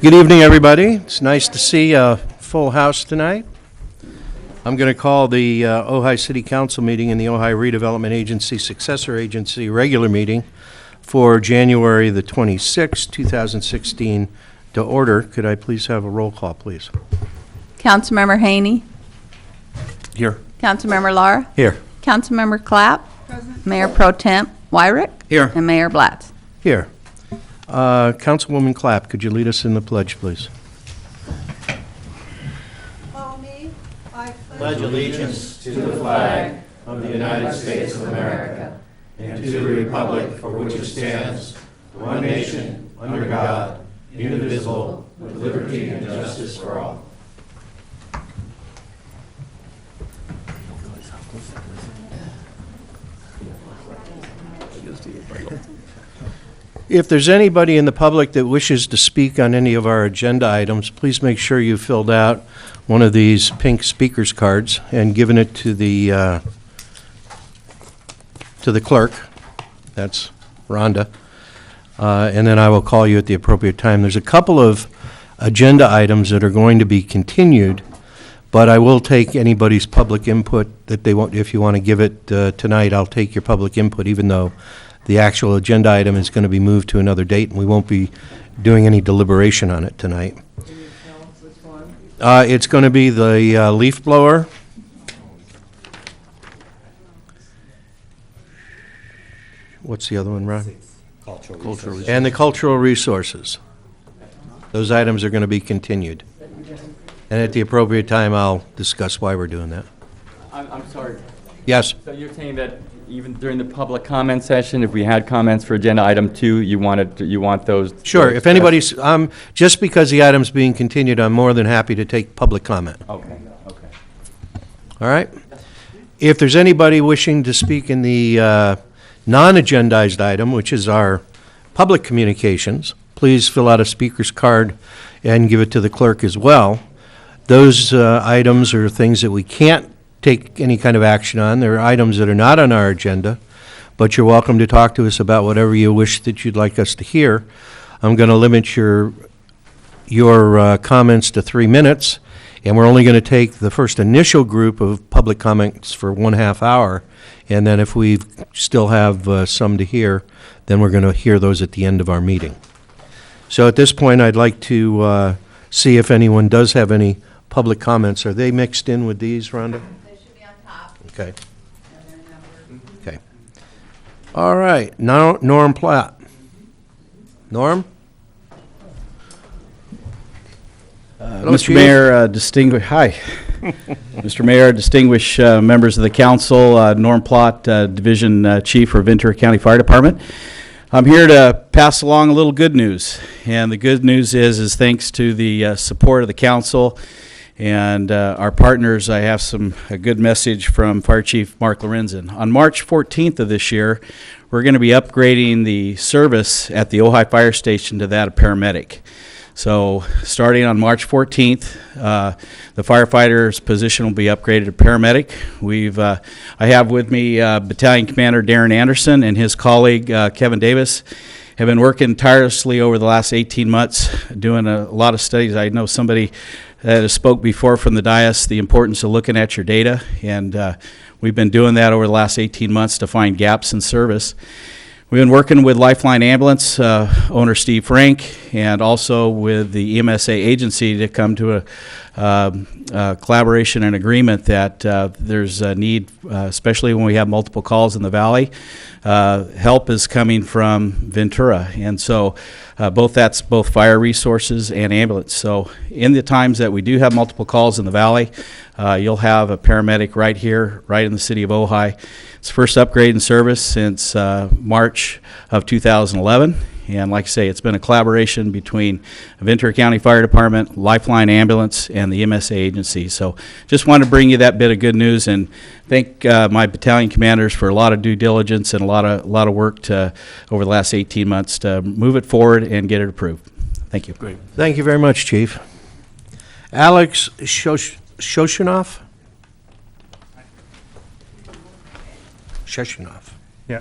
Good evening, everybody. It's nice to see a full house tonight. I'm going to call the Ojai City Council meeting and the Ojai Redevelopment Agency Successor Agency regular meeting for January the 26th, 2016 to order. Could I please have a roll call, please? Councilmember Haney. Here. Councilmember Lara. Here. Councilmember Clapp. Present. Mayor Pro Temp Wyrick. Here. And Mayor Blatz. Here. Councilwoman Clapp, could you lead us in the pledge, please? Follow me. I Pledge allegiance to the flag of the United States of America and to the republic for which it stands, one nation, under God, indivisible, with liberty and justice for all. If there's anybody in the public that wishes to speak on any of our agenda items, please make sure you filled out one of these pink speakers cards and given it to the clerk. That's Rhonda. And then I will call you at the appropriate time. There's a couple of agenda items that are going to be continued, but I will take anybody's public input that they want. If you want to give it tonight, I'll take your public input, even though the actual agenda item is going to be moved to another date, and we won't be doing any deliberation on it tonight. Can you tell us which one? It's going to be the leaf blower. What's the other one, Ron? Cultural And the cultural resources. Those items are going to be continued. And at the appropriate time, I'll discuss why we're doing that. I'm sorry. Yes? So you're saying that even during the public comment session, if we had comments for agenda item 2, you want those? Sure. If anybody's, just because the item's being continued, I'm more than happy to take public comment. Okay. All right? If there's anybody wishing to speak in the non-agendized item, which is our public communications, please fill out a speaker's card and give it to the clerk as well. Those items are things that we can't take any kind of action on. There are items that are not on our agenda, but you're welcome to talk to us about whatever you wish that you'd like us to hear. I'm going to limit your comments to 3 minutes, and we're only going to take the first initial group of public comments for 1/2 hour, and then if we still have some to hear, then we're going to hear those at the end of our meeting. So at this point, I'd like to see if anyone does have any public comments. Are they mixed in with these, Rhonda? They should be on top. Okay. Okay. All right. Now, Norm Platt. Norm? Hello, Mr. Chief. Mayor, Mr. Mayor, distinguished members of the council, Norm Platt, Division Chief for Ventura County Fire Department. I'm here to pass along a little good news, and the good news is thanks to the support of the council and our partners, I have a good message from Fire Chief Mark Lorenzen. On March 14th of this year, we're going to be upgrading the service at the Ojai Fire Station to that of paramedic. So starting on March 14th, the firefighter's position will be upgraded to paramedic. I have with me Battalion Commander Darren Anderson and his colleague Kevin Davis have been working tirelessly over the last 18 months doing a lot of studies. I know somebody that has spoke before from the dais the importance of looking at your data, and we've been doing that over the last 18 months to find gaps in service. We've been working with Lifeline Ambulance owner Steve Frank and also with the EMSA agency to come to a collaboration and agreement that there's a need, especially when we have multiple calls in the valley. Help is coming from Ventura, and so that's both fire resources and ambulance. So in the times that we do have multiple calls in the valley, you'll have a paramedic right here, right in the city of Ojai. It's the first upgrade in service since March of 2011. And like I say, it's been a collaboration between Ventura County Fire Department, Lifeline Ambulance, and the MSA agency. So just wanted to bring you that bit of good news and thank my battalion commanders for a lot of due diligence and a lot of work over the last 18 months to move it forward and get it approved. Thank you. Great. Thank you very much, Chief. Alex Shoshanoff? Sheshanoff. Yeah.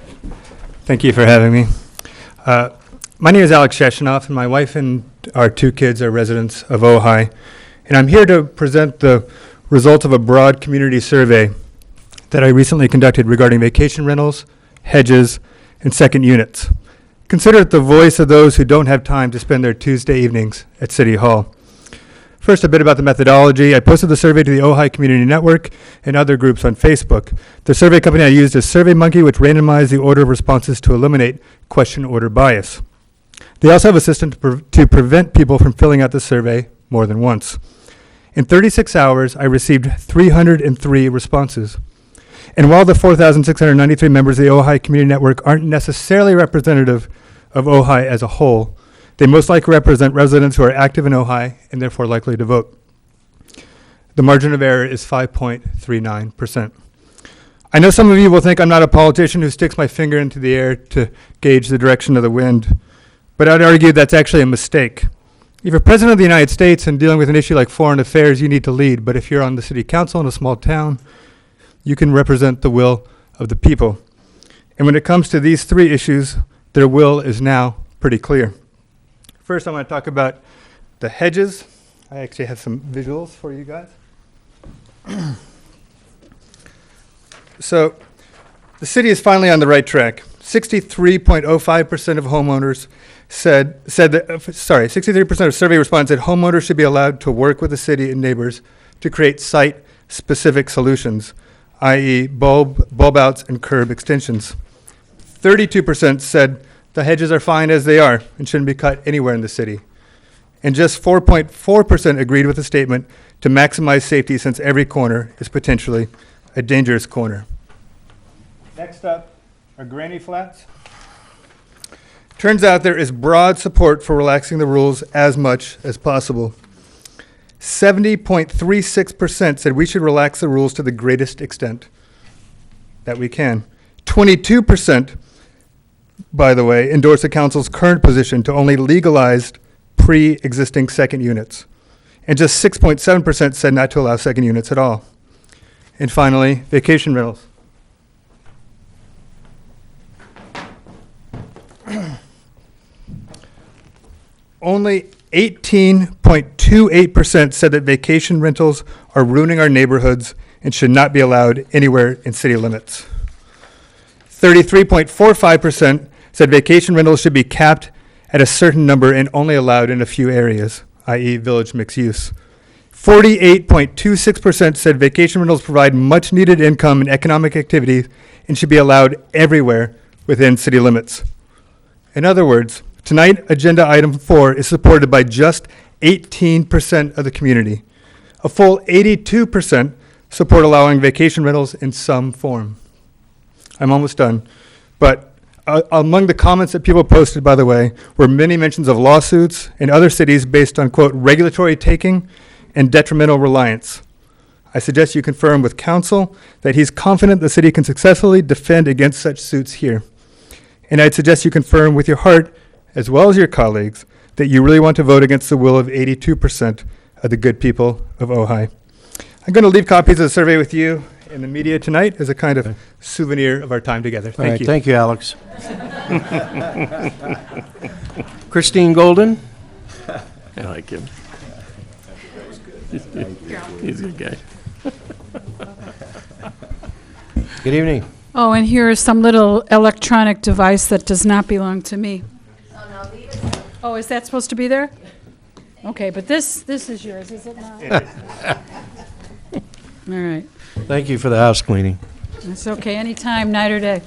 Thank you for having me. My name is Alex Sheshanoff, and my wife and our 2 kids are residents of Ojai. And I'm here to present the results of a broad community survey that I recently conducted regarding vacation rentals, hedges, and second units. Consider it the voice of those who don't have time to spend their Tuesday evenings at City Hall. First, a bit about the methodology. I posted the survey to the Ojai Community Network and other groups on Facebook. The survey company I used is SurveyMonkey, which randomized the order of responses to eliminate question order bias. They also have a system to prevent people from filling out the survey more than once. In 36 hours, I received 303 responses. And while the 4,693 members of the Ojai Community Network aren't necessarily representative of Ojai as a whole, they most likely represent residents who are active in Ojai and therefore likely to vote. The margin of error is 5.39%. I know some of you will think I'm not a politician who sticks my finger into the air to gauge the direction of the wind, but I'd argue that's actually a mistake. If you're president of the United States and dealing with an issue like foreign affairs, you need to lead. But if you're on the city council in a small town, you can represent the will of the people. And when it comes to these 3 issues, their will is now pretty clear. First, I want to talk about the hedges. I actually have some visuals for you guys. So the city is finally on the right track. 63.05% of homeowners said that 63% of survey respondents said homeowners should be allowed to work with the city and neighbors to create site-specific solutions, i.e. bulb outs and curb extensions. 32% said the hedges are fine as they are and shouldn't be cut anywhere in the city. And just 4.4% agreed with the statement to maximize safety since every corner is potentially a dangerous corner. Next up are granny flats. Turns out there is broad support for relaxing the rules as much as possible. 70.36% said we should relax the rules to the greatest extent that we can. 22%, by the way, endorsed the council's current position to only legalized pre-existing second units. And just 6.7% said not to allow second units at all. And finally, vacation rentals. Only 18.28% said that vacation rentals are ruining our neighborhoods and should not be allowed anywhere in city limits. 33.45% said vacation rentals should be capped at a certain number and only allowed in a few areas, i.e. village mixed use. 48.26% said vacation rentals provide much needed income and economic activity and should be allowed everywhere within city limits. In other words, tonight, agenda item 4 is supported by just 18% of the community. A full 82% support allowing vacation rentals in some form. I'm almost done. But among the comments that people posted, by the way, were many mentions of lawsuits in other cities based on, quote, regulatory taking and detrimental reliance. I suggest you confirm with council that he's confident the city can successfully defend against such suits here. And I'd suggest you confirm with your heart, as well as your colleagues, that you really want to vote against the will of 82% of the good people of Ojai. I'm going to leave copies of the survey with you in the media tonight as a kind of souvenir of our time together. Thank you. Thank you, Alex. Christine Golden? I like him. He's a good guy. Good evening. Oh, and here is some little electronic device that does not belong to me. Oh, is that supposed to be there? Okay, but this is yours, is it not? All right. Thank you for the house cleaning. It's okay, anytime, night or day.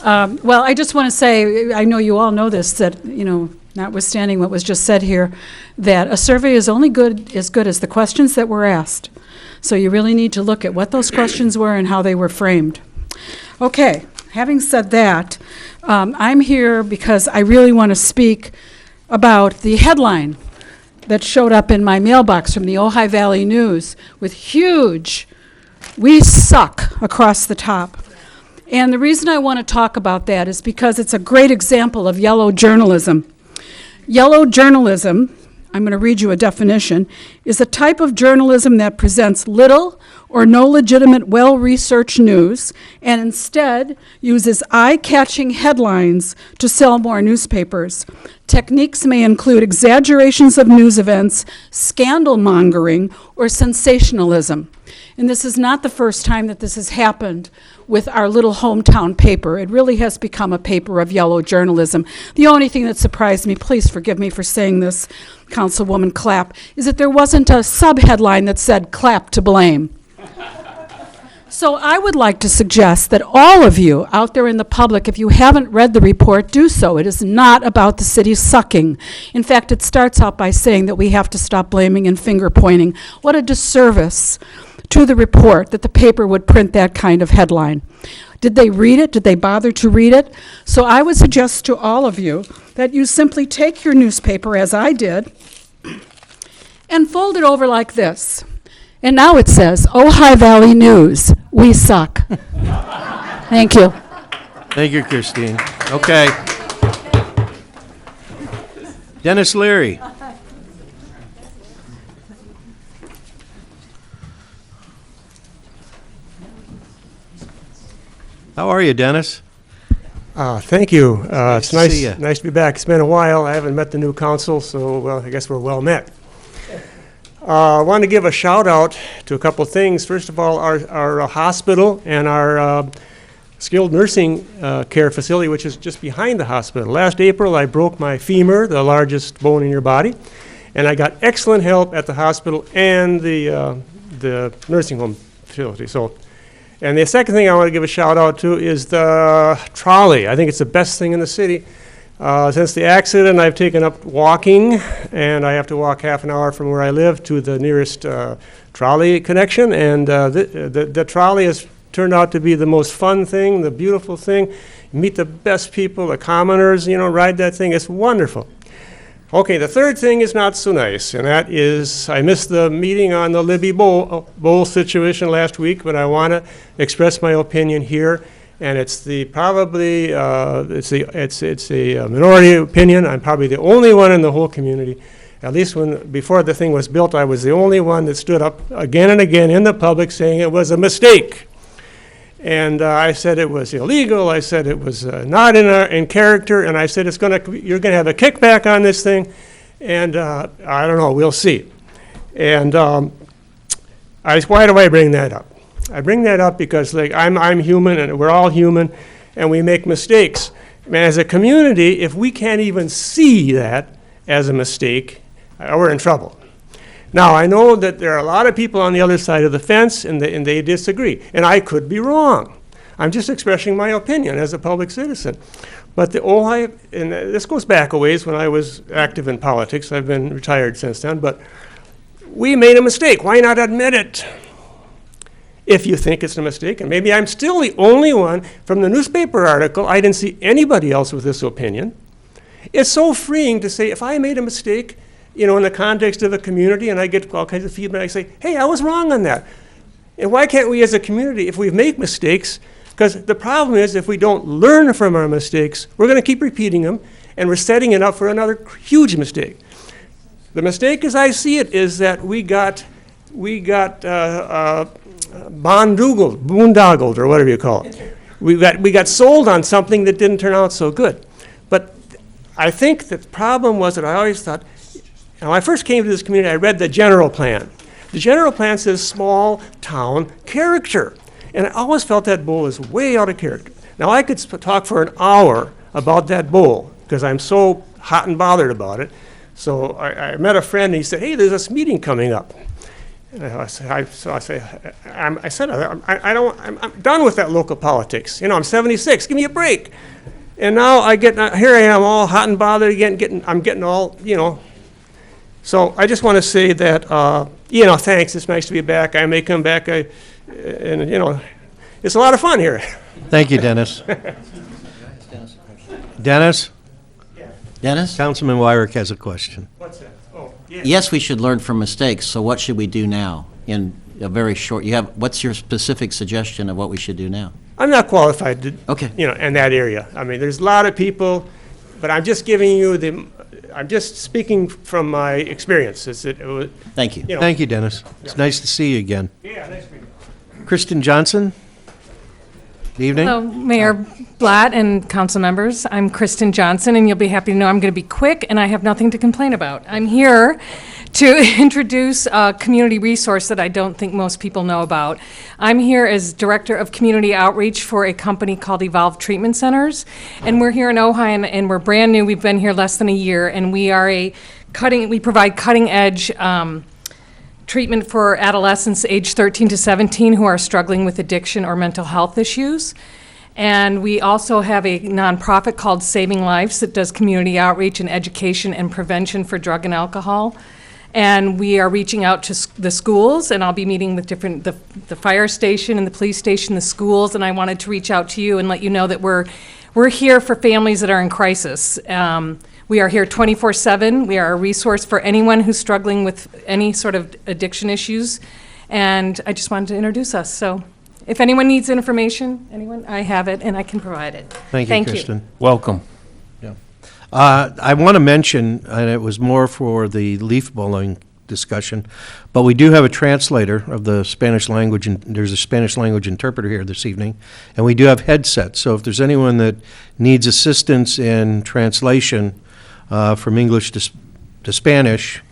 Well, I just want to say, I know you all know this, that, notwithstanding what was just said here, that a survey is only as good as the questions that were asked. So you really need to look at what those questions were and how they were framed. Okay, having said that, I'm here because I really want to speak about the headline that showed up in my mailbox from the Ojai Valley News with huge, "We suck" across the top. And the reason I want to talk about that is because it's a great example of yellow journalism. Yellow journalism, I'm going to read you a definition, is a type of journalism that presents little or no legitimate, well-researched news and instead uses eye-catching headlines to sell more newspapers. Techniques may include exaggerations of news events, scandal mongering, or sensationalism. And this is not the first time that this has happened with our little hometown paper. It really has become a paper of yellow journalism. The only thing that surprised me, please forgive me for saying this, Councilwoman Clapp, is that there wasn't a subheadline that said "Clapp to blame." So I would like to suggest that all of you out there in the public, if you haven't read the report, do so. It is not about the city sucking. In fact, it starts out by saying that we have to stop blaming and finger pointing. What a disservice to the report that the paper would print that kind of headline. Did they read it? Did they bother to read it? So I would suggest to all of you that you simply take your newspaper, as I did, and fold it over like this. And now it says, Ojai Valley News, we suck. Thank you. Thank you, Christine. Okay. Dennis Leary. How are you, Dennis? Thank you. It's to see ya. nice to be back. It's been a while. I haven't met the new council, so well, I guess we're well met. I want to give a shout out to a couple things. First of all, our hospital and our skilled nursing care facility, which is just behind the hospital. Last April, I broke my femur, the largest bone in your body, and I got excellent help at the hospital and the nursing home facility. And the second thing I want to give a shout out to is the trolley. I think it's the best thing in the city. Since the accident, I've taken up walking, and I have to walk half an hour from where I live to the nearest trolley connection. And the trolley has turned out to be the most fun thing, the beautiful thing. You meet the best people, the commoners, ride that thing. It's wonderful. Okay, the third thing is not so nice, and that is I missed the meeting on the Libby Bowl situation last week, but I want to express my opinion here. And it's a minority opinion. I'm probably the only one in the whole community. At least before the thing was built, I was the only one that stood up again and again in the public saying it was a mistake. And I said it was illegal. I said it was not in character. And I said you're going to have a kickback on this thing. And I don't know. We'll see. And why do I bring that up? I bring that up because I'm human, and we're all human, and we make mistakes. Man, as a community, if we can't even see that as a mistake, we're in trouble. Now, I know that there are a lot of people on the other side of the fence, and they disagree, and I could be wrong. I'm just expressing my opinion as a public citizen. But the Ojai, and this goes back a ways when I was active in politics. I've been retired since then, but we made a mistake. Why not admit it? If you think it's a mistake, and maybe I'm still the only one from the newspaper article, I didn't see anybody else with this opinion. It's so freeing to say, if I made a mistake, in the context of a community, and I get all kinds of feedback, I say, hey, I was wrong on that. And why can't we as a community, if we make mistakes, because the problem is if we don't learn from our mistakes, we're going to keep repeating them, and we're setting it up for another huge mistake. The mistake as I see it is that we got boondoggled, or whatever you call it. We got sold on something that didn't turn out so good. But I think the problem was that I always thought, when I first came to this community, I read the general plan. The general plan says small town character. And I always felt that bowl is way out of character. Now, I could talk for an hour about that bowl because I'm so hot and bothered about it. So I met a friend, and he said, hey, there's this meeting coming up. I'm done with that local politics. I'm 76. Give me a break. And now here I am, all hot and bothered again. I'm getting all. So I just want to say that thanks. It's nice to be back. I may come back. It's a lot of fun here. Thank you, Dennis. Dennis? Dennis? Councilman Wyrick has a question. What's that? Oh, yeah. Yes, we should learn from mistakes, so what should we do now? In a very short, what's your specific suggestion of what we should do now? I'm not qualified to, Okay. in that area. I mean, there's a lot of people, but I'm just giving you I'm just speaking from my experience. It was, Thank you. you know. Thank you, Dennis. It's nice to see you again. Yeah, nice meeting you. Kristen Johnson? Good evening. Hello, Mayor Blatt and council members. I'm Kristen Johnson, and you'll be happy to know I'm going to be quick, and I have nothing to complain about. I'm here to introduce a community resource that I don't think most people know about. I'm here as Director of Community Outreach for a company called Evolve Treatment Centers, and we're here in Ojai, and we're brand new. We've been here less than a year, and we are we provide cutting-edge treatment for adolescents aged 13 to 17 who are struggling with addiction or mental health issues. And we also have a nonprofit called Saving Lives that does community outreach and education and prevention for drug and alcohol. And we are reaching out to the schools, and I'll be meeting with the fire station and the police station, the schools, and I wanted to reach out to you and let you know that we're here for families that are in crisis. We are here 24/7. We are a resource for anyone who's struggling with any sort of addiction issues, and I just wanted to introduce us. So if anyone needs information, I have it, and I can provide it. Thank you, Kristen. Welcome. I want to mention, and it was more for the leaf blowing discussion, but we do have a translator of the Spanish language, and there's a Spanish language interpreter here this evening, and we do have headsets. So if there's anyone that needs assistance in translation from English to Spanish,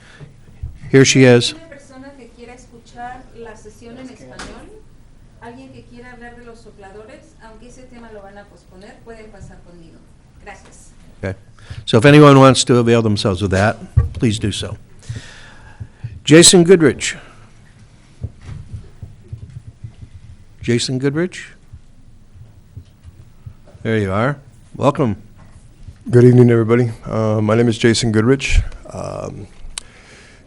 here she is. Okay. So if anyone wants to avail themselves of that, please do so. Jason Goodrich. Jason Goodrich? There you are. Welcome. Good evening, everybody. My name is Jason Goodrich.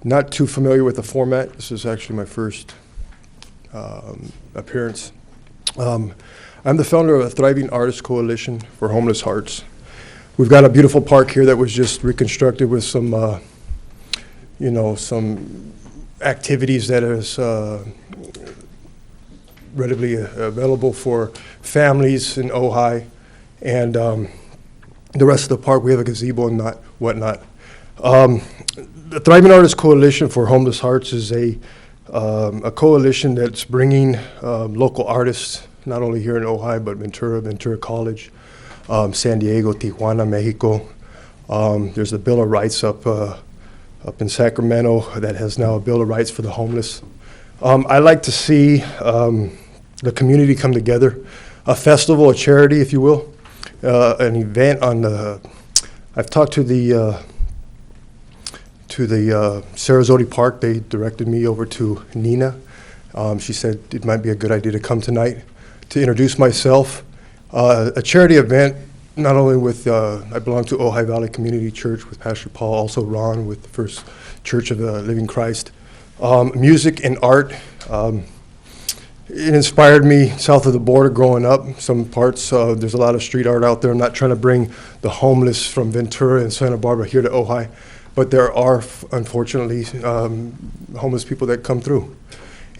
Not too familiar with the format. This is actually my first appearance. I'm the founder of a Thriving Artists Coalition for Homeless Hearts. We've got a beautiful park here that was just reconstructed with some, some activities that is readily available for families in Ojai, and the rest of the park we have a gazebo and whatnot. The Thriving Artists Coalition for Homeless Hearts is a coalition that's bringing local artists, not only here in Ojai, but Ventura College, San Diego, Tijuana, Mexico. There's a Bill of Rights up in Sacramento that has now a Bill of Rights for the homeless. I like to see the community come together, a festival, a charity, if you will, an event on the. I've talked to the Sarasota Park. They directed me over to Nina. She said it might be a good idea to come tonight to introduce myself. A charity event, not only with, I belong to Ojai Valley Community Church with Pastor Paul, also Ron with the First Church of the Living Christ. Music and art. It inspired me south of the border growing up. Some parts, there's a lot of street art out there. I'm not trying to bring the homeless from Ventura and Santa Barbara here to Ojai, but there are, unfortunately, homeless people that come through.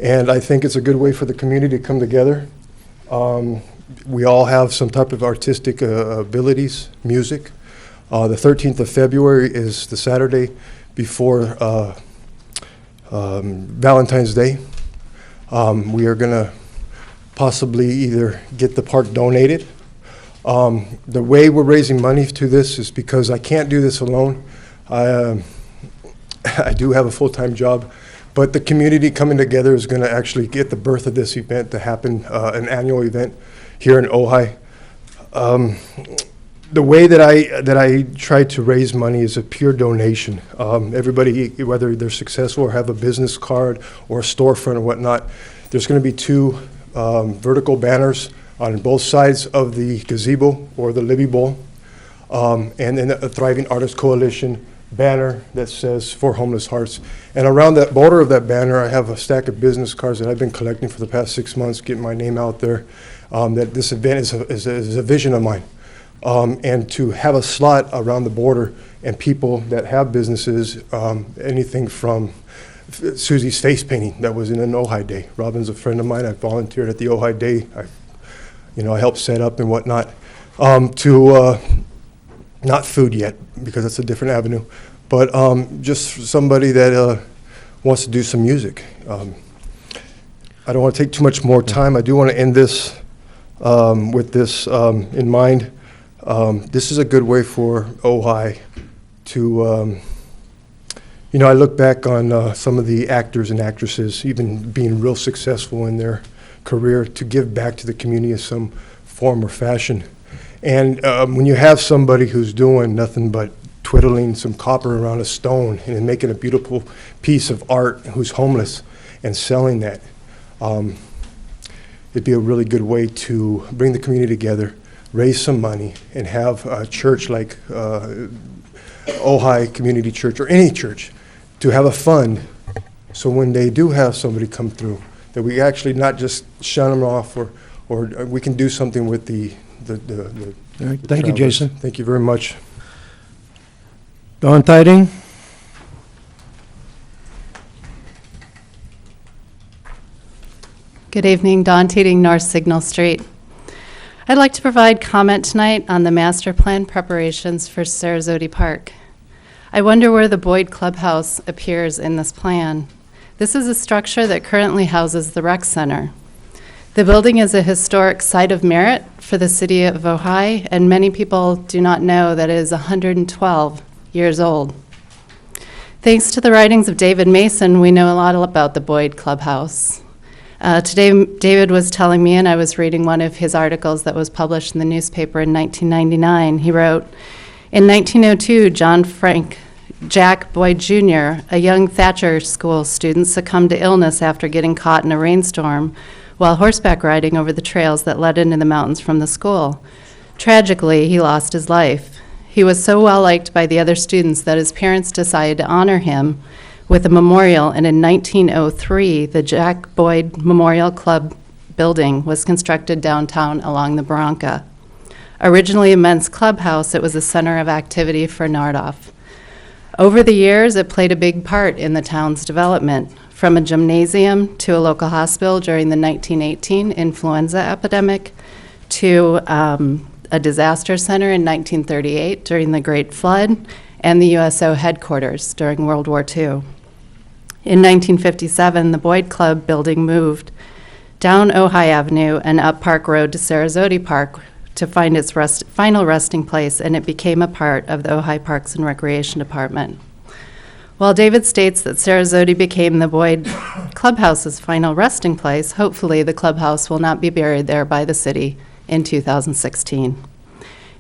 And I think it's a good way for the community to come together. We all have some type of artistic abilities, music. The 13th of February is the Saturday before Valentine's Day. We are going to possibly either get the park donated. The way we're raising money to this is because I can't do this alone. I do have a full-time job, but the community coming together is going to actually get the birth of this event to happen, an annual event here in Ojai. The way that I try to raise money is a pure donation. Everybody, whether they're successful or have a business card or a storefront or whatnot, there's going to be two vertical banners on both sides of the gazebo or the Libby Bowl, and then a Thriving Artists Coalition banner that says For Homeless Hearts. And around that border of that banner, I have a stack of business cards that I've been collecting for the past 6 months, getting my name out there, that this event is a vision of mine. And to have a slot around the border and people that have businesses, anything from Susie's face painting that was in an Ojai Day. Robin's a friend of mine. I volunteered at the Ojai Day. I helped set up and whatnot. To not food yet, because that's a different avenue, but just somebody that wants to do some music. I don't want to take too much more time. I do want to end this with this in mind. This is a good way for Ojai to, I look back on some of the actors and actresses, even being real successful in their career, to give back to the community in some form or fashion. And when you have somebody who's doing nothing but twiddling some copper around a stone and making a beautiful piece of art, who's homeless, and selling that, it'd be a really good way to bring the community together, raise some money, and have a church like Ojai Community Church, or any church, to have a fund, so when they do have somebody come through, that we actually not just shun them off, or we can do something with the All right, thank you, travelers. Jason. Thank you very much. Don Tiding? Good evening, Dawn Teeting, North Signal Street. I'd like to provide comment tonight on the master plan preparations for Sarasota Park. I wonder where the Boyd Clubhouse appears in this plan. This is a structure that currently houses the rec center. The building is a historic site of merit for the city of Ojai, and many people do not know that it is 112 years old. Thanks to the writings of David Mason, we know a lot about the Boyd Clubhouse. Today, David was telling me, and I was reading one of his articles that was published in the newspaper in 1999. He wrote, in 1902, Jack Boyd Jr., a young Thatcher School student, succumbed to illness after getting caught in a rainstorm while horseback riding over the trails that led into the mountains from the school. Tragically, he lost his life. He was so well liked by the other students that his parents decided to honor him with a memorial, and in 1903, the Jack Boyd Memorial Club building was constructed downtown along the Bronca. Originally a men's clubhouse, it was a center of activity for Nardolph. Over the years, it played a big part in the town's development, from a gymnasium to a local hospital during the 1918 influenza epidemic, to a disaster center in 1938 during the Great Flood, and the USO headquarters during World War II. In 1957, the Boyd Club building moved down Ojai Avenue and up Park Road to Sarasota Park to find its final resting place, and it became a part of the Ojai Parks and Recreation Department. While David states that Sarasota became the Boyd Clubhouse's final resting place, hopefully the clubhouse will not be buried there by the city in 2016.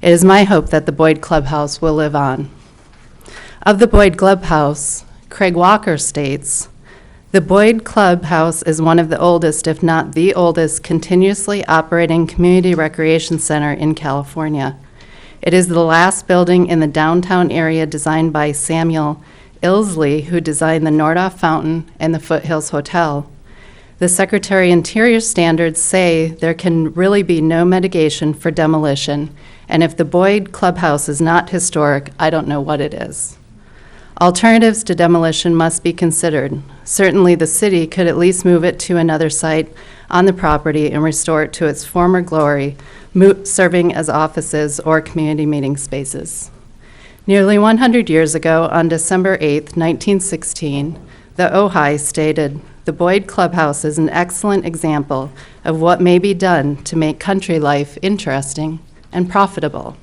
It is my hope that the Boyd Clubhouse will live on. Of the Boyd Clubhouse, Craig Walker states, the Boyd Clubhouse is one of the oldest, if not the oldest, continuously operating community recreation center in California. It is the last building in the downtown area designed by Samuel Ilsley, who designed the Nordhoff Fountain and the Foothills Hotel. The Secretary Interior standards say there can really be no mitigation for demolition, and if the Boyd Clubhouse is not historic, I don't know what it is. Alternatives to demolition must be considered. Certainly, the city could at least move it to another site on the property and restore it to its former glory, serving as offices or community meeting spaces. Nearly 100 years ago, on December 8, 1916, the Ojai stated, "The Boyd Clubhouse is an excellent example of what may be done to make country life interesting and profitable."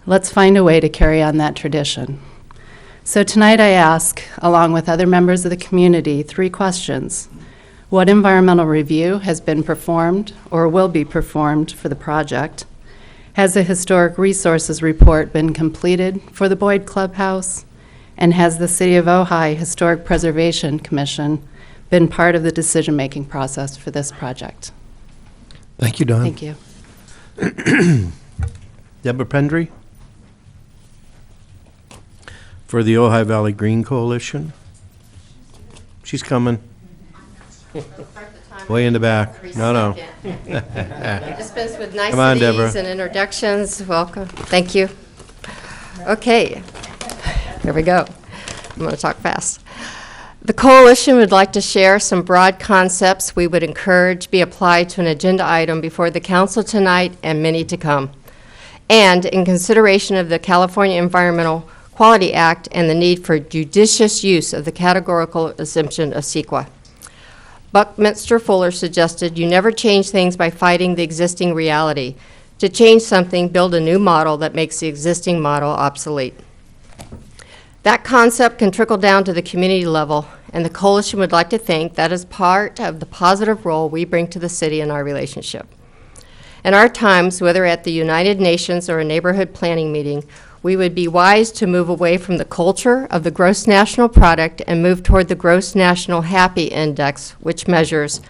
Let's find a way to carry on that tradition. So tonight I ask, along with other members of the community, 3 questions. What environmental review has been performed or will be performed for the project? Has the Historic Resources Report been completed for the Boyd Clubhouse? And has the City of Ojai Historic Preservation Commission been part of the decision-making process for this project? Thank you, Don. Thank you. Deborah Pendry? For the Ojai Valley Green Coalition. She's coming. Way in the back. No. Dispense with Come on, Deborah. niceties and introductions. Welcome. Thank you. Okay. Here we go. I'm going to talk fast. The coalition would like to share some broad concepts we would encourage be applied to an agenda item before the council tonight and many to come. and in consideration of the California Environmental Quality Act and the need for judicious use of the categorical exemption of CEQA. Buckminster Fuller suggested you never change things by fighting the existing reality. To change something, build a new model that makes the existing model obsolete. That concept can trickle down to the community level, and the coalition would like to think that is part of the positive role we bring to the city in our relationship. In our times, whether at the United Nations or a neighborhood planning meeting, we would be wise to move away from the culture of the gross national product and move toward the gross national happy index, which measures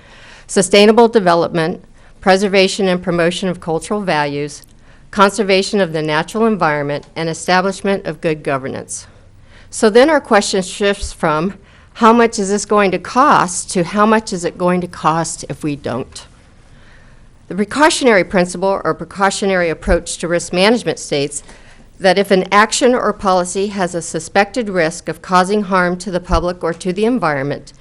sustainable development, preservation and promotion of cultural values, conservation of the natural environment, and establishment of good governance. So then our question shifts from how much is this going to cost to how much is it going to cost if we don't? The precautionary principle or precautionary approach to risk management states that if an action or policy has a suspected risk of causing harm to the public or to the environment,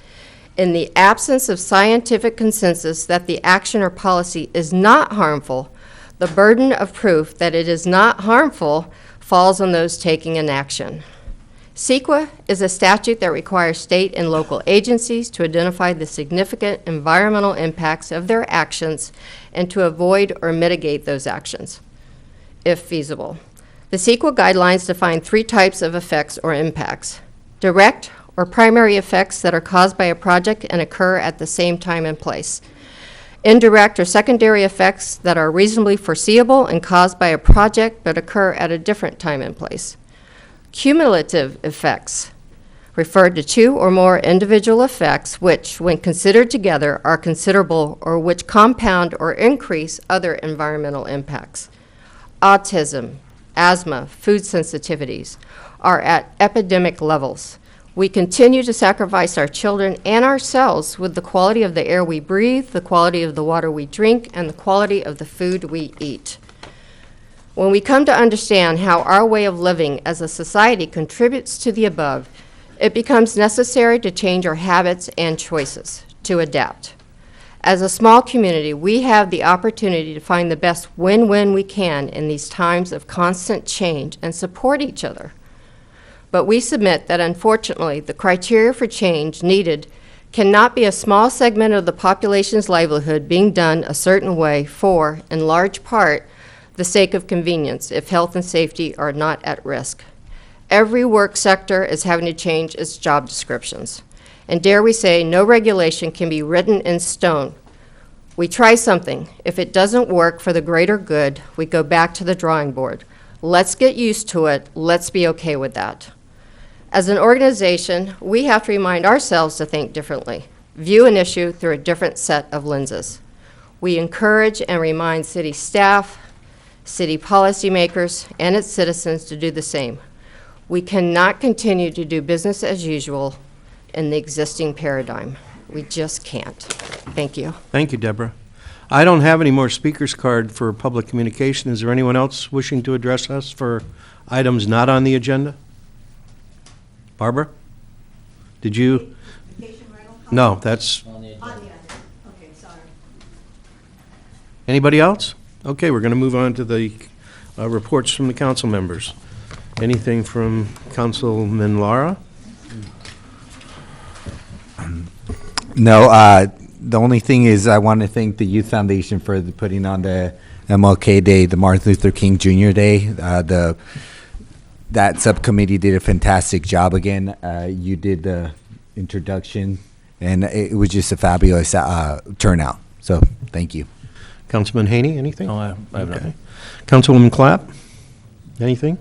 in the absence of scientific consensus that the action or policy is not harmful, the burden of proof that it is not harmful falls on those taking an action. CEQA is a statute that requires state and local agencies to identify the significant environmental impacts of their actions and to avoid or mitigate those actions, if feasible. The CEQA guidelines define 3 types of effects or impacts: direct or primary effects that are caused by a project and occur at the same time and place; indirect or secondary effects that are reasonably foreseeable and caused by a project but occur at a different time and place; cumulative effects refer to 2 or more individual effects which, when considered together, are considerable or which compound or increase other environmental impacts. Autism, asthma, food sensitivities are at epidemic levels. We continue to sacrifice our children and ourselves with the quality of the air we breathe, the quality of the water we drink, and the quality of the food we eat. When we come to understand how our way of living as a society contributes to the above, it becomes necessary to change our habits and choices, to adapt. As a small community, we have the opportunity to find the best win-win we can in these times of constant change and support each other. But we submit that unfortunately, the criteria for change needed cannot be a small segment of the population's livelihood being done a certain way for, in large part, the sake of convenience if health and safety are not at risk. Every work sector is having to change its job descriptions. And dare we say, no regulation can be written in stone. We try something. If it doesn't work for the greater good, we go back to the drawing board. Let's get used to it. Let's be okay with that. As an organization, we have to remind ourselves to think differently, view an issue through a different set of lenses. We encourage and remind city staff, city policymakers, and its citizens to do the same. We cannot continue to do business as usual in the existing paradigm. We just can't. Thank you. Thank you, Deborah. I don't have any more speakers card for public communication. Is there anyone else wishing to address us for items not on the agenda? Barbara? Did you? No, that's. Okay, sorry. Anybody else? Okay, we're going to move on to the reports from the council members. Anything from Councilman Lara? No, the only thing is I want to thank the Youth Foundation for putting on the MLK Day, the Martin Luther King Jr. Day. That subcommittee did a fantastic job again. You did the introduction, and it was just a fabulous turnout. So thank you. Councilman Haney, anything? No, I have nothing. Councilwoman Clapp, anything?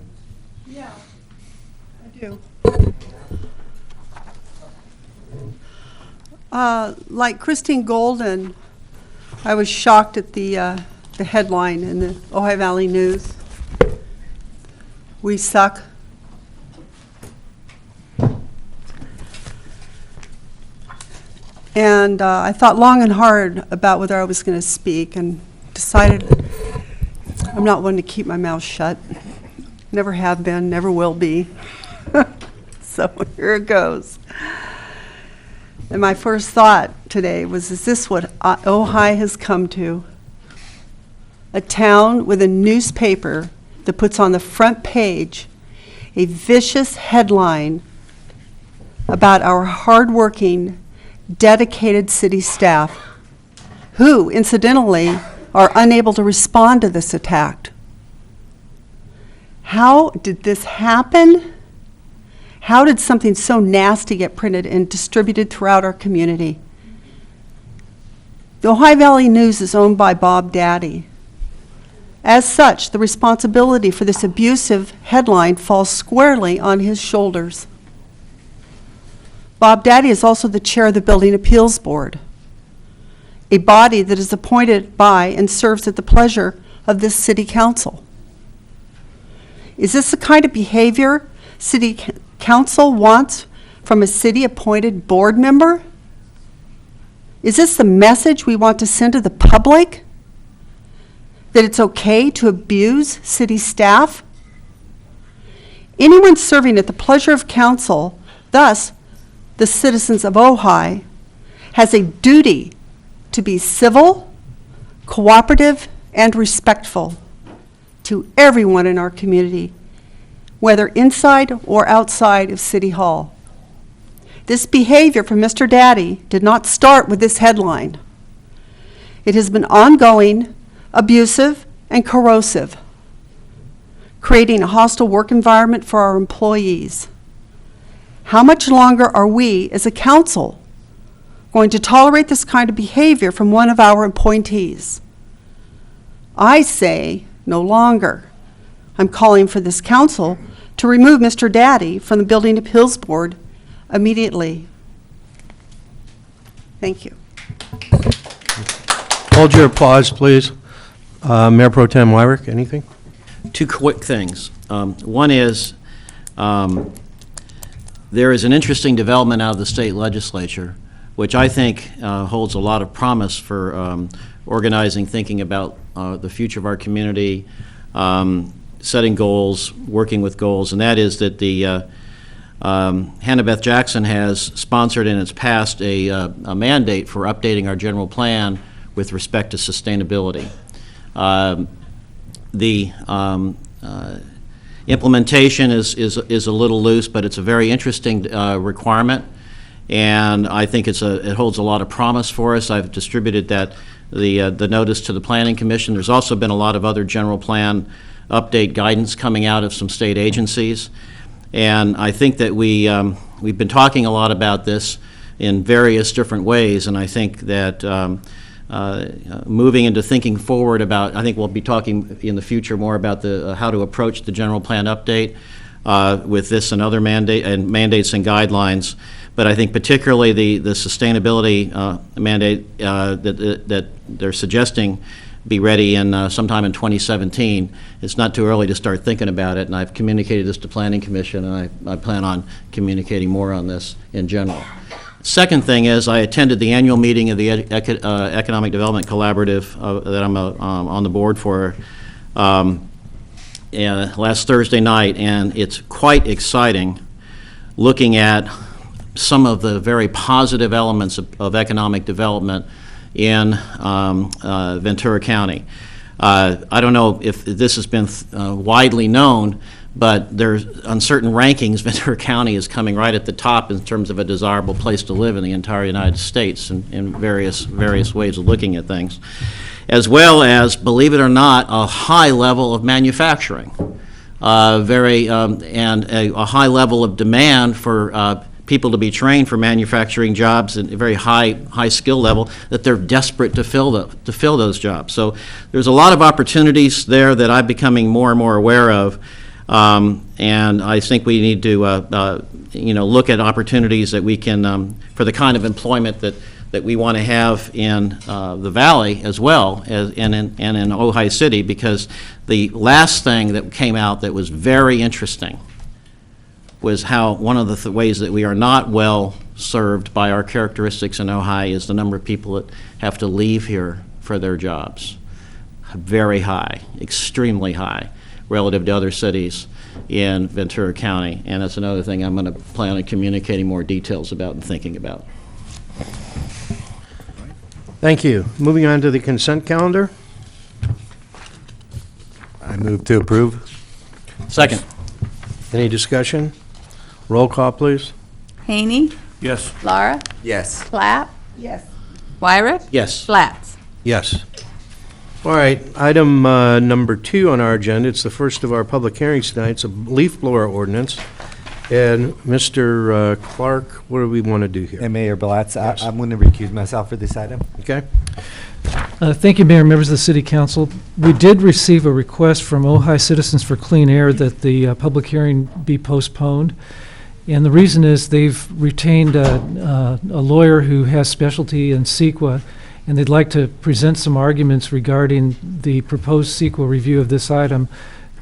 Yeah, I do. Like Christine Golden, I was shocked at the headline in the Ojai Valley News. We suck. And I thought long and hard about whether I was going to speak and decided I'm not one to keep my mouth shut. Never have been, never will be. So here it goes. And my first thought today was, is this what Ojai has come to? A town with a newspaper that puts on the front page a vicious headline about our hardworking, dedicated city staff, who, incidentally, are unable to respond to this attack. How did this happen? How did something so nasty get printed and distributed throughout our community? The Ojai Valley News is owned by Bob Daddy. As such, the responsibility for this abusive headline falls squarely on his shoulders. Bob Daddy is also the chair of the Building Appeals Board, a body that is appointed by and serves at the pleasure of this city council. Is this the kind of behavior city council wants from a city-appointed board member? Is this the message we want to send to the public? That it's okay to abuse city staff? Anyone serving at the pleasure of council, thus the citizens of Ojai, has a duty to be civil, cooperative, and respectful to everyone in our community, whether inside or outside of City Hall. This behavior from Mr. Daddy did not start with this headline. It has been ongoing, abusive, and corrosive, creating a hostile work environment for our employees. How much longer are we, as a council, going to tolerate this kind of behavior from one of our appointees? I say no longer. I'm calling for this council to remove Mr. Daddy from the Building Appeals Board immediately. Thank you. Hold your applause, please. Mayor Pro Tem Wyrick, anything? Two quick things. One is, there is an interesting development out of the state legislature, which I think holds a lot of promise for organizing, thinking about the future of our community, setting goals, working with goals, and that is that the Hannah Beth Jackson has sponsored in its past a mandate for updating our general plan with respect to sustainability. The implementation is a little loose, but it's a very interesting requirement, and I think it holds a lot of promise for us. I've distributed the notice to the Planning Commission. There's also been a lot of other general plan update guidance coming out of some state agencies, and I think that we've been talking a lot about this in various different ways, and I think that moving into thinking forward about, I think we'll be talking in the future more about how to approach the general plan update with this and other mandates and guidelines. But I think particularly the sustainability mandate that they're suggesting be ready in sometime in 2017. It's not too early to start thinking about it, and I've communicated this to Planning Commission, and I plan on communicating more on this in general. Second thing is, I attended the annual meeting of the Economic Development Collaborative that I'm on the board for last Thursday night, and it's quite exciting looking at some of the very positive elements of economic development in Ventura County. I don't know if this has been widely known, but there's, on certain rankings, Ventura County is coming right at the top in terms of a desirable place to live in the entire United States in various ways of looking at things, as well as, believe it or not, a high level of manufacturing, and a high level of demand for people to be trained for manufacturing jobs at a very high skill level, that they're desperate to fill those jobs. So there's a lot of opportunities there that I'm becoming more and more aware of. And I think we need to, look at opportunities that we can, for the kind of employment that we want to have in the Valley as well as and in Ojai City, because the last thing that came out that was very interesting was how one of the ways that we are not well served by our characteristics in Ojai is the number of people that have to leave here for their jobs. Very high, extremely high, relative to other cities in Ventura County. And that's another thing I'm going to plan on communicating more details about and thinking about. Thank you. Moving on to the consent calendar. I move to approve. Second. Any discussion? Roll call, please. Haney, Yes. Laura, Yes. Clapp, Yes. Wyrick, Yes. Flats. Yes. All right, item number 2 on our agenda, it's the first of our public hearings tonight, it's a leaf blower ordinance. And Mr. Clark, what do we want to do here? And Mayor Blatz, I'm going to recuse myself for this item. Okay? Thank you, Mayor, members of the City Council. We did receive a request from Ojai Citizens for Clean Air that the public hearing be postponed. And the reason is they've retained a lawyer who has specialty in CEQA, and they'd like to present some arguments regarding the proposed CEQA review of this item,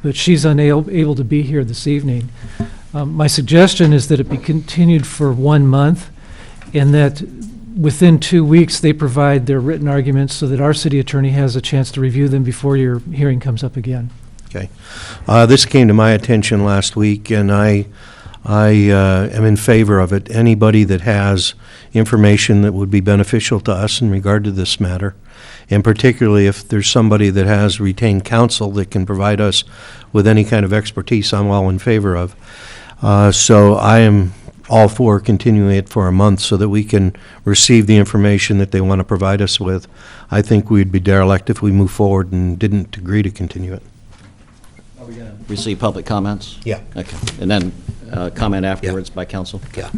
but she's unable to be here this evening. My suggestion is that it be continued for 1 month, and that within 2 weeks, they provide their written arguments so that our city attorney has a chance to review them before your hearing comes up again. Okay. This came to my attention last week, and I am in favor of it. Anybody that has information that would be beneficial to us in regard to this matter, and particularly if there's somebody that has retained counsel that can provide us with any kind of expertise, I'm all in favor of. So I am all for continuing it for a month so that we can receive the information that they want to provide us with. I think we'd be derelict if we move forward and didn't agree to continue it. Are we going to receive public comments? Yeah. Okay. And then comment afterwards by council? Yeah.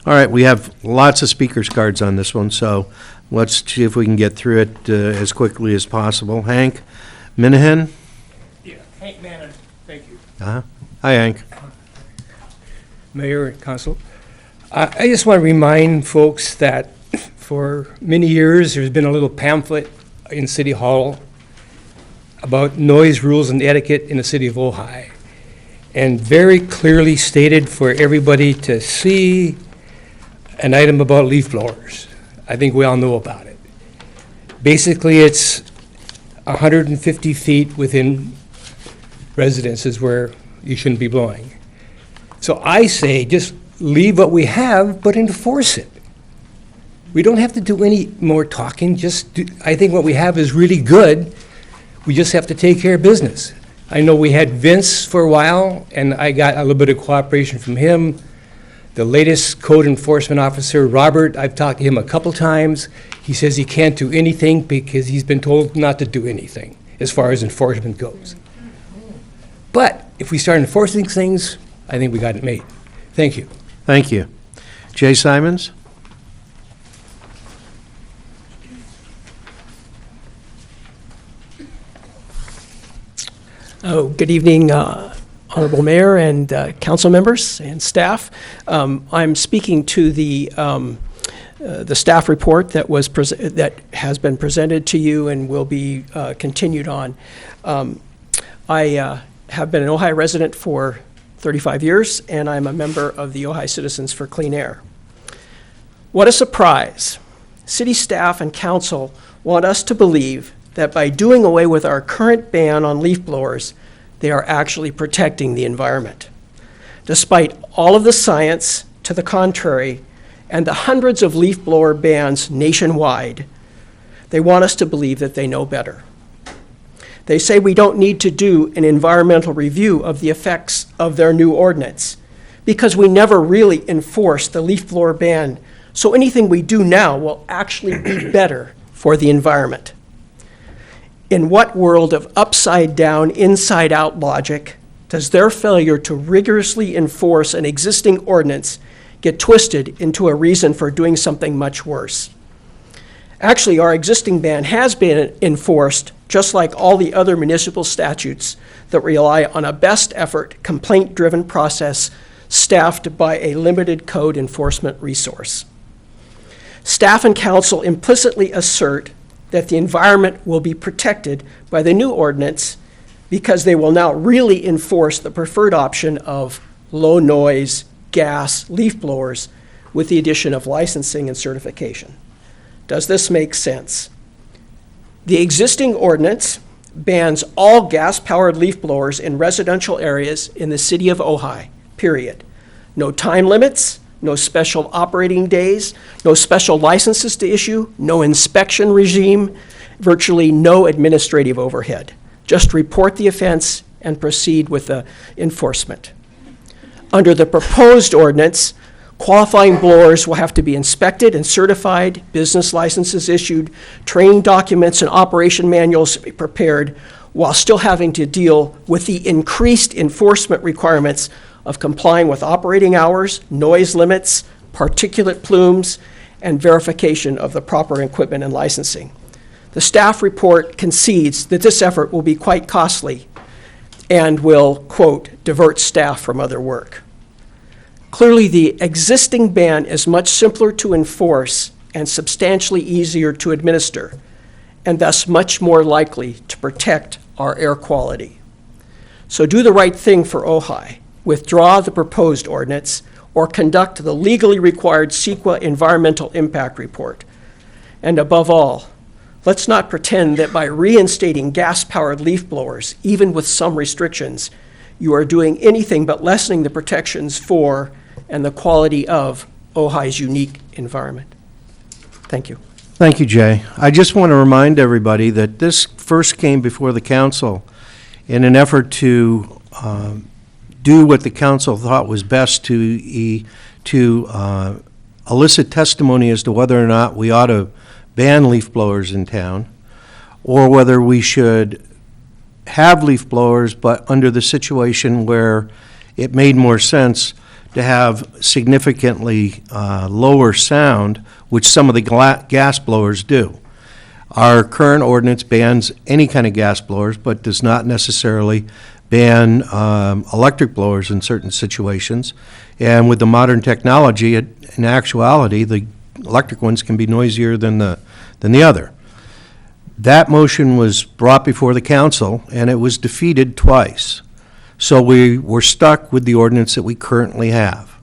All right, we have lots of speakers cards on this one, so let's see if we can get through it as quickly as possible. Hank Minahan? Yeah, Hank Mannon, thank you. Hi, Hank. Mayor and Council. I just want to remind folks that for many years, there's been a little pamphlet in City Hall about noise rules and etiquette in the city of Ojai, and very clearly stated for everybody to see an item about leaf blowers. I think we all know about it. Basically, it's 150 feet within residences where you shouldn't be blowing. So I say just leave what we have, but enforce it. We don't have to do any more talking, I think what we have is really good. We just have to take care of business. I know we had Vince for a while, and I got a little bit of cooperation from him. The latest code enforcement officer, Robert, I've talked to him a couple times. He says he can't do anything because he's been told not to do anything as far as enforcement goes. But if we start enforcing things, I think we got it made. Thank you. Thank you. Jay Simons? Oh, good evening, Honorable Mayor and council members and staff. I'm speaking to the staff report that has been presented to you and will be continued on. I have been an Ojai resident for 35 years, and I'm a member of the Ojai Citizens for Clean Air. What a surprise. City staff and council want us to believe that by doing away with our current ban on leaf blowers, they are actually protecting the environment. Despite all of the science to the contrary and the hundreds of leaf blower bans nationwide, they want us to believe that they know better. They say we don't need to do an environmental review of the effects of their new ordinance because we never really enforced the leaf blower ban, so anything we do now will actually be better for the environment. In what world of upside-down, inside-out logic does their failure to rigorously enforce an existing ordinance get twisted into a reason for doing something much worse? Actually, our existing ban has been enforced just like all the other municipal statutes that rely on a best effort, complaint-driven process staffed by a limited code enforcement resource. Staff and council implicitly assert that the environment will be protected by the new ordinance because they will now really enforce the preferred option of low noise gas leaf blowers with the addition of licensing and certification. Does this make sense? The existing ordinance bans all gas-powered leaf blowers in residential areas in the city of Ojai, period. No time limits, no special operating days, no special licenses to issue, no inspection regime, virtually no administrative overhead. Just report the offense and proceed with the enforcement. Under the proposed ordinance, qualifying blowers will have to be inspected and certified, business licenses issued, training documents and operation manuals be prepared, while still having to deal with the increased enforcement requirements of complying with operating hours, noise limits, particulate plumes, and verification of the proper equipment and licensing. The staff report concedes that this effort will be quite costly and will, quote, divert staff from other work. Clearly, the existing ban is much simpler to enforce and substantially easier to administer, and thus much more likely to protect our air quality. So do the right thing for Ojai. Withdraw the proposed ordinance or conduct the legally required CEQA environmental impact report. And above all, let's not pretend that by reinstating gas-powered leaf blowers, even with some restrictions, you are doing anything but lessening the protections for and the quality of Ojai's unique environment. Thank you. Thank you, Jay. I just want to remind everybody that this first came before the council in an effort to do what the council thought was best to elicit testimony as to whether or not we ought to ban leaf blowers in town, or whether we should have leaf blowers, but under the situation where it made more sense to have significantly lower sound, which some of the gas blowers do. Our current ordinance bans any kind of gas blowers, but does not necessarily ban electric blowers in certain situations. And with the modern technology, in actuality, the electric ones can be noisier than the other. That motion was brought before the council, and it was defeated twice. So we were stuck with the ordinance that we currently have.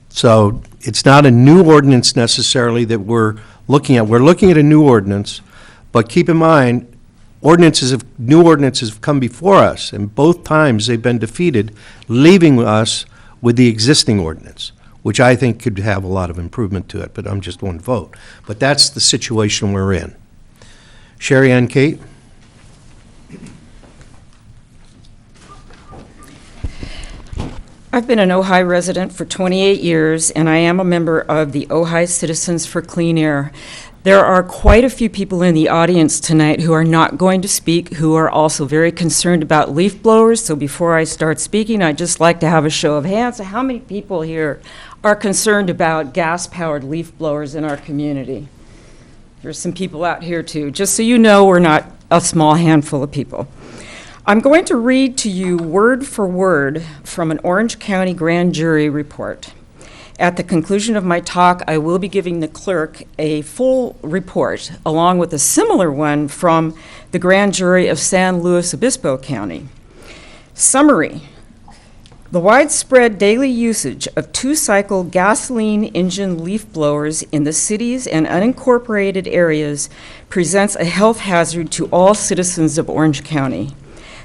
So it's not a new ordinance necessarily that we're looking at. We're looking at a new ordinance, but keep in mind, new ordinances have come before us, and both times they've been defeated, leaving us with the existing ordinance, which I think could have a lot of improvement to it, but I'm just one vote. But that's the situation we're in. Sherry Ann Kate? I've been an Ojai resident for 28 years, and I am a member of the Ojai Citizens for Clean Air. There are quite a few people in the audience tonight who are not going to speak, who are also very concerned about leaf blowers. So before I start speaking, I'd just like to have a show of hands. How many people here are concerned about gas-powered leaf blowers in our community? There's some people out here too. Just so you know, we're not a small handful of people. I'm going to read to you word for word from an Orange County grand jury report. At the conclusion of my talk, I will be giving the clerk a full report, along with a similar one from the grand jury of San Luis Obispo County. Summary: the widespread daily usage of two-cycle gasoline engine leaf blowers in the cities and unincorporated areas presents a health hazard to all citizens of Orange County.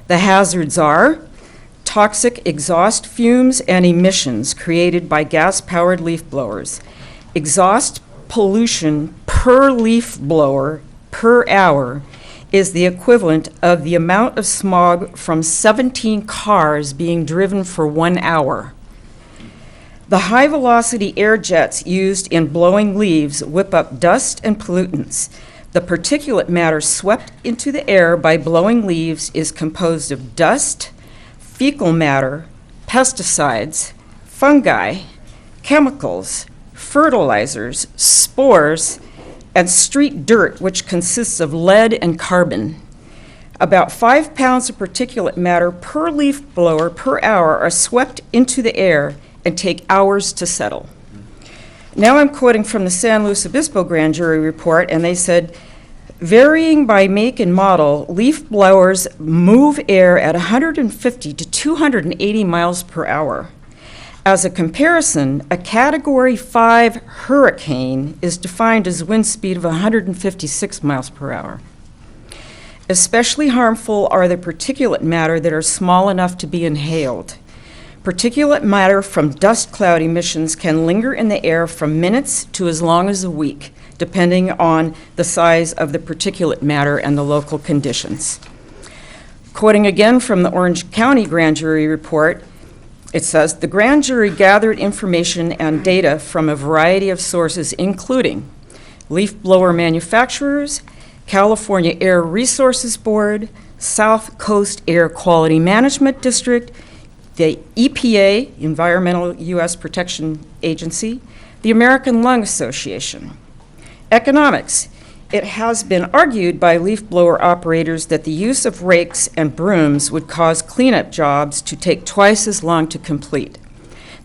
The hazards are toxic exhaust fumes and emissions created by gas-powered leaf blowers. Exhaust pollution per leaf blower per hour is the equivalent of the amount of smog from 17 cars being driven for 1 hour. The high-velocity air jets used in blowing leaves whip up dust and pollutants. The particulate matter swept into the air by blowing leaves is composed of dust, fecal matter, pesticides, fungi, chemicals, fertilizers, spores, and street dirt, which consists of lead and carbon. About 5 pounds of particulate matter per leaf blower per hour are swept into the air and take hours to settle. Now I'm quoting from the San Luis Obispo grand jury report, and they said, varying by make and model, leaf blowers move air at 150 to 280 miles per hour. As a comparison, a Category 5 hurricane is defined as wind speed of 156 miles per hour. Especially harmful are the particulate matter that are small enough to be inhaled. Particulate matter from dust cloud emissions can linger in the air from minutes to as long as a week, depending on the size of the particulate matter and the local conditions. Quoting again from the Orange County Grand Jury report, it says, "The grand jury gathered information and data from a variety of sources, including leaf blower manufacturers, California Air Resources Board, South Coast Air Quality Management District, the EPA, Environmental U.S. Protection Agency, the American Lung Association." Economics. It has been argued by leaf blower operators that the use of rakes and brooms would cause cleanup jobs to take twice as long to complete.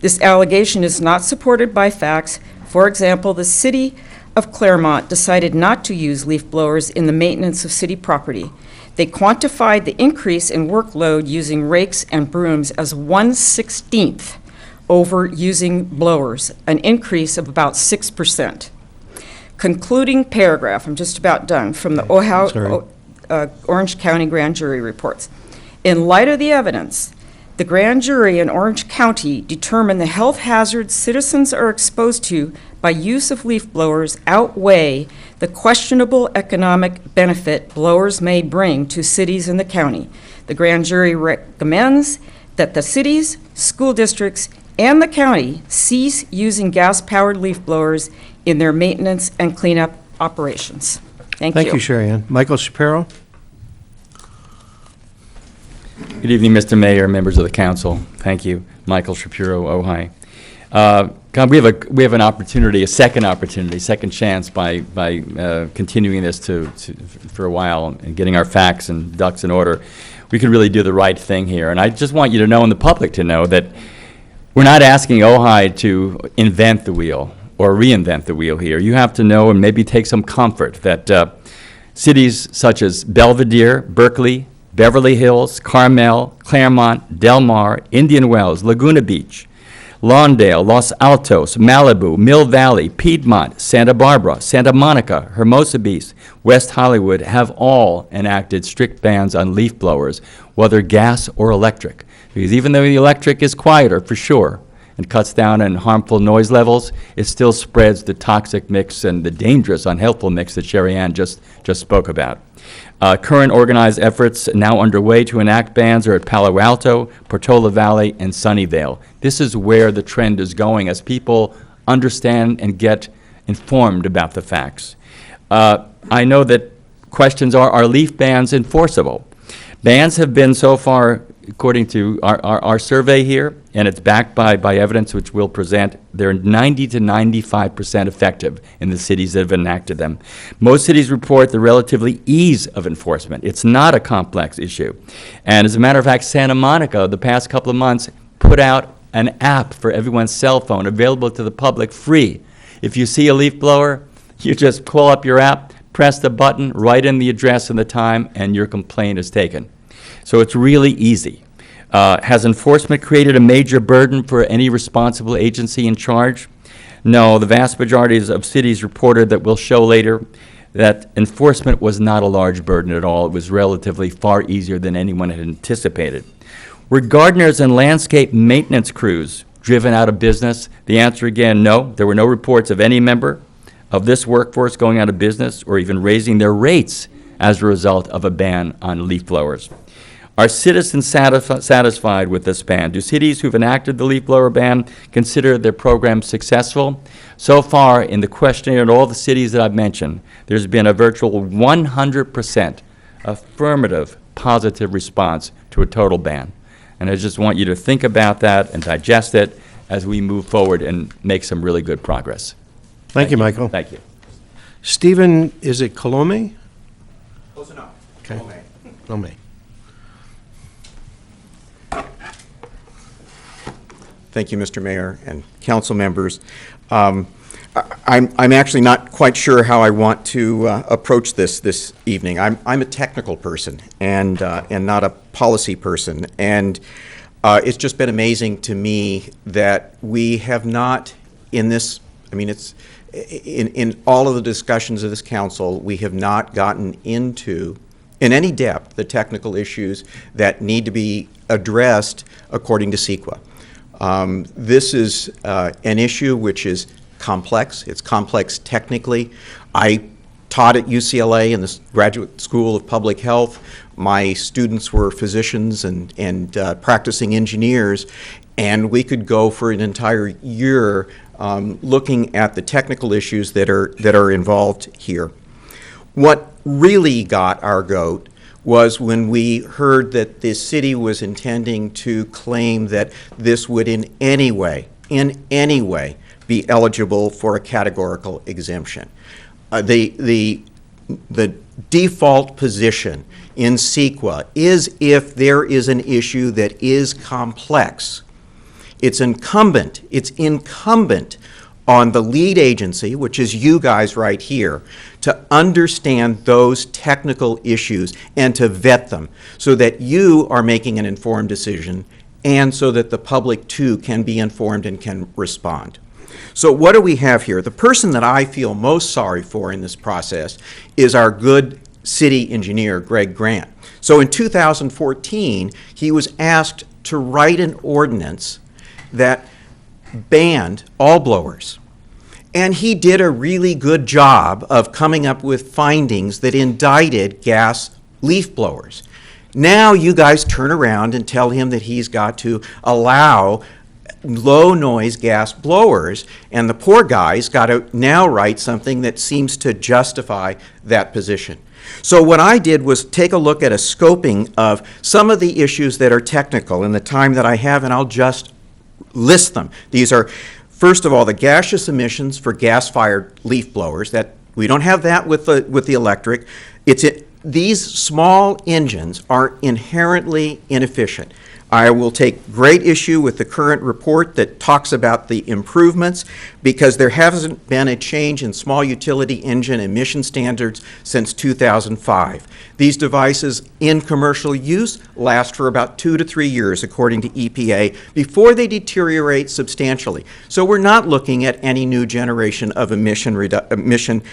This allegation is not supported by facts. For example, the city of Claremont decided not to use leaf blowers in the maintenance of city property. They quantified the increase in workload using rakes and brooms as 1/16 over using blowers, an increase of about 6%. Concluding paragraph, I'm just about done, from the Orange County Grand Jury reports. In light of the evidence, the grand jury in Orange County determined the health hazards citizens are exposed to by use of leaf blowers outweigh the questionable economic benefit blowers may bring to cities in the county. The grand jury recommends that the cities, school districts, and the county cease using gas-powered leaf blowers in their maintenance and cleanup operations. Thank you. Thank you, Sherry Ann. Michael Shapiro? Good evening, Mr. Mayor, members of the council. Thank you. Michael Shapiro, Ojai. God, we have an opportunity, a second opportunity, second chance by continuing this for a while and getting our facts and ducks in order. We could really do the right thing here. And I just want you to know and the public to know that we're not asking Ojai to invent the wheel or reinvent the wheel here. You have to know and maybe take some comfort that cities such as Belvedere, Berkeley, Beverly Hills, Carmel, Claremont, Del Mar, Indian Wells, Laguna Beach, Lawndale, Los Altos, Malibu, Mill Valley, Piedmont, Santa Barbara, Santa Monica, Hermosa Beach, West Hollywood have all enacted strict bans on leaf blowers, whether gas or electric. Because even though the electric is quieter, for sure, and cuts down on harmful noise levels, it still spreads the toxic mix and the dangerous, unhealthful mix that Sherry Ann just spoke about. Current organized efforts now underway to enact bans are at Palo Alto, Portola Valley, and Sunnyvale. This is where the trend is going as people understand and get informed about the facts. I know that questions are leaf bans enforceable? Bans have been so far, according to our survey here, and it's backed by evidence which we'll present, they're 90 to 95% effective in the cities that have enacted them. Most cities report the relatively ease of enforcement. It's not a complex issue. And as a matter of fact, Santa Monica, the past couple of months, put out an app for everyone's cell phone available to the public free. If you see a leaf blower, you just pull up your app, press the button, write in the address and the time, and your complaint is taken. So it's really easy. Has enforcement created a major burden for any responsible agency in charge? No, the vast majority of cities reported that we'll show later that enforcement was not a large burden at all. It was relatively far easier than anyone had anticipated. Were gardeners and landscape maintenance crews driven out of business? The answer again, no. There were no reports of any member of this workforce going out of business or even raising their rates as a result of a ban on leaf blowers. Are citizens satisfied with this ban? Do cities who've enacted the leaf blower ban consider their program successful? So far, in the questionnaire in all the cities that I've mentioned, there's been a virtual 100% affirmative positive response to a total ban. And I just want you to think about that and digest it as we move forward and make some really good progress. Thank you, Michael. Thank you. Stephen, is it Colome? Close enough. Okay. Colome. Thank you, Mr. Mayor and council members. I'm actually not quite sure how I want to approach this evening. I'm a technical person and not a policy person, and it's just been amazing to me that we have not in this. I mean, it's in all of the discussions of this council, we have not gotten into in any depth the technical issues that need to be addressed according to CEQA. This is an issue which is complex. It's complex technically. I taught at UCLA in the Graduate School of Public Health. My students were physicians and practicing engineers, and we could go for an entire year looking at the technical issues that are involved here. What really got our goat was when we heard that the city was intending to claim that this would in any way be eligible for a categorical exemption. The default position in CEQA is if there is an issue that is complex, it's incumbent on the lead agency, which is you guys right here, to understand those technical issues and to vet them so that you are making an informed decision and so that the public too can be informed and can respond. So what do we have here? The person that I feel most sorry for in this process is our good city engineer, Greg Grant. So in 2014, he was asked to write an ordinance that banned all blowers. And he did a really good job of coming up with findings that indicted gas leaf blowers. Now you guys turn around and tell him that he's got to allow low noise gas blowers, and the poor guy's got to now write something that seems to justify that position. So what I did was take a look at a scoping of some of the issues that are technical in the time that I have, and I'll just list them. These are, first of all, the gaseous emissions for gas-fired leaf blowers. That we don't have that with the electric. These small engines are inherently inefficient. I will take great issue with the current report that talks about the improvements because there hasn't been a change in small utility engine emission standards since 2005. These devices in commercial use last for about 2 to 3 years, according to EPA, before they deteriorate substantially. So we're not looking at any new generation of emission being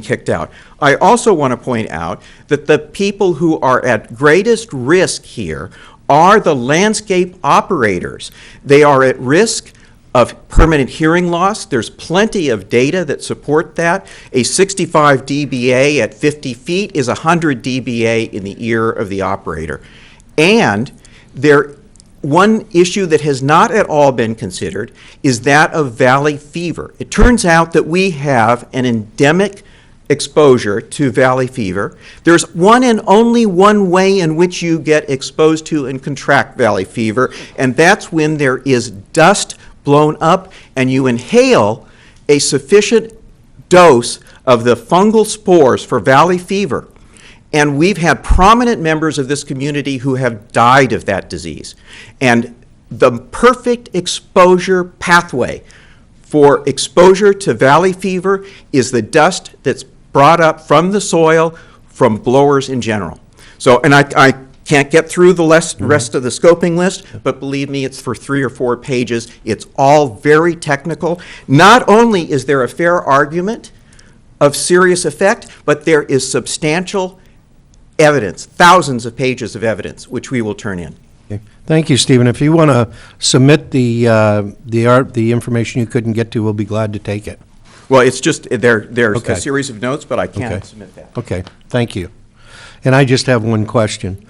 kicked out. I also want to point out that the people who are at greatest risk here are the landscape operators. They are at risk of permanent hearing loss. There's plenty of data that support that. A 65 dBA at 50 feet is 100 dBA in the ear of the operator. And one issue that has not at all been considered is that of valley fever. It turns out that we have an endemic exposure to valley fever. There's one and only one way in which you get exposed to and contract valley fever, and that's when there is dust blown up and you inhale a sufficient dose of the fungal spores for valley fever. And we've had prominent members of this community who have died of that disease. And the perfect exposure pathway for exposure to valley fever is the dust that's brought up from the soil from blowers in general. So, and I can't get through the rest of the scoping list, but believe me, it's for 3 or 4 pages. It's all very technical. Not only is there a fair argument of serious effect, but there is substantial evidence, thousands of pages of evidence, which we will turn in. Okay. Thank you, Stephen. If you want to submit the information you couldn't get to, we'll be glad to take it. Well, it's just, there's Okay. a series of notes, but I can't Okay. submit that. Okay, thank you. And I just have one question.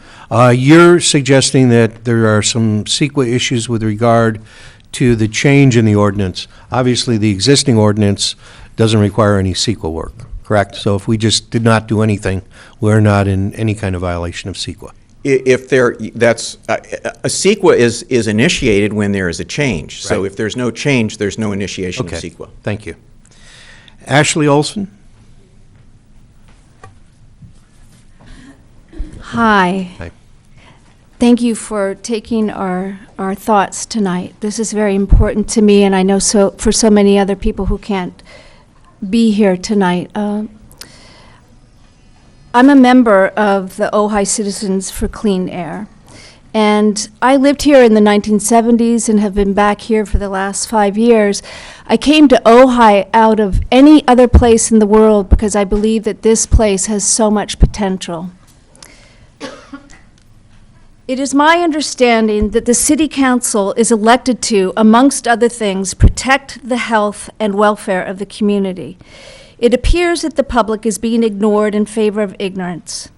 You're suggesting that there are some CEQA issues with regard to the change in the ordinance. Obviously, the existing ordinance doesn't require any CEQA work, correct? So if we just did not do anything, we're not in any kind of violation of CEQA. If a CEQA is initiated when there is a change. So Right. if there's no change, there's no initiation of Okay, CEQA. thank you. Ashley Olson? Hi. Hi. Thank you for taking our thoughts tonight. This is very important to me, and I know for so many other people who can't be here tonight. I'm a member of the Ojai Citizens for Clean Air, and I lived here in the 1970s and have been back here for the last 5 years. I came to Ojai out of any other place in the world because I believe that this place has so much potential. It is my understanding that the City Council is elected to, amongst other things, protect the health and welfare of the community. It appears that the public is being ignored in favor of ignorance.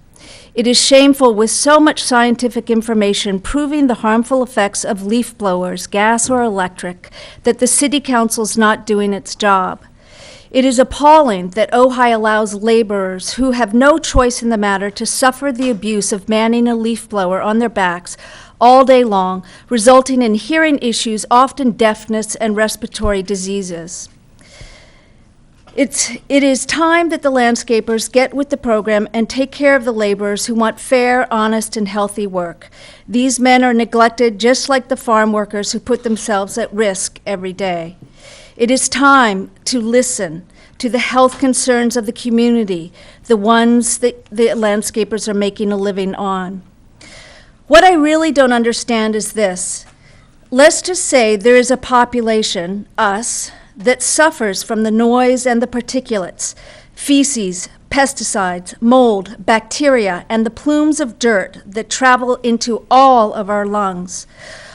It is shameful, with so much scientific information proving the harmful effects of leaf blowers, gas or electric, that the City Council's not doing its job. It is appalling that Ojai allows laborers who have no choice in the matter to suffer the abuse of manning a leaf blower on their backs all day long, resulting in hearing issues, often deafness and respiratory diseases. It is time that the landscapers get with the program and take care of the laborers who want fair, honest, and healthy work. These men are neglected just like the farm workers who put themselves at risk every day. It is time to listen to the health concerns of the community, the ones that the landscapers are making a living on. What I really don't understand is this. Let's just say there is a population, us, that suffers from the noise and the particulates, feces, pesticides, mold, bacteria, and the plumes of dirt that travel into all of our lungs.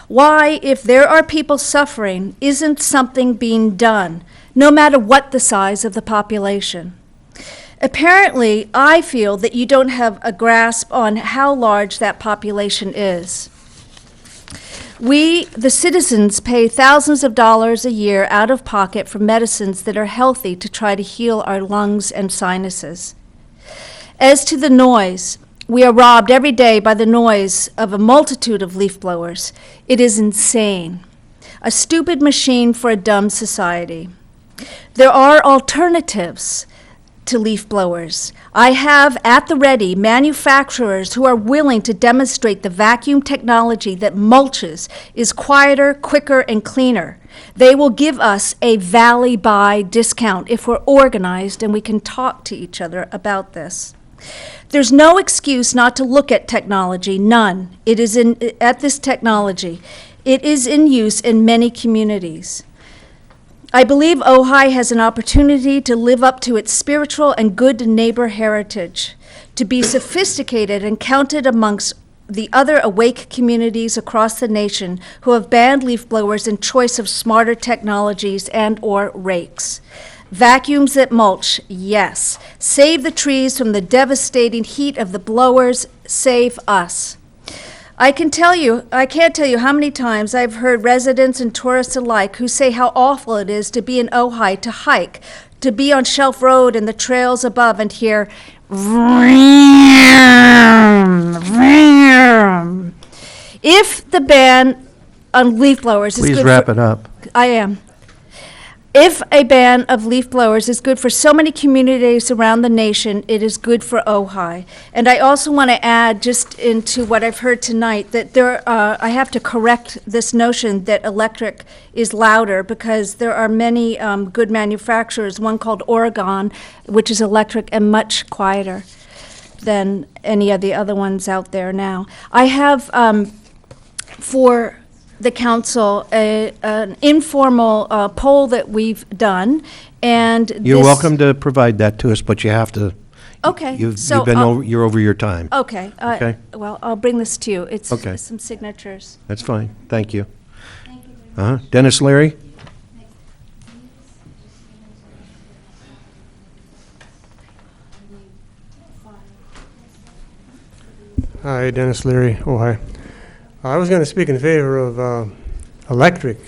Why, if there are people suffering, isn't something being done, no matter what the size of the population? Apparently, I feel that you don't have a grasp on how large that population is. We, the citizens, pay thousands of dollars a year out of pocket for medicines that are healthy to try to heal our lungs and sinuses. As to the noise, we are robbed every day by the noise of a multitude of leaf blowers. It is insane. A stupid machine for a dumb society. There are alternatives to leaf blowers. I have at the ready manufacturers who are willing to demonstrate the vacuum technology that mulches, is quieter, quicker, and cleaner. They will give us a Valley Buy discount if we're organized and we can talk to each other about this. There's no excuse not to look at technology, none. It is at this technology. It is in use in many communities. I believe Ojai has an opportunity to live up to its spiritual and good neighbor heritage, to be sophisticated and counted amongst the other awake communities across the nation who have banned leaf blowers in choice of smarter technologies and or rakes. Vacuums that mulch, yes. Save the trees from the devastating heat of the blowers, save us. I can't tell you how many times I've heard residents and tourists alike who say how awful it is to be in Ojai, to hike, to be on Shelf Road and the trails above and hear vroom, vroom. If the ban on leaf blowers is good Please wrap it up. I am. If a ban of leaf blowers is good for so many communities around the nation, it is good for Ojai. And I also want to add, just into what I've heard tonight, that I have to correct this notion that electric is louder, because there are many good manufacturers, one called Oregon, which is electric and much quieter than any of the other ones out there now. I have, for the council, an informal poll that we've done, and You're welcome to provide that to us, but you have to. Okay, You've so been I'll- you're over your time. Okay. Okay. Well, I'll bring this to you. It's Okay. some signatures. That's fine. Thank you. Dennis Leary? Hi, Dennis Leary, Ojai. I was going to speak in favor of electric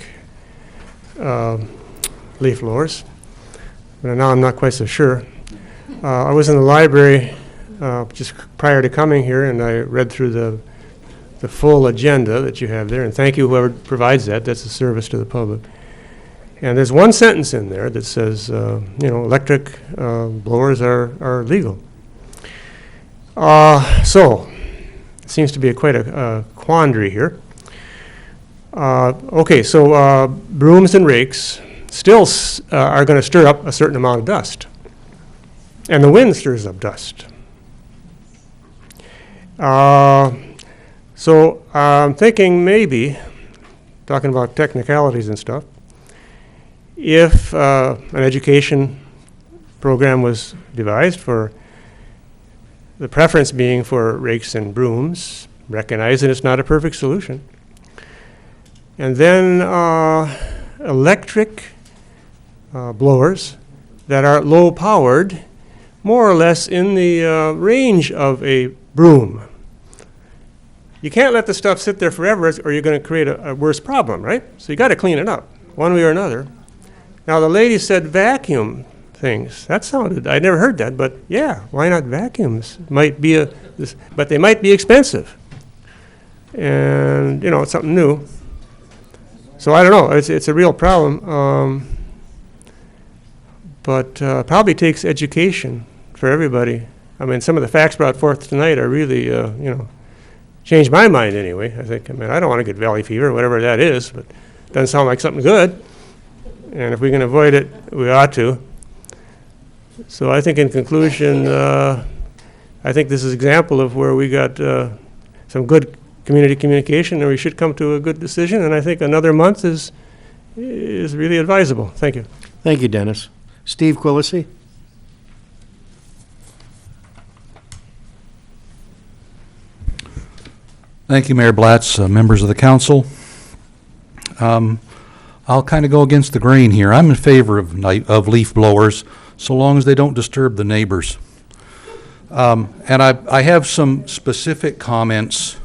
leaf blowers, but now I'm not quite so sure. I was in the library just prior to coming here, and I read through the full agenda that you have there, and thank you whoever provides that. That's a service to the public. And there's one sentence in there that says, electric blowers are legal. So it seems to be quite a quandary here. Okay, so brooms and rakes still are going to stir up a certain amount of dust. And the wind stirs up dust. So I'm thinking maybe, talking about technicalities and stuff, if an education program was devised for the preference being for rakes and brooms, recognizing it's not a perfect solution, and then electric blowers that are low-powered, more or less in the range of a broom. You can't let the stuff sit there forever or you're going to create a worse problem, right? So you got to clean it up one way or another. Now, the lady said vacuum things. That sounded, I never heard that, but yeah, why not vacuums? Might be but they might be expensive. And, you know, it's something new. So I don't know, it's a real problem. But probably takes education for everybody. I mean, some of the facts brought forth tonight are really, you know, changed my mind anyway. I think, I mean, I don't want to get valley fever, whatever that is, but it doesn't sound like something good. And if we can avoid it, we ought to. So I think in conclusion, I think this is an example of where we got some good community communication, and we should come to a good decision. And I think another month is really advisable. Thank you. Thank you, Dennis. Steve Quillisi? Thank you, Mayor Blatz, members of the council. I'll kind of go against the grain here. I'm in favor of leaf blowers so long as they don't disturb the neighbors. And I have some specific comments,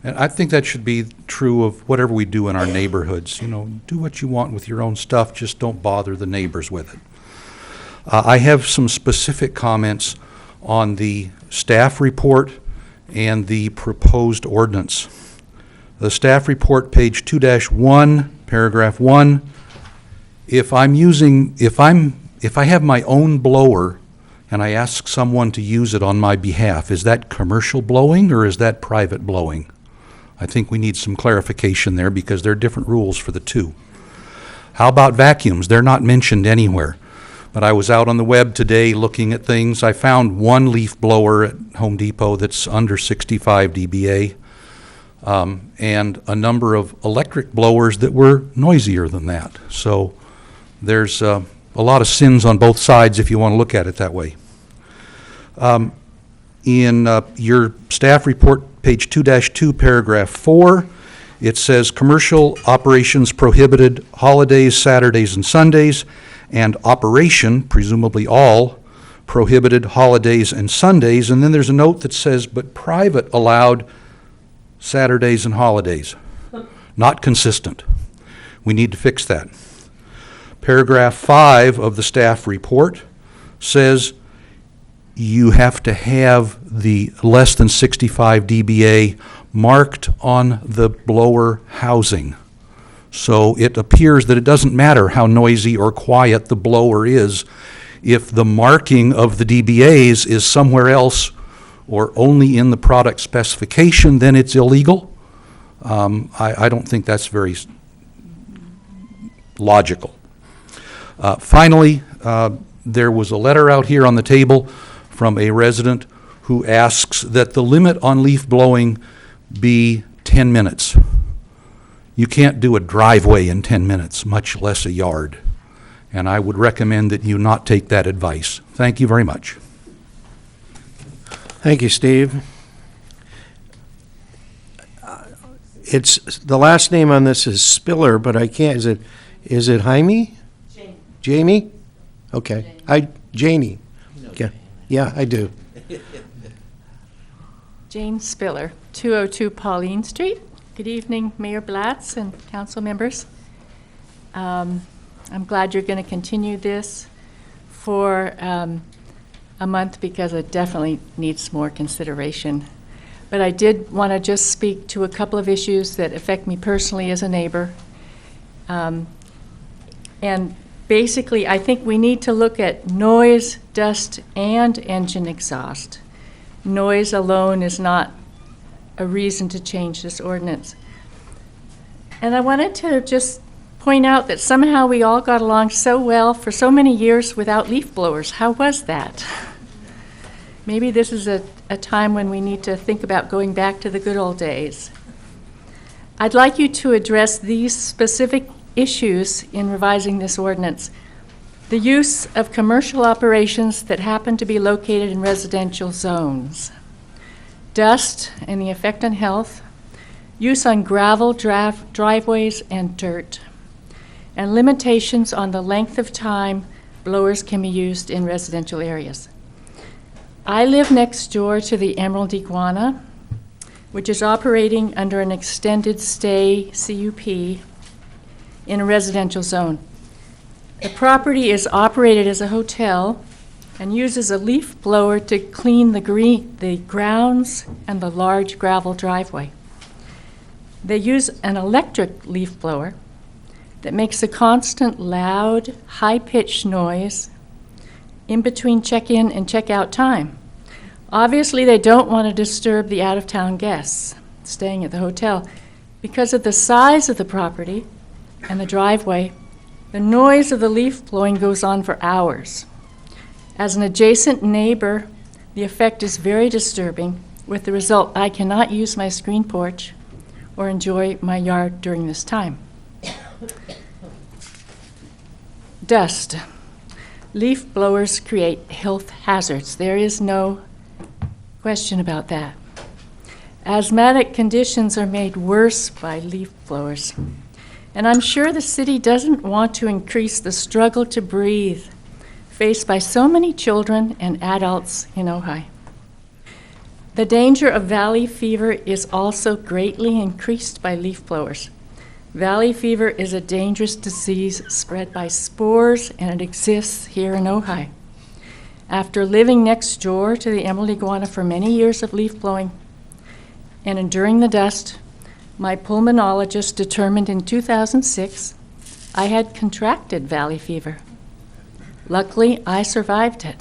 and I think that should be true of whatever we do in our neighborhoods. You know, do what you want with your own stuff, just don't bother the neighbors with it. I have some specific comments on the staff report and the proposed ordinance. The staff report, page 2-1, paragraph 1. If I have my own blower and I ask someone to use it on my behalf, is that commercial blowing or is that private blowing? I think we need some clarification there because there are different rules for the two. How about vacuums? They're not mentioned anywhere. But I was out on the web today looking at things. I found one leaf blower at Home Depot that's under 65 dBA, and a number of electric blowers that were noisier than that. So there's a lot of sins on both sides if you want to look at it that way. In your staff report, page 2-2, paragraph 4, it says commercial operations prohibited holidays, Saturdays, and Sundays, and operation, presumably all, prohibited holidays and Sundays. And then there's a note that says, but private allowed Saturdays and holidays. Not consistent. We need to fix that. Paragraph 5 of the staff report says you have to have the less than 65 dBA marked on the blower housing. So it appears that it doesn't matter how noisy or quiet the blower is. If the marking of the dBAs is somewhere else or only in the product specification, then it's illegal. I don't think that's very logical. Finally, there was a letter out here on the table from a resident who asks that the limit on leaf blowing be 10 minutes. You can't do a driveway in 10 minutes, much less a yard. And I would recommend that you not take that advice. Thank you very much. Thank you, Steve. It's, the last name on this is Spiller, but I can't, is it Jaime? Jamie? Okay. Janie. Yeah, I do. Jane Spiller, 202 Pauline Street. Good evening, Mayor Blatz and council members. I'm glad you're going to continue this for a month because it definitely needs more consideration. But I did want to just speak to a couple of issues that affect me personally as a neighbor. And basically, I think we need to look at noise, dust, and engine exhaust. Noise alone is not a reason to change this ordinance. And I wanted to just point out that somehow we all got along so well for so many years without leaf blowers. How was that? Maybe this is a time when we need to think about going back to the good old days. I'd like you to address these specific issues in revising this ordinance. The use of commercial operations that happen to be located in residential zones. Dust and the effect on health, use on gravel driveways and dirt, and limitations on the length of time blowers can be used in residential areas. I live next door to the Emerald Iguana, which is operating under an extended stay CUP in a residential zone. The property is operated as a hotel and uses a leaf blower to clean the grounds and the large gravel driveway. They use an electric leaf blower that makes a constant loud, high-pitched noise in between check-in and check-out time. Obviously, they don't want to disturb the out-of-town guests staying at the hotel. Because of the size of the property and the driveway, the noise of the leaf blowing goes on for hours. As an adjacent neighbor, the effect is very disturbing, with the result I cannot use my screen porch or enjoy my yard during this time. Dust. Leaf blowers create health hazards. There is no question about that. Asthmatic conditions are made worse by leaf blowers. And I'm sure the city doesn't want to increase the struggle to breathe faced by so many children and adults in Ojai. The danger of valley fever is also greatly increased by leaf blowers. Valley fever is a dangerous disease spread by spores, and it exists here in Ojai. After living next door to the Emerald Iguana for many years of leaf blowing and enduring the dust, my pulmonologist determined in 2006 I had contracted valley fever. Luckily, I survived it.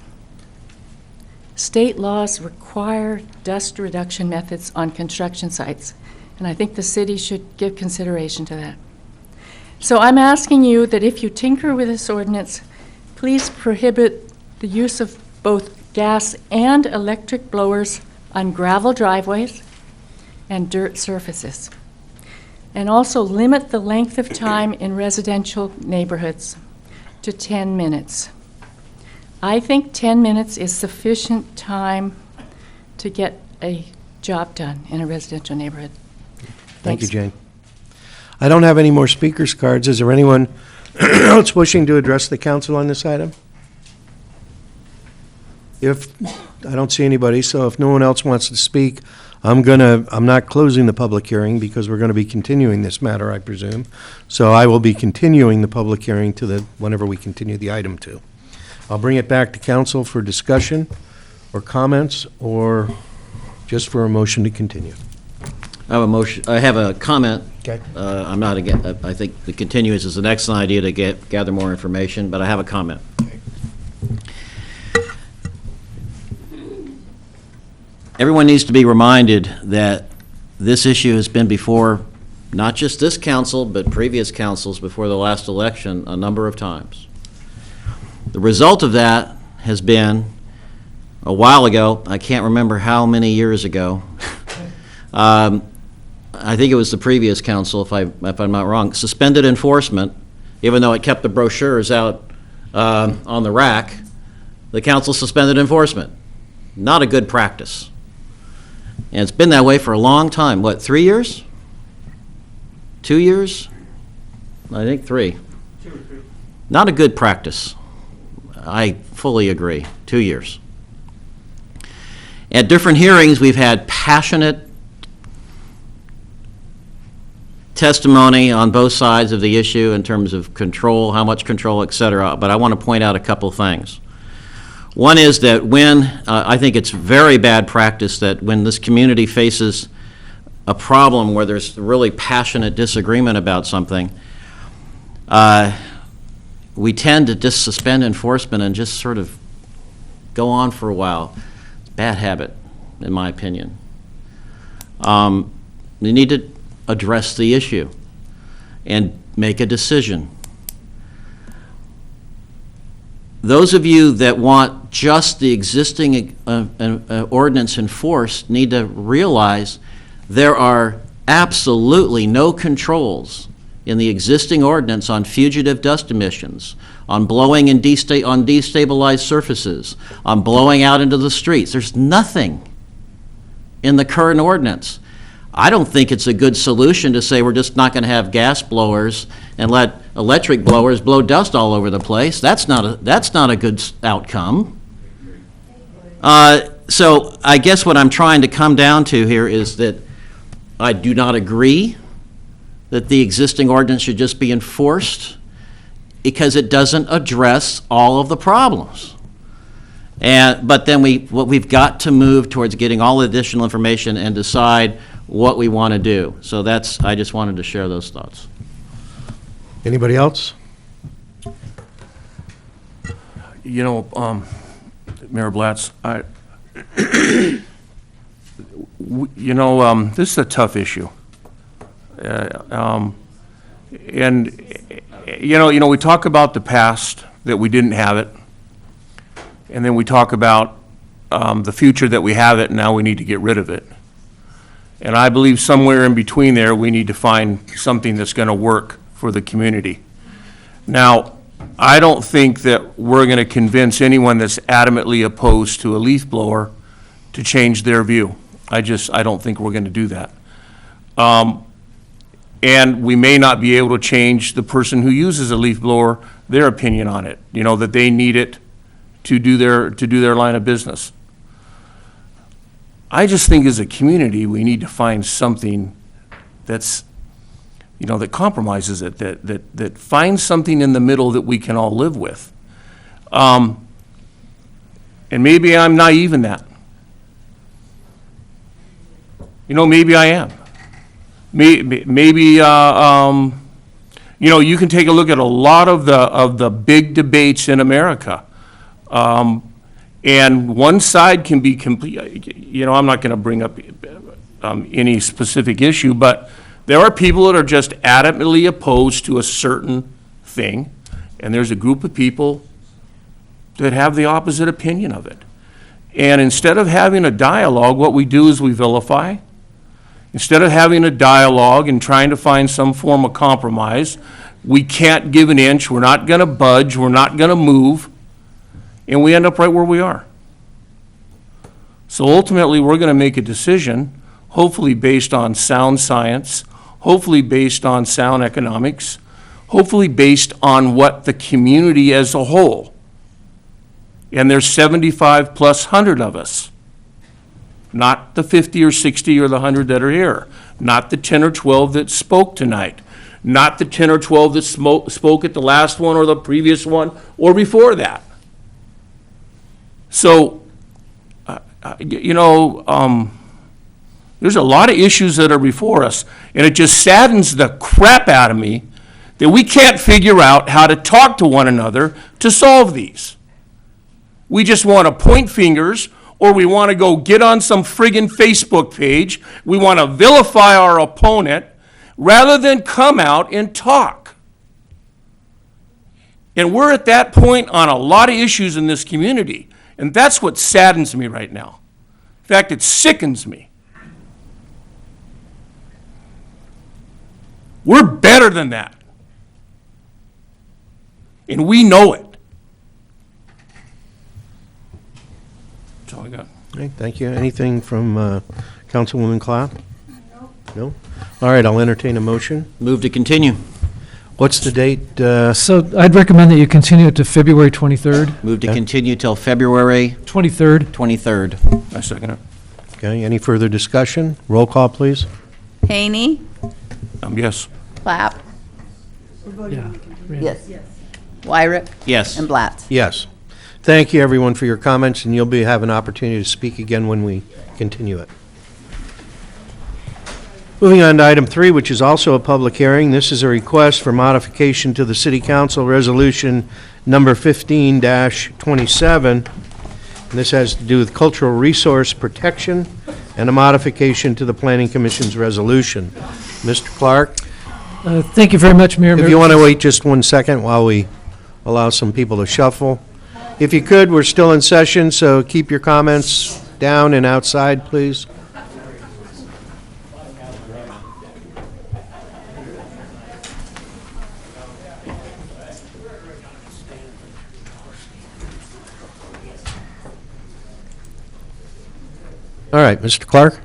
State laws require dust reduction methods on construction sites, and I think the city should give consideration to that. So I'm asking you that if you tinker with this ordinance, please prohibit the use of both gas and electric blowers on gravel driveways and dirt surfaces. And also limit the length of time in residential neighborhoods to 10 minutes. I think 10 minutes is sufficient time to get a job done in a residential neighborhood. Thank you, Jane. I don't have any more speakers cards. Is there anyone else wishing to address the council on this item? I don't see anybody, so if no one else wants to speak, I'm not closing the public hearing because we're going to be continuing this matter, I presume. So I will be continuing the public hearing to whenever we continue the item to. I'll bring it back to council for discussion or comments, or just for a motion to continue. I have a motion. I have a comment. Okay. I'm not against. I think the continuance is an excellent idea to gather more information, but I have a comment. Okay. Everyone needs to be reminded that this issue has been before not just this council, but previous councils before the last election a number of times. The result of that has been, a while ago, I can't remember how many years ago, I think it was the previous council, if I'm not wrong, suspended enforcement, even though it kept the brochures out on the rack. The council suspended enforcement. Not a good practice. And it's been that way for a long time. What, 3 years? 2 years? I think 3. 2 or 3. Not a good practice. I fully agree. 2 years. At different hearings, we've had passionate testimony on both sides of the issue in terms of control, how much control, et cetera, but I want to point out a couple things. One is that when, I think it's very bad practice that when this community faces a problem where there's really passionate disagreement about something, we tend to just suspend enforcement and just sort of go on for a while. It's a bad habit, in my opinion. We need to address the issue and make a decision. Those of you that want just the existing ordinance enforced need to realize there are absolutely no controls in the existing ordinance on fugitive dust emissions, on blowing and on destabilized surfaces, on blowing out into the streets. There's nothing in the current ordinance. I don't think it's a good solution to say we're just not going to have gas blowers and let electric blowers blow dust all over the place. That's not a good outcome. So I guess what I'm trying to come down to here is that I do not agree that the existing ordinance should just be enforced because it doesn't address all of the problems. But then we've got to move towards getting all the additional information and decide what we want to do. So I just wanted to share those thoughts. Anybody else? You know, Mayor Blatz, this is a tough issue. And we talk about the past, that we didn't have it, and then we talk about the future, that we have it, and now we need to get rid of it. And I believe somewhere in between there, we need to find something that's going to work for the community. Now, I don't think that we're going to convince anyone that's adamantly opposed to a leaf blower to change their view. I don't think we're going to do that. And we may not be able to change the person who uses a leaf blower, their opinion on it, that they need it to do their line of business. I just think as a community, we need to find something that's, that compromises it, that finds something in the middle that we can all live with. And maybe I'm naive in that. Maybe I am. Maybe you can take a look at a lot of the big debates in America. And one side can be complete, I'm not going to bring up any specific issue, but there are people that are just adamantly opposed to a certain thing, and there's a group of people that have the opposite opinion of it. And instead of having a dialogue, what we do is we vilify. Instead of having a dialogue and trying to find some form of compromise, we can't give an inch, we're not going to budge, we're not going to move, and we end up right where we are. So ultimately, we're going to make a decision, hopefully based on sound science, hopefully based on sound economics, hopefully based on what the community as a whole, and there's 75 plus 100 of us, not the 50 or 60 or the 100 that are here, not the 10 or 12 that spoke tonight, not the 10 or 12 that spoke at the last one or the previous one or before that. So, there's a lot of issues that are before us, and it just saddens the crap out of me that we can't figure out how to talk to one another to solve these. We just want to point fingers, or we want to go get on some friggin' Facebook page. We want to vilify our opponent rather than come out and talk. And we're at that point on a lot of issues in this community. And that's what saddens me right now. In fact, it sickens me. We're better than that. And we know it. That's all I got. Okay, thank you. Anything from Councilwoman Clapp? No? All right, I'll entertain a motion. Move to continue. What's the date? So I'd recommend that you continue it to February 23rd. Move to continue till February 23rd. 23rd. I second it. Okay, any further discussion? Roll call, please. Haney, Yes. Clapp, Yeah. yes, Wyrick, Yes. and Blatz. Yes. Thank you, everyone, for your comments, and you'll have an opportunity to speak again when we continue it. Moving on to item 3, which is also a public hearing. This is a request for modification to the City Council Resolution number 15-27. And this has to do with cultural resource protection and a modification to the Planning Commission's resolution. Mr. Clark? Thank you very much, Mayor. If you want to wait just 1 second while we allow some people to shuffle. If you could, we're still in session, so keep your comments down and outside, please. All right, Mr. Clark?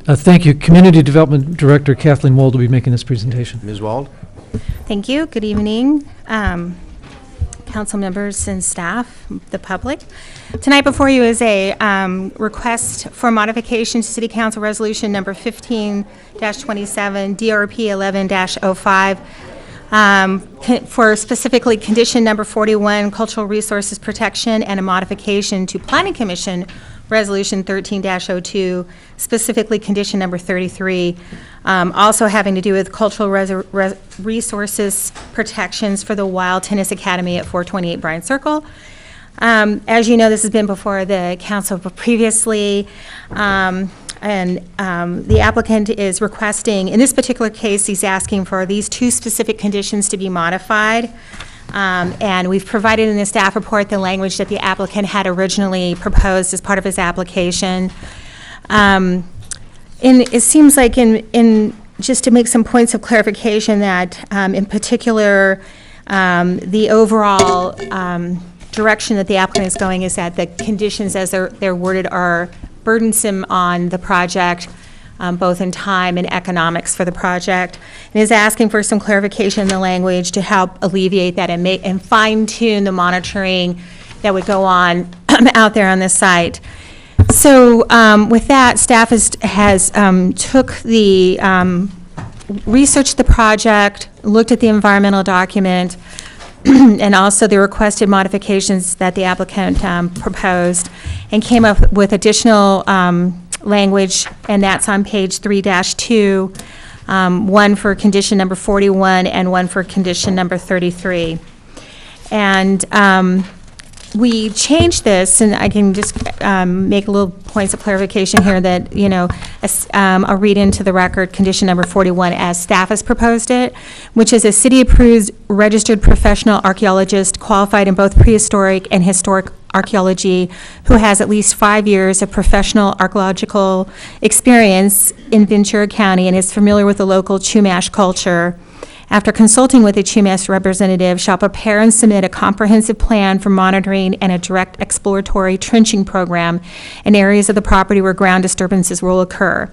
Thank you. Community Development Director Kathleen Wald will be making this presentation. Ms. Wald? Thank you. Good evening, council members and staff, the public. Tonight before you is a request for modification to City Council Resolution number 15-27, DRP 11-05, for specifically condition number 41, cultural resources protection, and a modification to Planning Commission Resolution 13-02, specifically condition number 33, also having to do with cultural resources protections for the Wild Tennis Academy at 428 Bryan Circle. As you know, this has been before the council previously, and the applicant is requesting, in this particular case, he's asking for these two specific conditions to be modified. And we've provided in the staff report the language that the applicant had originally proposed as part of his application. And it seems like just to make some points of clarification that in particular, the overall direction that the applicant is going is that the conditions as they're worded are burdensome on the project, both in time and economics for the project, and is asking for some clarification in the language to help alleviate that and fine-tune the monitoring that would go on out there on the site. So with that, staff has researched the project, looked at the environmental document, and also the requested modifications that the applicant proposed, and came up with additional language, and that's on page 3-2, one for condition number 41 and one for condition number 33. And we changed this, and I can just make little points of clarification here that, I'll read into the record condition number 41 as staff has proposed it, which is a city-approved registered professional archaeologist qualified in both prehistoric and historic archaeology who has at least 5 years of professional archaeological experience in Ventura County and is familiar with the local Chumash culture. After consulting with a Chumash representative, shall prepare and submit a comprehensive plan for monitoring and a direct exploratory trenching program in areas of the property where ground disturbances will occur,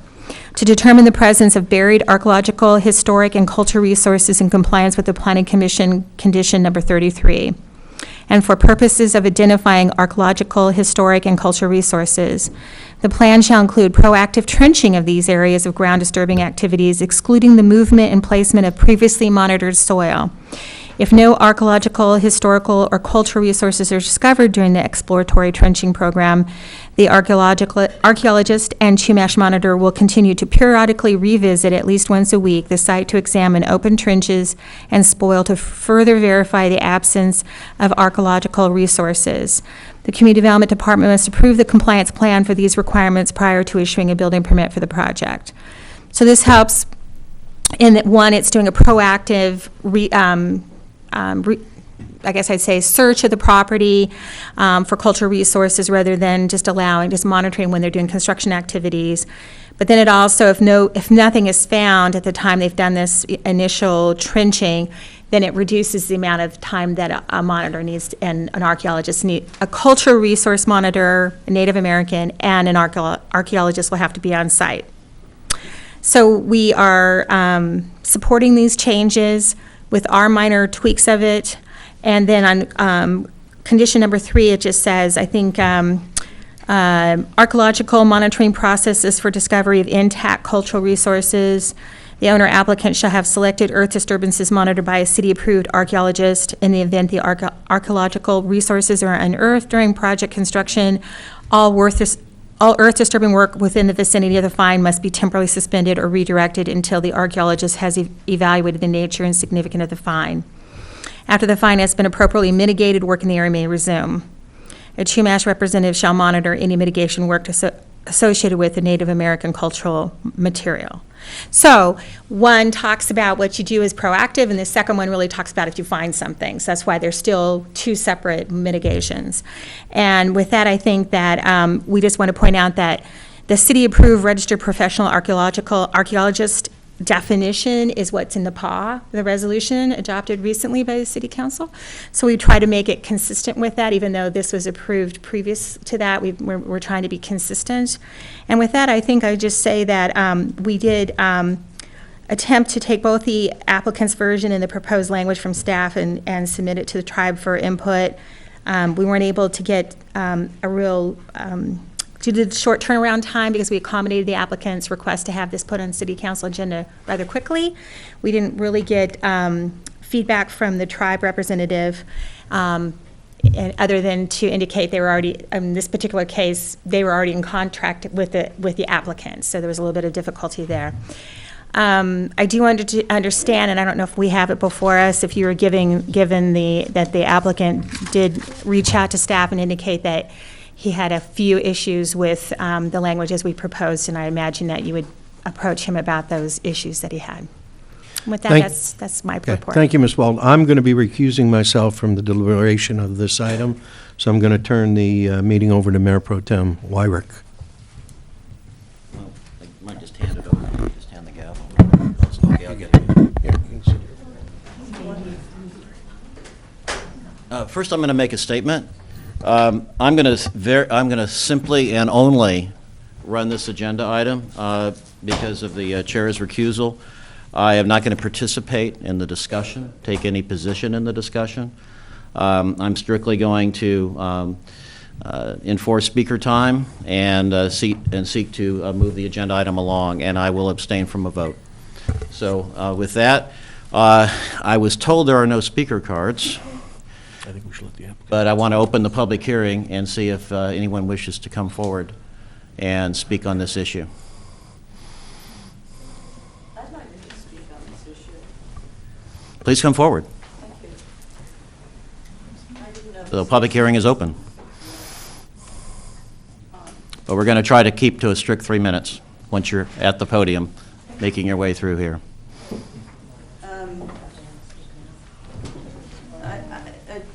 to determine the presence of buried archaeological, historic, and cultural resources in compliance with the Planning Commission condition number 33. And for purposes of identifying archaeological, historic, and cultural resources. The plan shall include proactive trenching of these areas of ground disturbing activities, excluding the movement and placement of previously monitored soil. If no archaeological, historical, or cultural resources are discovered during the exploratory trenching program, the archaeologist and Chumash monitor will continue to periodically revisit at least once a week the site to examine open trenches and spoil to further verify the absence of archaeological resources. The Community Development Department must approve the compliance plan for these requirements prior to issuing a building permit for the project. So this helps in that, one, it's doing a proactive I guess I'd say search of the property for cultural resources rather than just monitoring when they're doing construction activities. But then it also, if nothing is found at the time they've done this initial trenching, then it reduces the amount of time that a monitor needs and an archaeologist needs. A cultural resource monitor, a Native American, and an archaeologist will have to be on site. So we are supporting these changes with our minor tweaks of it. And then on condition number 3, it just says, I think, archaeological monitoring processes for discovery of intact cultural resources. The owner applicant shall have selected earth disturbances monitored by a city-approved archaeologist. In the event the archaeological resources are unearthed during project construction, all earth-disturbing work within the vicinity of the find must be temporarily suspended or redirected until the archaeologist has evaluated the nature and significance of the find. After the find has been appropriately mitigated, work in the area may resume. A Chumash representative shall monitor any mitigation work associated with the Native American cultural material. So one talks about what you do is proactive, and the second one really talks about if you find something. So that's why there's still two separate mitigations. And with that, I think that we just want to point out that the city-approved registered professional archaeologist definition is what's in the PAW, the resolution adopted recently by the City Council. So we try to make it consistent with that, even though this was approved previous to that. We're trying to be consistent. And with that, I think I just say that we did attempt to take both the applicant's version and the proposed language from staff and submit it to the tribe for input. We weren't able to get a real due to the short turnaround time, because we accommodated the applicant's request to have this put on City Council agenda rather quickly. We didn't really get feedback from the tribe representative, and other than to indicate they were already, in this particular case, they were already in contract with the applicant, so there was a little bit of difficulty there. I do understand, and I don't know if we have it before us, if you were given that the applicant did reach out to staff and indicate that he had a few issues with the language as we proposed, and I imagine that you would approach him about those issues that he had. With that, that's my report. Thank you, Ms. Wald. I'm going to be recusing myself from the deliberation of this item, so I'm going to turn the meeting over to Mayor Pro Tem Wyrick. Well, I might just hand it over. Just hand the gavel. Okay, I'll get it. First, I'm going to make a statement. I'm going to simply and only run this agenda item because of the chair's recusal. I am not going to participate in the discussion, take any position in the discussion. I'm strictly going to enforce speaker time and seek to move the agenda item along, and I will abstain from a vote. So with that, I was told there are no speaker cards. I think we should let the applicant. But I want to open the public hearing and see if anyone wishes to come forward and speak on this issue. I'd like to speak on this issue. Please come forward. Thank you. I didn't know The public hearing is open. But we're going to try to keep to a strict 3 minutes once you're at the podium, making your way through here.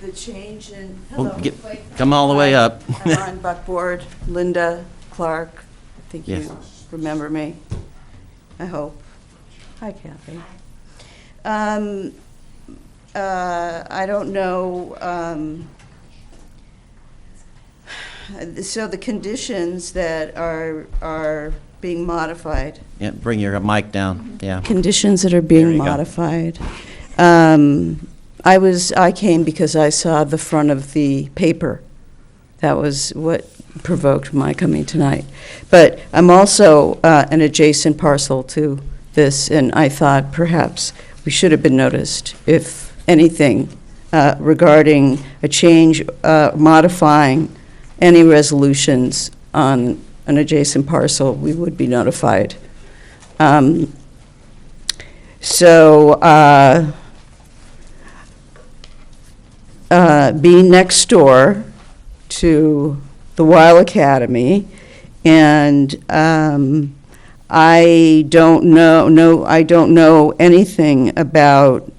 The change in, Well, hello. come all the way up. I'm on Buckboard, Linda Clark. I think Yes. you remember me, I hope. Hi, Kathy. I don't know, so the conditions that are being modified. Yeah, bring your mic down. Yeah. Conditions that are There being you go. modified. I came because I saw the front of the paper. That was what provoked my coming tonight. But I'm also an adjacent parcel to this, and I thought perhaps we should have been noticed, if anything, regarding a change, modifying any resolutions on an adjacent parcel, we would be notified. Being next door to the Weil Academy, and I don't know anything about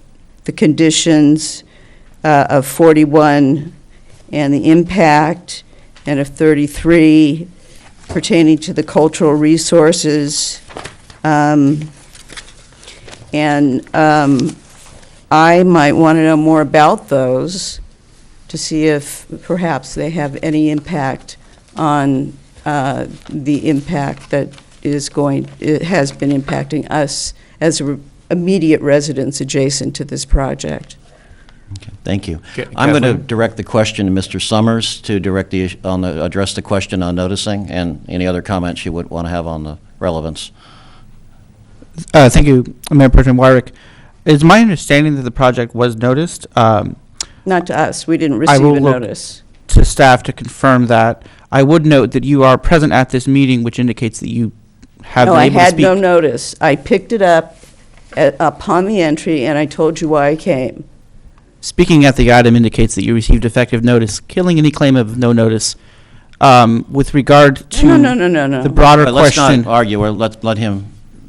the conditions of 41 and the impact, and of 33 pertaining to the cultural resources. I might want to know more about those to see if perhaps they have any impact on the impact that it has been impacting us as immediate residents adjacent to this project. Okay, thank you. I'm going to direct the question to Mr. Summers to address the question on noticing and any other comments you would want to have on the relevance. Thank you, Mayor Pro Tem Wyrick. It's my understanding that the project was noticed. Not to us. We didn't receive a notice. To staff to confirm that. I would note that you are present at this meeting, which indicates that you have been able to speak. No, I had no notice. I picked it up upon the entry, and I told you why I came. Speaking at the item indicates that you received effective notice, killing any claim of no notice. With regard to No. the broader Let's question. not argue, or let's let him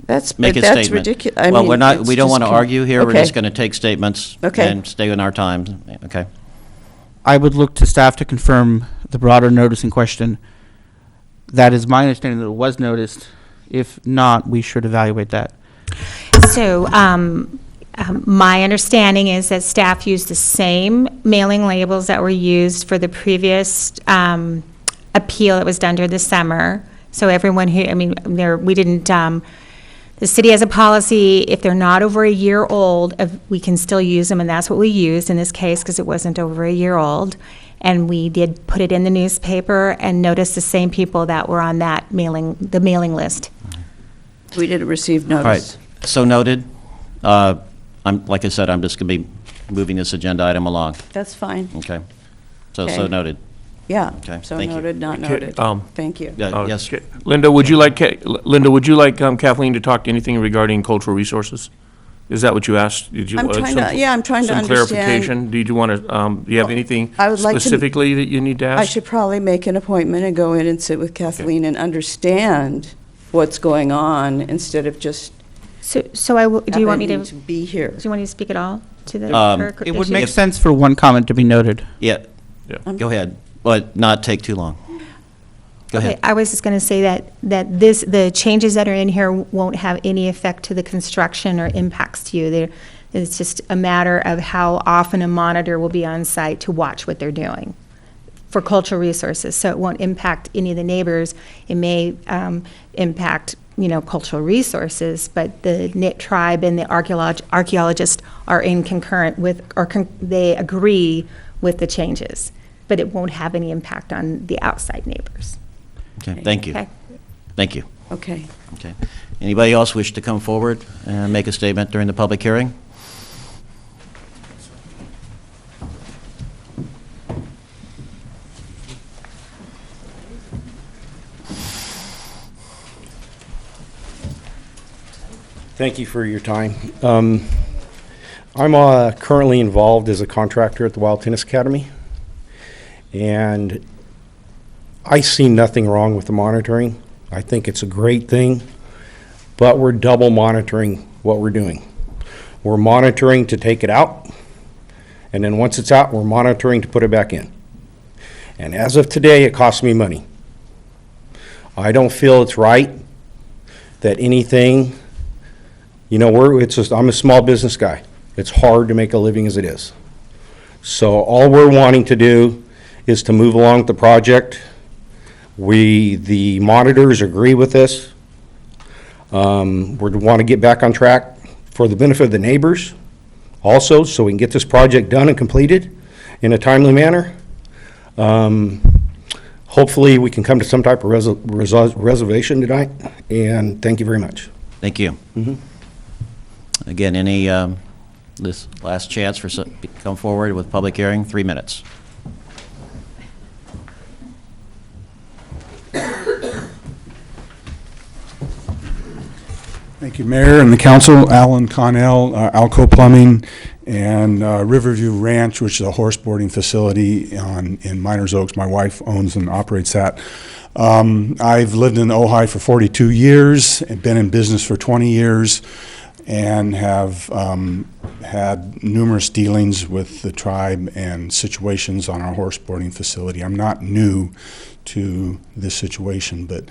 make his that's statement. ridiculous. Well, we don't want to argue here, we're Okay. just going to take statements Okay. and stay in our time. Okay. I would look to staff to confirm the broader notice in question. That is my understanding that it was noticed. If not, we should evaluate that. So, my understanding is that staff used the same mailing labels that were used for the previous appeal that was done during the summer. So everyone who, we didn't, the city has a policy, if they're not over a year old, we can still use them, and that's what we used in this case, because it wasn't over a year old. And we did put it in the newspaper and notice the same people that were on that mailing list. We didn't receive notice. All right, so noted. Like I said, I'm just going to be moving this agenda item along. That's fine. Okay. So Okay. noted. Yeah, Okay, so thank you. noted, not Okay, noted. Thank you. Yes. Linda, would you like Kathleen to talk to anything regarding cultural resources? Is that what you asked? Did you I'm want trying some- to- yeah, I'm trying to some understand- clarification? Did you want to, do you have anything I would like to- specifically that you need to ask? I should probably make an appointment and go in and sit with Kathleen and understand what's going on instead of just So do you want me to? happening to be here. Do you want me to speak at all to the? It would make sense for one comment to be noted. Yeah. Go ahead, but not take too long. Go ahead. Okay, I was just going to say that the changes that are in here won't have any effect to the construction or impacts to you. It's just a matter of how often a monitor will be on site to watch what they're doing for cultural resources. So it won't impact any of the neighbors. It may impact, cultural resources, but the Nit tribe and the archaeologists are in concurrent with, they agree with the changes, but it won't have any impact on the outside neighbors. Okay, thank you. Okay. Thank you. Okay. Okay. Anybody else wish to come forward and make a statement during the public hearing? Thank you for your time. I'm currently involved as a contractor at the Wild Tennis Academy, and I see nothing wrong with the monitoring. I think it's a great thing, but we're double monitoring what we're doing. We're monitoring to take it out, and then once it's out, we're monitoring to put it back in. And as of today, it costs me money. I don't feel it's right that anything, I'm a small business guy. It's hard to make a living as it is. So all we're wanting to do is to move along with the project. The monitors agree with this. We want to get back on track for the benefit of the neighbors also, so we can get this project done and completed in a timely manner. Hopefully, we can come to some type of reservation tonight, and thank you very much. Thank you. Again, this last chance for some to come forward with public hearing, 3 minutes. Thank you, Mayor and the council. Alan Connell, Alco Plumbing, and Riverview Ranch, which is a horse boarding facility in Miners Oaks. My wife owns and operates that. I've lived in Ojai for 42 years, and been in business for 20 years, and have had numerous dealings with the tribe and situations on our horse boarding facility. I'm not new to this situation, but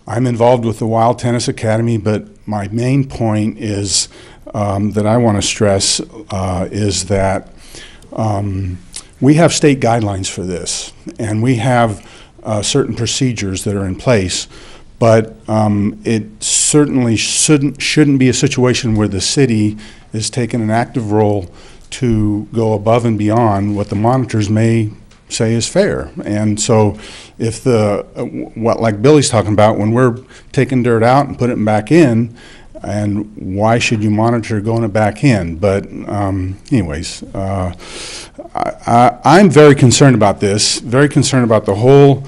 I'm involved with the Wild Tennis Academy, but my main point is that I want to stress is that we have state guidelines for this, and we have certain procedures that are in place, but it certainly shouldn't be a situation where the city is taking an active role to go above and beyond what the monitors may say is fair. And so if like Billy's talking about, when we're taking dirt out and putting it back in, and why should you monitor going it back in? But anyways, I'm very concerned about this, very concerned about the whole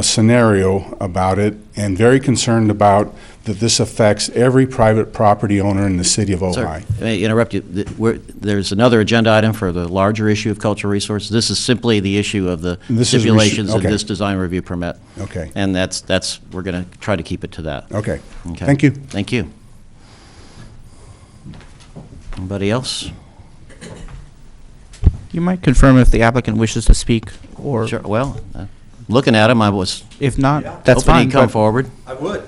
scenario about it, and very concerned about that this affects every private property owner in the city of Ojai. Sir, may I interrupt you? There's another agenda item for the larger issue of cultural resources. This is simply the issue of the stipulations of this design review permit. Okay. And we're going to try to keep it to that. Okay. Thank you. Thank you. Anybody else? You might confirm if the applicant wishes to speak, or... Sure, well, looking at him, I was... If not, that's hoping fine. he'd come forward. I would.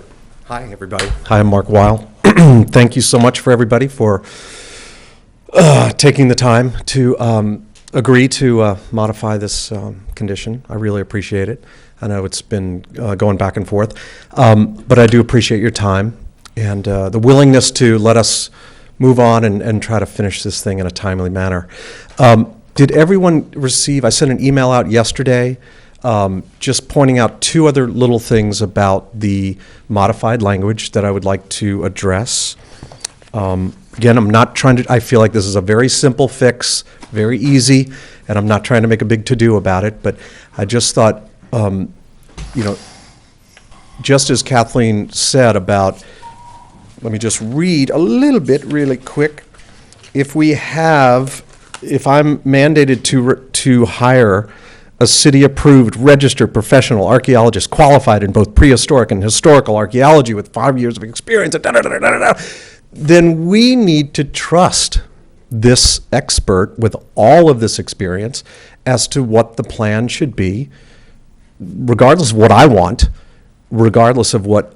Hi, everybody. Hi, I'm Mark Weil. thank you so much for everybody for taking the time to agree to modify this condition. I really appreciate it. I know it's been going back and forth, but I do appreciate your time and the willingness to let us move on and try to finish this thing in a timely manner. Did everyone receive, I sent an email out yesterday just pointing out two other little things about the modified language that I would like to address. Again, I'm not trying to, I feel like this is a very simple fix, very easy, and I'm not trying to make a big to-do about it, but I just thought, just as Kathleen said about, let me just read a little bit really quick. If I'm mandated to hire a city-approved, registered professional archaeologist qualified in both prehistoric and historical archaeology with 5 years of experience, then we need to trust this expert with all of this experience as to what the plan should be, regardless of what I want, regardless of what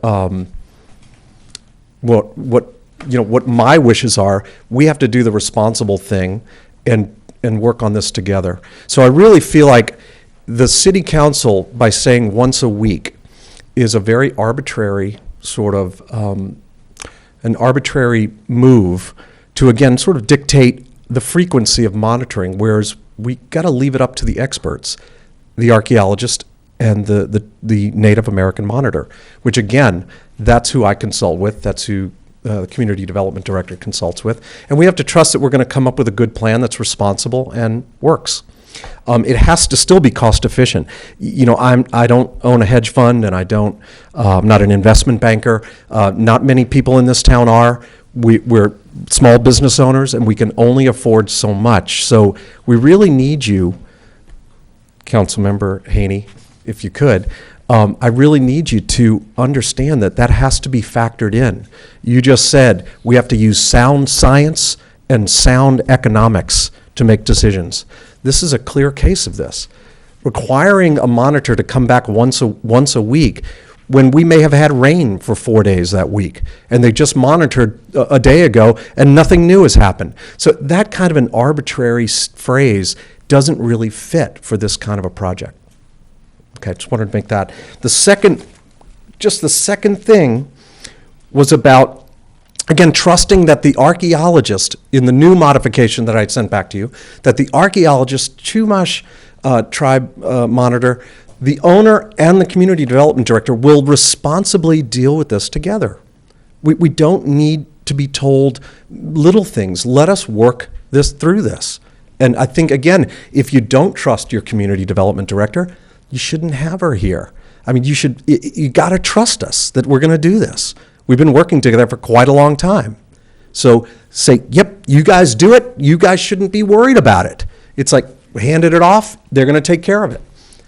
my wishes are. We have to do the responsible thing and work on this together. So I really feel like the city council, by saying once a week, is a very arbitrary sort of an arbitrary move to, again, sort of dictate the frequency of monitoring, whereas we got to leave it up to the experts, the archaeologist and the Native American monitor, which, again, that's who I consult with, that's who the community development director consults with, and we have to trust that we're going to come up with a good plan that's responsible and works. It has to still be cost efficient. I don't own a hedge fund, and I'm not an investment banker. Not many people in this town are. We're small business owners, and we can only afford so much. So we really need you, Councilmember Haney, if you could. I really need you to understand that has to be factored in. You just said we have to use sound science and sound economics to make decisions. This is a clear case of this. Requiring a monitor to come back once a week when we may have had rain for 4 days that week, and they just monitored a day ago and nothing new has happened. So that kind of an arbitrary phrase doesn't really fit for this kind of a project. Okay, just wanted to make that. The second thing was about, again, trusting that the archaeologist, in the new modification that I sent back to you, that the archaeologist, Chumash tribe monitor, the owner and the community development director will responsibly deal with this together. We don't need to be told little things. Let us work through this. And I think, again, if you don't trust your community development director, you shouldn't have her here. I mean, you got to trust us that we're going to do this. We've been working together for quite a long time. So say, yep, you guys do it. You guys shouldn't be worried about it. It's like, handed it off, they're going to take care of it.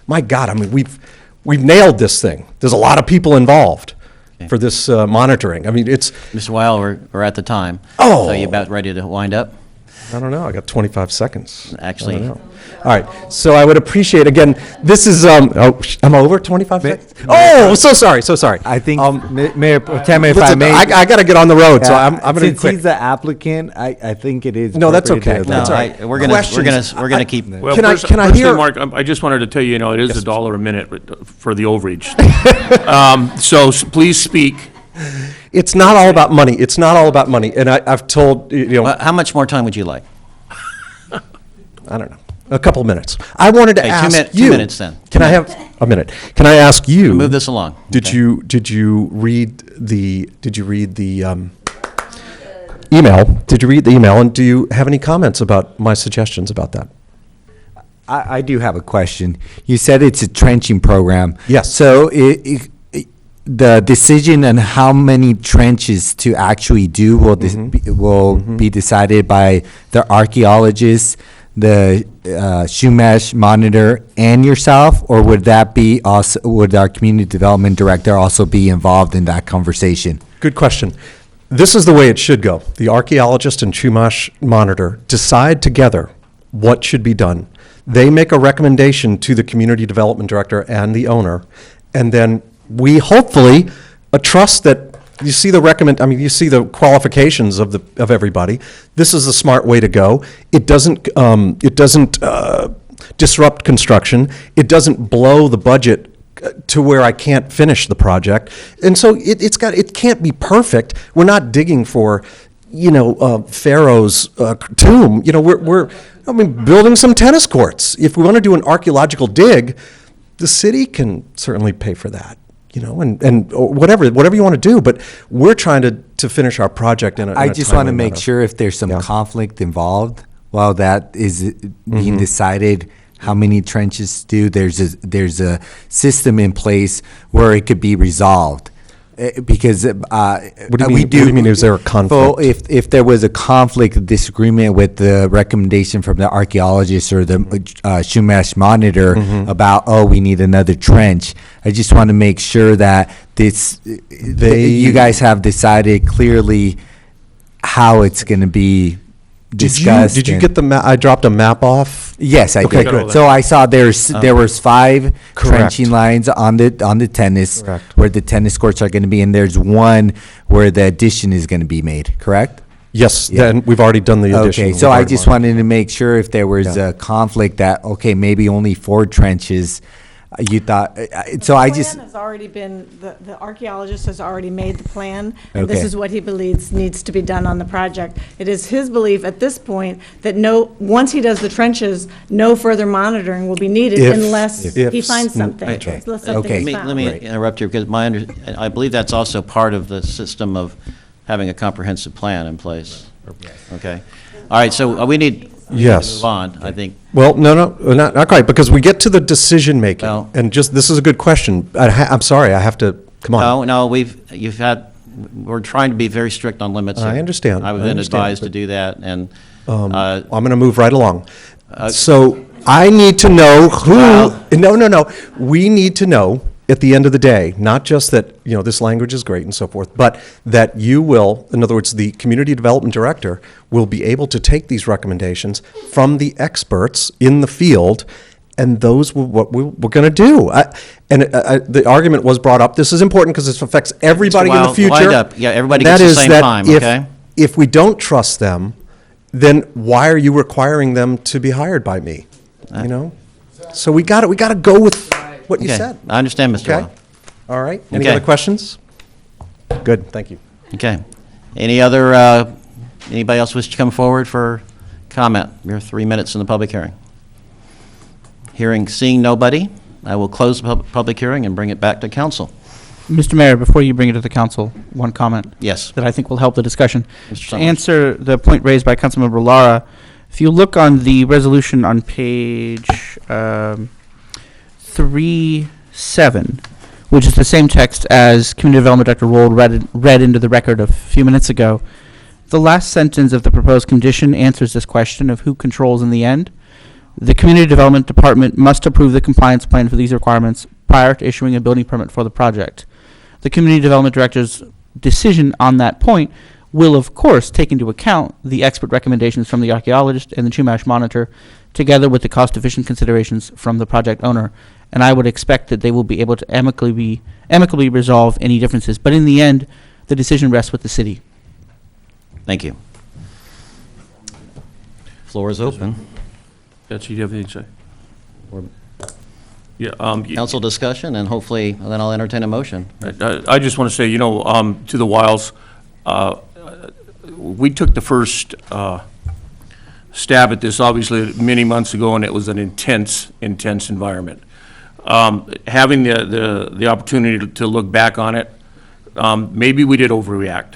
My God, I mean, we've nailed this thing. There's a lot of people involved for this monitoring. I mean, it's... Mr. Weil, we're at the time. Oh! So you about ready to wind up? I don't know. I got 25 seconds. Actually. I don't know. All right. So I would appreciate, again, this is, I'm over 25 seconds? Oh, so sorry. I think, Mayor Pro Tem, if listen, I may. I got to get on the road, so I'm going to be Since quick. he's the applicant, I think it is. No, that's appropriate okay. to- That's all right. We're gonna keep. Well, Can I personally, hear- Mark, I just wanted to tell you, it is $1 a minute for the overage. So please speak. It's not all about money. It's not all about money. And I've told, How much more time would you like? I don't know, a couple minutes. I wanted to Hey, ask 2 you. minutes then. Can I have a minute? Can I ask you? Move this along. Did Okay. you read the email? Did you read the email? And do you have any comments about my suggestions about that? I do have a question. You said it's a trenching program. Yes. So the decision on how many trenches to actually do will be decided by the archaeologist, the Chumash monitor, and yourself, or would our community development director also be involved in that conversation? Good question. This is the way it should go. The archaeologist and Chumash monitor decide together what should be done. They make a recommendation to the community development director and the owner, and then we hopefully trust that You see the you see the qualifications of everybody. This is a smart way to go. It doesn't disrupt construction. It doesn't blow the budget to where I can't finish the project. And so it can't be perfect. We're not digging for, Pharaoh's tomb. We're building some tennis courts. If we want to do an archaeological dig, the city can certainly pay for that. And whatever you want to do, but we're trying to finish our project in a I just want to make sure if there's some conflict involved while that is being decided, how many trenches to do. There's a system in place where it could be resolved. Because what do you mean? Is there a conflict? Well, if there was a conflict, disagreement with the recommendation from the archaeologist or the Shumash monitor about, we need another trench, I just want to make sure that you guys have decided clearly how it's going to be discussed. Did you get the map? I dropped a map off. Yes, I did. Good. So I saw there was 5 trenching lines on the tennis, Correct. where the tennis courts are going to be, and there's one where the addition is going to be made. Correct? Yes, then we've already done the addition. Okay, so I just wanted to make sure if there was a conflict that maybe only 4 trenches. You thought so? I just. The plan has already been. The archaeologist has already made the plan, and Okay. this is what he believes needs to be done on the project. It is his belief at this point that once he does the trenches, no further monitoring will be needed unless he finds something. Unless something is found. Let me interrupt you, because I believe that's also part of the system of having a comprehensive plan in place. Okay. All right, so we need to move on, I think. Well, no, not quite, because we get to the decision-making, and this is a good question. I'm sorry, I have to, come on. No, we're trying to be very strict on limits. I understand. I've been advised to do that, and. I'm going to move right along. So I need to know who, no, we need to know at the end of the day, not just that, this language is great and so forth, but that you will, in other words, the community development director will be able to take these recommendations from the experts in the field, and those were what we're going to do. The argument was brought up, this is important because this affects everybody in the future. Wind up. Yeah, everybody gets the same time, okay? If we don't trust them, then why are you requiring them to be hired by me? So we got to go with what you said. I understand, Mr. Okay. Weil. All right. Any other questions? Good, thank you. Okay. Anybody else wish to come forward for comment? Your 3 minutes in the public hearing. Seeing nobody, I will close the public hearing and bring it back to council. Mr. Mayor, before you bring it to the council, one comment. Yes. That I think will help the discussion. Mr. To Summers. answer the point raised by Councilmember Lara, if you look on the resolution on page 3-7, which is the same text as Community Development Director Rold read into the record a few minutes ago, the last sentence of the proposed condition answers this question of who controls in the end. The Community Development Department must approve the compliance plan for these requirements prior to issuing a building permit for the project. The Community Development Director's decision on that point will, of course, take into account the expert recommendations from the archaeologist and the Chumash monitor, together with the cost-efficient considerations from the project owner. And I would expect that they will be able to amicably resolve any differences. But in the end, the decision rests with the city. Thank you. Floor is open. That's, you have anything to say? Yeah. Council discussion, and hopefully, then I'll entertain a motion. I just want to say, to the Wiles, we took the first stab at this, obviously, many months ago, and it was an intense environment. Having the opportunity to look back on it, maybe we did overreact.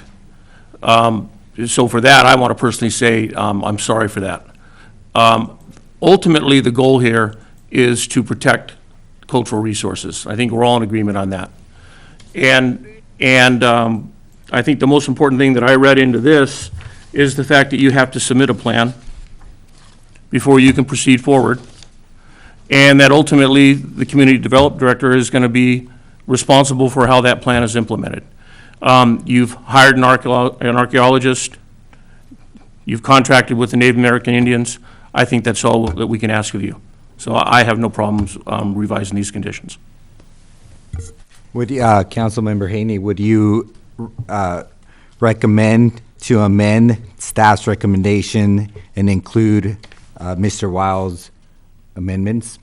So for that, I want to personally say I'm sorry for that. Ultimately, the goal here is to protect cultural resources. I think we're all in agreement on that. And I think the most important thing that I read into this is the fact that you have to submit a plan before you can proceed forward, and that ultimately the community development director is going to be responsible for how that plan is implemented. You've hired an archaeologist, you've contracted with the Native American Indians. I think that's all that we can ask of you. So I have no problems revising these conditions. Councilmember Haney, would you recommend to amend staff's recommendation and include Mr. Wild's amendments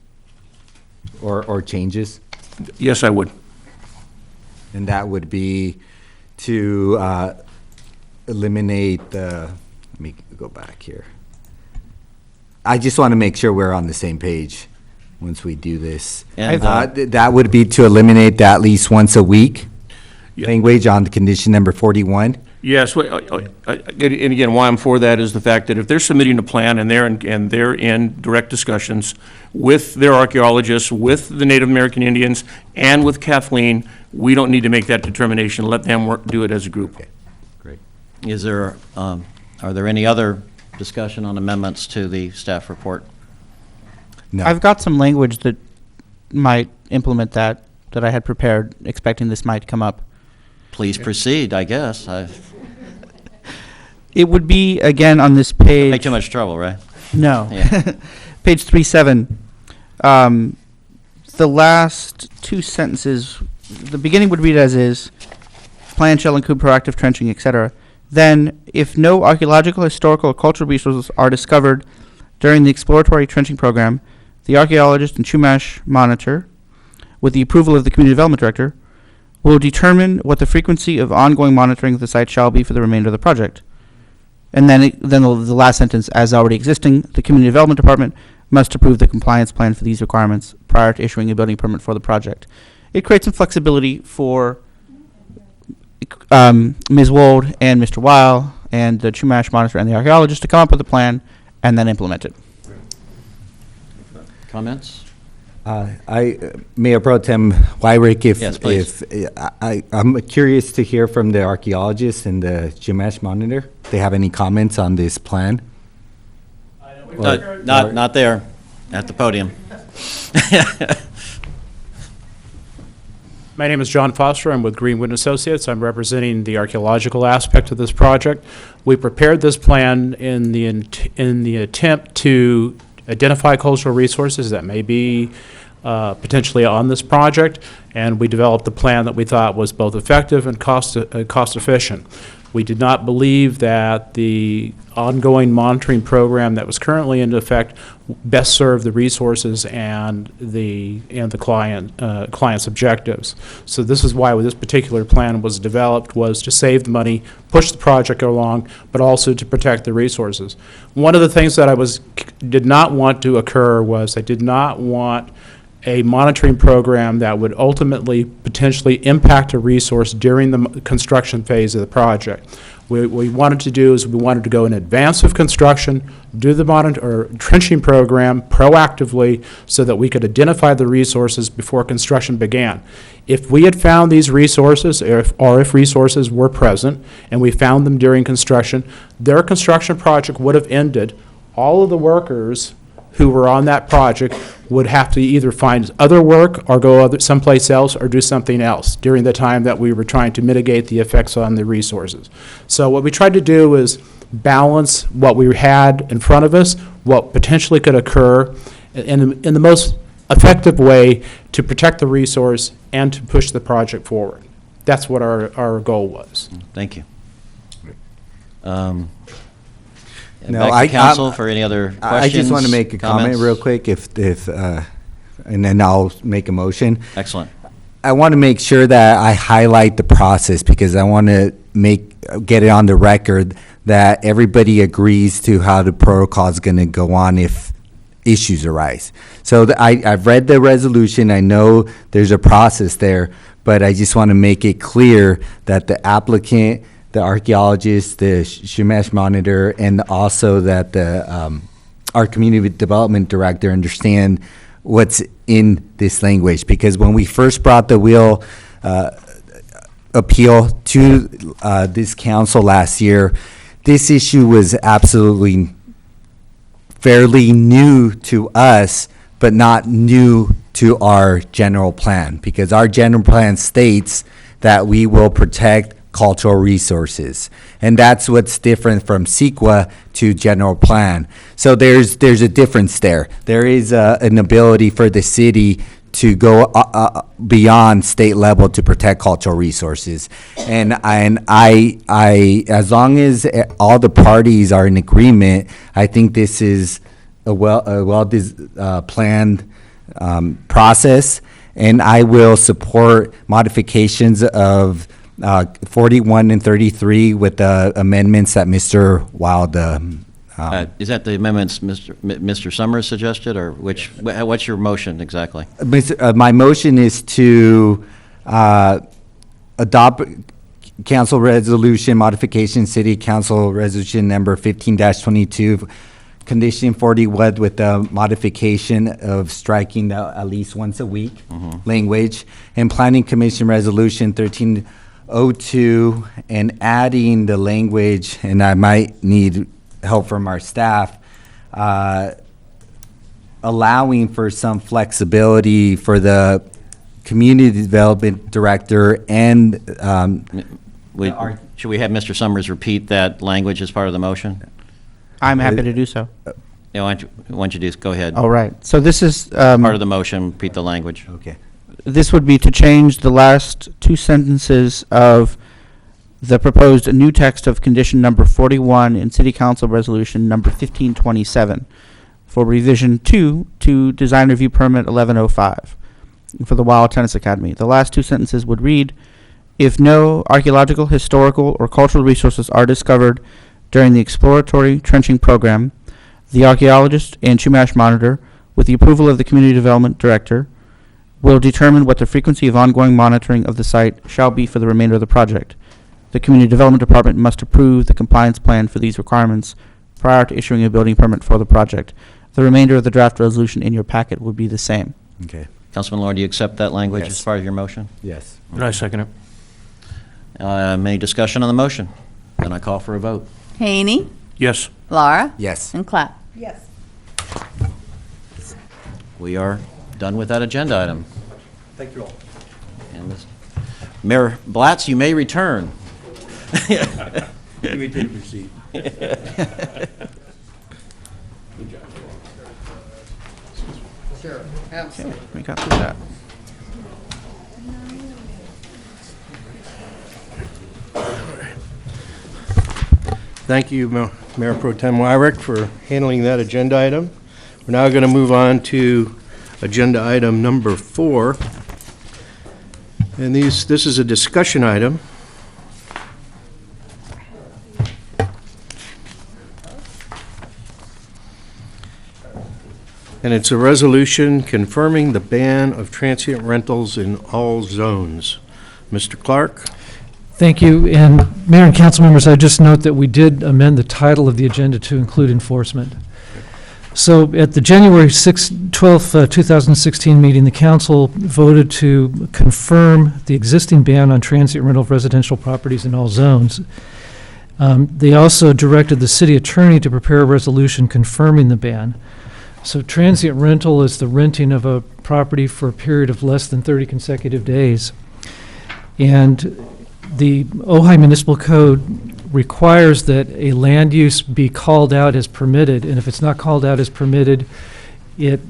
or changes? Yes, I would. And that would be to eliminate the, let me go back here. I just want to make sure we're on the same page once we do this. And, that would be to eliminate the at least once a week language on condition number 41. Yes, and again, why I'm for that is the fact that if they're submitting a plan and they're in direct discussions with their archaeologists, with the Native American Indians, and with Kathleen, we don't need to make that determination. Let them do it as a group. Okay. Great. Is there, are there any other discussion on amendments to the staff report? No. I've got some language that might implement that I had prepared, expecting this might come up. Please proceed, I guess. It would be, again, on this page. Make too much trouble, right? No. Yeah. Page 37. The last two sentences, the beginning would read as is, plan shall include proactive trenching, etc. Then, if no archaeological, historical, or cultural resources are discovered during the exploratory trenching program, the archaeologist and Chumash monitor, with the approval of the community development director, will determine what the frequency of ongoing monitoring of the site shall be for the remainder of the project. And then, the last sentence, as already existing, the community development department must approve the compliance plan for these requirements prior to issuing a building permit for the project. It creates some flexibility for Ms. Wold and Mr. Weil and the Chumash monitor and the archaeologist to come up with a plan and then implement it. Comments? Mayor Pro Tem Wyrick, Yes, please. I'm curious to hear from the archaeologist and the Chumash monitor. If they have any comments on this plan? Not there, at the podium. My name is John Foster. I'm with Greenwood Associates. I'm representing the archaeological aspect of this project. We prepared this plan in the attempt to identify cultural resources that may be potentially on this project, and we developed a plan that we thought was both effective and cost efficient. We did not believe that the ongoing monitoring program that was currently in effect best served the resources and the client's objectives. So this is why this particular plan was developed, was to save the money, push the project along, but also to protect the resources. One of the things that I did not want to occur was I did not want a monitoring program that would ultimately potentially impact a resource during the construction phase of the project. What we wanted to do is we wanted to go in advance of construction, do the trenching program proactively so that we could identify the resources before construction began. If we had found these resources, or if resources were present, and we found them during construction, their construction project would have ended. All of the workers who were on that project would have to either find other work or go someplace else or do something else during the time that we were trying to mitigate the effects on the resources. So what we tried to do is balance what we had in front of us, what potentially could occur, in the most effective way to protect the resource and to push the project forward. That's what our goal was. Thank you. No, back to council for any other questions, I just want to make a comment comments? real quick, and then I'll make a motion. Excellent. I want to make sure that I highlight the process because I want to get it on the record that everybody agrees to how the protocol is going to go on if issues arise. So I've read the resolution. I know there's a process there, but I just want to make it clear that the applicant, the archaeologist, the Chumash monitor, and also that our community development director understand what's in this language. Because when we first brought the wheel appeal to this council last year, this issue was absolutely fairly new to us, but not new to our general plan. Because our general plan states that we will protect cultural resources. And that's what's different from CEQA to general plan. So there's a difference there. There is an ability for the city to go beyond state level to protect cultural resources. And I, as long as all the parties are in agreement, I think this is a planned process, and I will support modifications of 41 and 33 with the amendments that Mr. Wild. Is that the amendments Mr. Summers suggested, or what's your motion exactly? My motion is to adopt council resolution modification, city council resolution number 15-22, condition 41 with the modification of striking the at least once a week language, and planning commission resolution 1302, and adding the language, and I might need help from our staff, allowing for some flexibility for the community development director and should we have Mr. Summers repeat that language as part of the motion? I'm happy to do so. Yeah, why don't you go ahead. All right. So this is part of the motion, repeat the language. Okay. This would be to change the last two sentences of the proposed new text of condition number 41 in City Council Resolution number 1527 for revision 2 to Design Review Permit 1105 for the Wild Tennis Academy. The last two sentences would read, if no archaeological, historical, or cultural resources are discovered during the exploratory trenching program, the archaeologist and Chumash monitor, with the approval of the community development director, will determine what the frequency of ongoing monitoring of the site shall be for the remainder of the project. The community development department must approve the compliance plan for these requirements prior to issuing a building permit for the project. The remainder of the draft resolution in your packet would be the same. Okay. Councilman Lord, do you accept that language Yes. as part of your motion? Yes. I second it. Any discussion on the motion? Then I call for a vote. Haney, Yes. Laura, Yes. and Clapp. Yes. We are done with that agenda item. Thank you all. And Mayor Blatz, you may return. You may take your seat. Okay, we got through that. Thank you, Mayor Pro Tem Wyrick, for handling that agenda item. We're now going to move on to agenda item number 4. And this is a discussion item. And it's a resolution confirming the ban of transient rentals in all zones. Mr. Clark? Thank you. And Mayor and council members, I just note that we did amend the title of the agenda to include enforcement. So at the January 12th, 2016 meeting, the council voted to confirm the existing ban on transient rental of residential properties in all zones. They also directed the city attorney to prepare a resolution confirming the ban. So transient rental is the renting of a property for a period of less than 30 consecutive days. And the Ojai Municipal Code requires that a land use be called out as permitted, and if it's not called out as permitted, it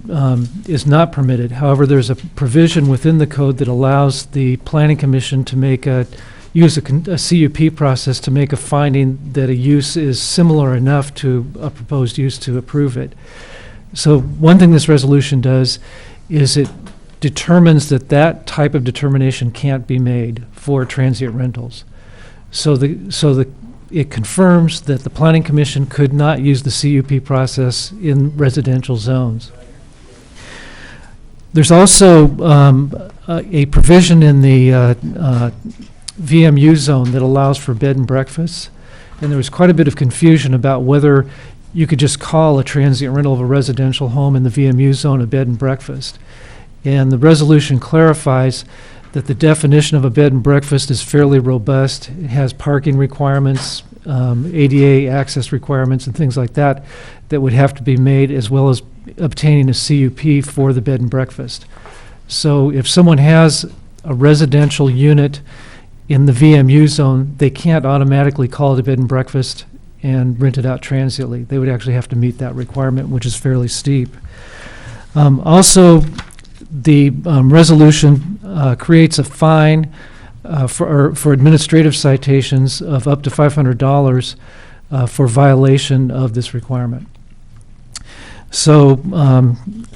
is not permitted. However, there's a provision within the code that allows the Planning Commission to use a CUP process to make a finding that a use is similar enough to a proposed use to approve it. So one thing this resolution does is it determines that that type of determination can't be made for transient rentals. It confirms that the Planning Commission could not use the CUP process in residential zones. There's also a provision in the VMU zone that allows for bed and breakfasts, and there was quite a bit of confusion about whether you could just call a transient rental of a residential home in the VMU zone a bed and breakfast. And the resolution clarifies that the definition of a bed and breakfast is fairly robust. It has parking requirements, ADA access requirements, and things like that that would have to be made, as well as obtaining a CUP for the bed and breakfast. So if someone has a residential unit in the VMU zone, they can't automatically call it a bed and breakfast and rent it out transiently. They would actually have to meet that requirement, which is fairly steep. Also, the resolution creates a fine for administrative citations of up to $500 for violation of this requirement. So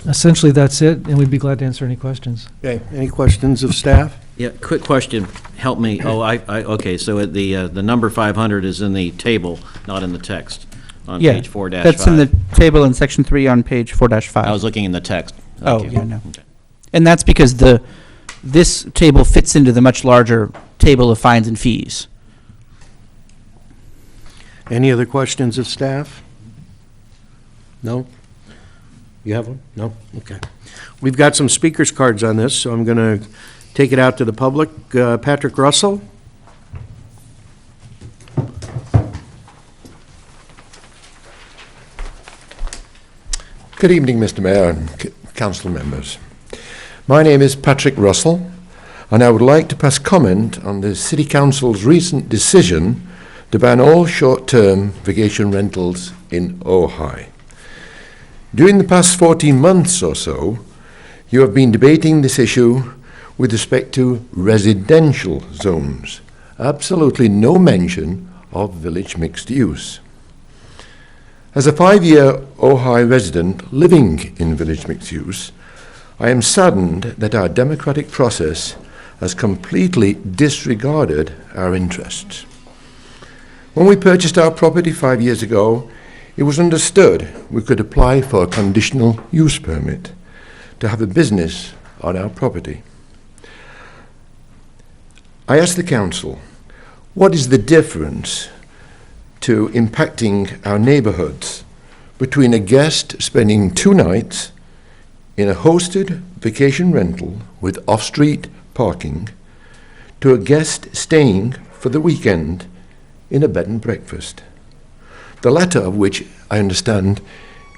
essentially, that's it, and we'd be glad to answer any questions. Okay, any questions of staff? Yeah, quick question, help me. Oh, okay, so the number 500 is in the table, not in the text, on Yeah, page 4-5. that's in the table in section 3 on page 4-5. I was looking in the text. Oh, Thank you. yeah, no. Okay. And that's because this table fits into the much larger table of fines and fees. Any other questions of staff? No? You have one? No? Okay. We've got some speakers cards on this, so I'm going to take it out to the public. Patrick Russell? Good evening, Mr. Mayor and council members. My name is Patrick Russell, and I would like to pass comment on the City Council's recent decision to ban all short-term vacation rentals in Ojai. During the past 14 months or so, you have been debating this issue with respect to residential zones. Absolutely no mention of village mixed use. As a 5-year Ojai resident living in village mixed use, I am saddened that our democratic process has completely disregarded our interests. When we purchased our property 5 years ago, it was understood we could apply for a conditional use permit to have a business on our property. I asked the council, what is the difference to impacting our neighbourhoods between a guest spending 2 nights in a hosted vacation rental with off-street parking to a guest staying for the weekend in a bed and breakfast, the latter of which I understand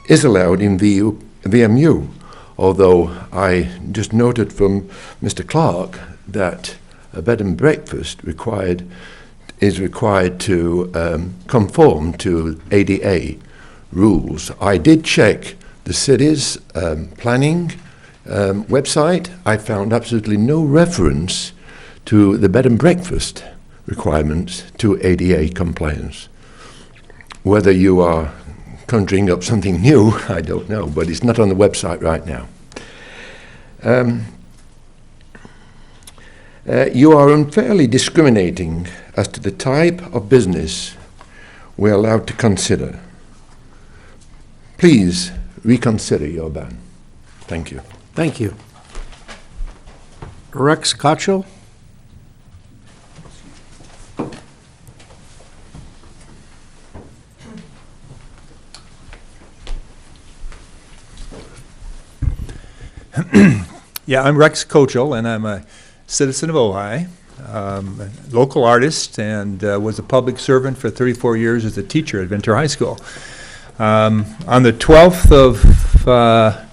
is allowed in VMU, although I just noted from Mr. Clark that a bed and breakfast is required to conform to ADA rules. I did check the city's planning website. I found absolutely no reference to the bed and breakfast requirements to ADA compliance. Whether you are conjuring up something new, I don't know, but it's not on the website right now. You are unfairly discriminating as to the type of business we're allowed to consider. Please reconsider your ban. Thank you. Thank you. Rex Cotchell? Yeah, I'm Rex Kochel, and I'm a citizen of Ojai, a local artist, and was a public servant for 34 years as a teacher at Ventura High School. On the 12th of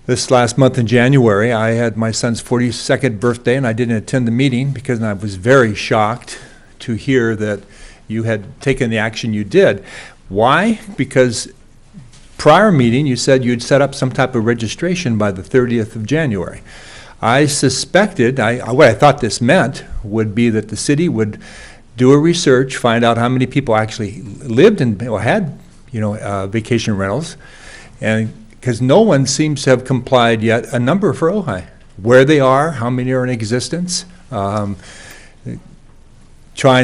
this last month in January, I had my son's 42nd birthday, and I didn't attend the meeting because I was very shocked to hear that you had taken the action you did. Why? Because prior meeting, you said you'd set up some type of registration by the 30th of January. I suspected, what I thought this meant would be that the city would do a research, find out how many people actually lived in or had, vacation rentals, and because no one seems to have complied yet, a number for Ojai, where they are, how many are in existence, trying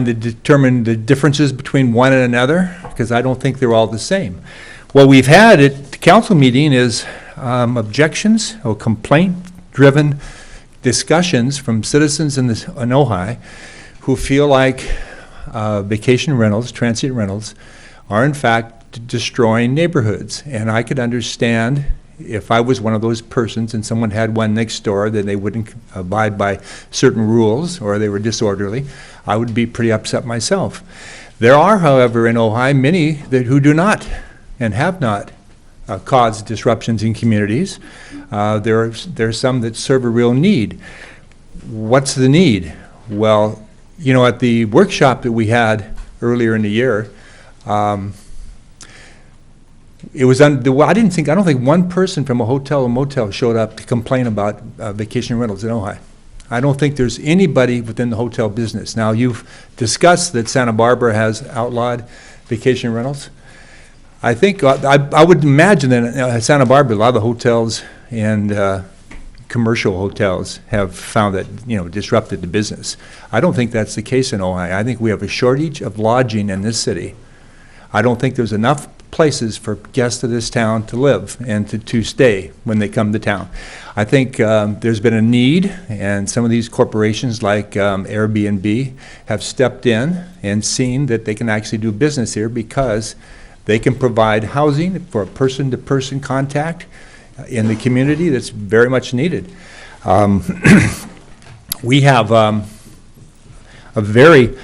to determine the differences between one and another, because I don't think they're all the same. What we've had at the council meeting is objections or complaint-driven discussions from citizens in Ojai who feel like vacation rentals, transient rentals, are in fact destroying neighborhoods. And I could understand if I was one of those persons and someone had one next door, then they wouldn't abide by certain rules or they were disorderly, I would be pretty upset myself. There are, however, in Ojai many who do not and have not caused disruptions in communities. There are some that serve a real need. What's the need? Well, at the workshop that we had earlier in the year, it was, I don't think one person from a hotel or motel showed up to complain about vacation rentals in Ojai. I don't think there's anybody within the hotel business. Now, you've discussed that Santa Barbara has outlawed vacation rentals. I think, I would imagine that at Santa Barbara, a lot of the hotels and commercial hotels have found that, disrupted the business. I don't think that's the case in Ojai. I think we have a shortage of lodging in this city. I don't think there's enough places for guests of this town to live and to stay when they come to town. I think there's been a need, and some of these corporations like Airbnb have stepped in and seen that they can actually do business here because they can provide housing for a person-to-person contact in the community that's very much needed. We have a very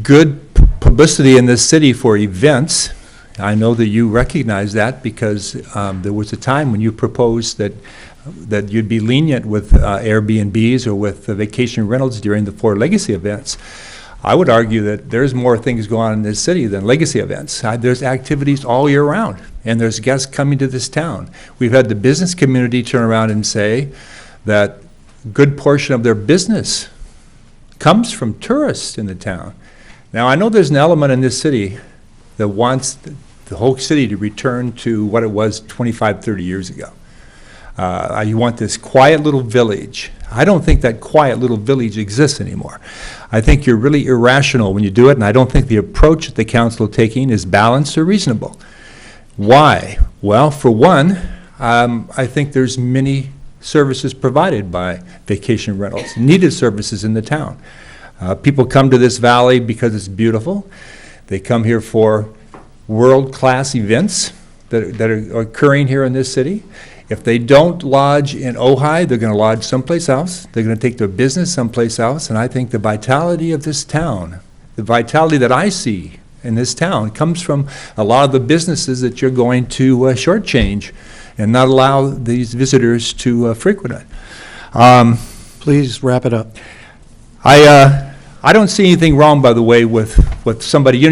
good publicity in this city for events. I know that you recognize that because there was a time when you proposed that you'd be lenient with Airbnbs or with vacation rentals during the 4 legacy events. I would argue that there's more things going on in this city than legacy events. There's activities all year round, and there's guests coming to this town. We've had the business community turn around and say that a good portion of their business comes from tourists in the town. Now, I know there's an element in this city that wants the whole city to return to what it was 25, 30 years ago. You want this quiet little village. I don't think that quiet little village exists anymore. I think you're really irrational when you do it, and I don't think the approach that the council is taking is balanced or reasonable. Why? Well, for one, I think there's many services provided by vacation rentals, needed services in the town. People come to this valley because it's beautiful. They come here for world-class events that are occurring here in this city. If they don't lodge in Ojai, they're going to lodge someplace else. They're going to take their business someplace else. And I think the vitality of this town, the vitality that I see in this town, comes from a lot of the businesses that you're going to shortchange and not allow these visitors to frequent it. Please wrap it up. I don't see anything wrong, by the way, with somebody.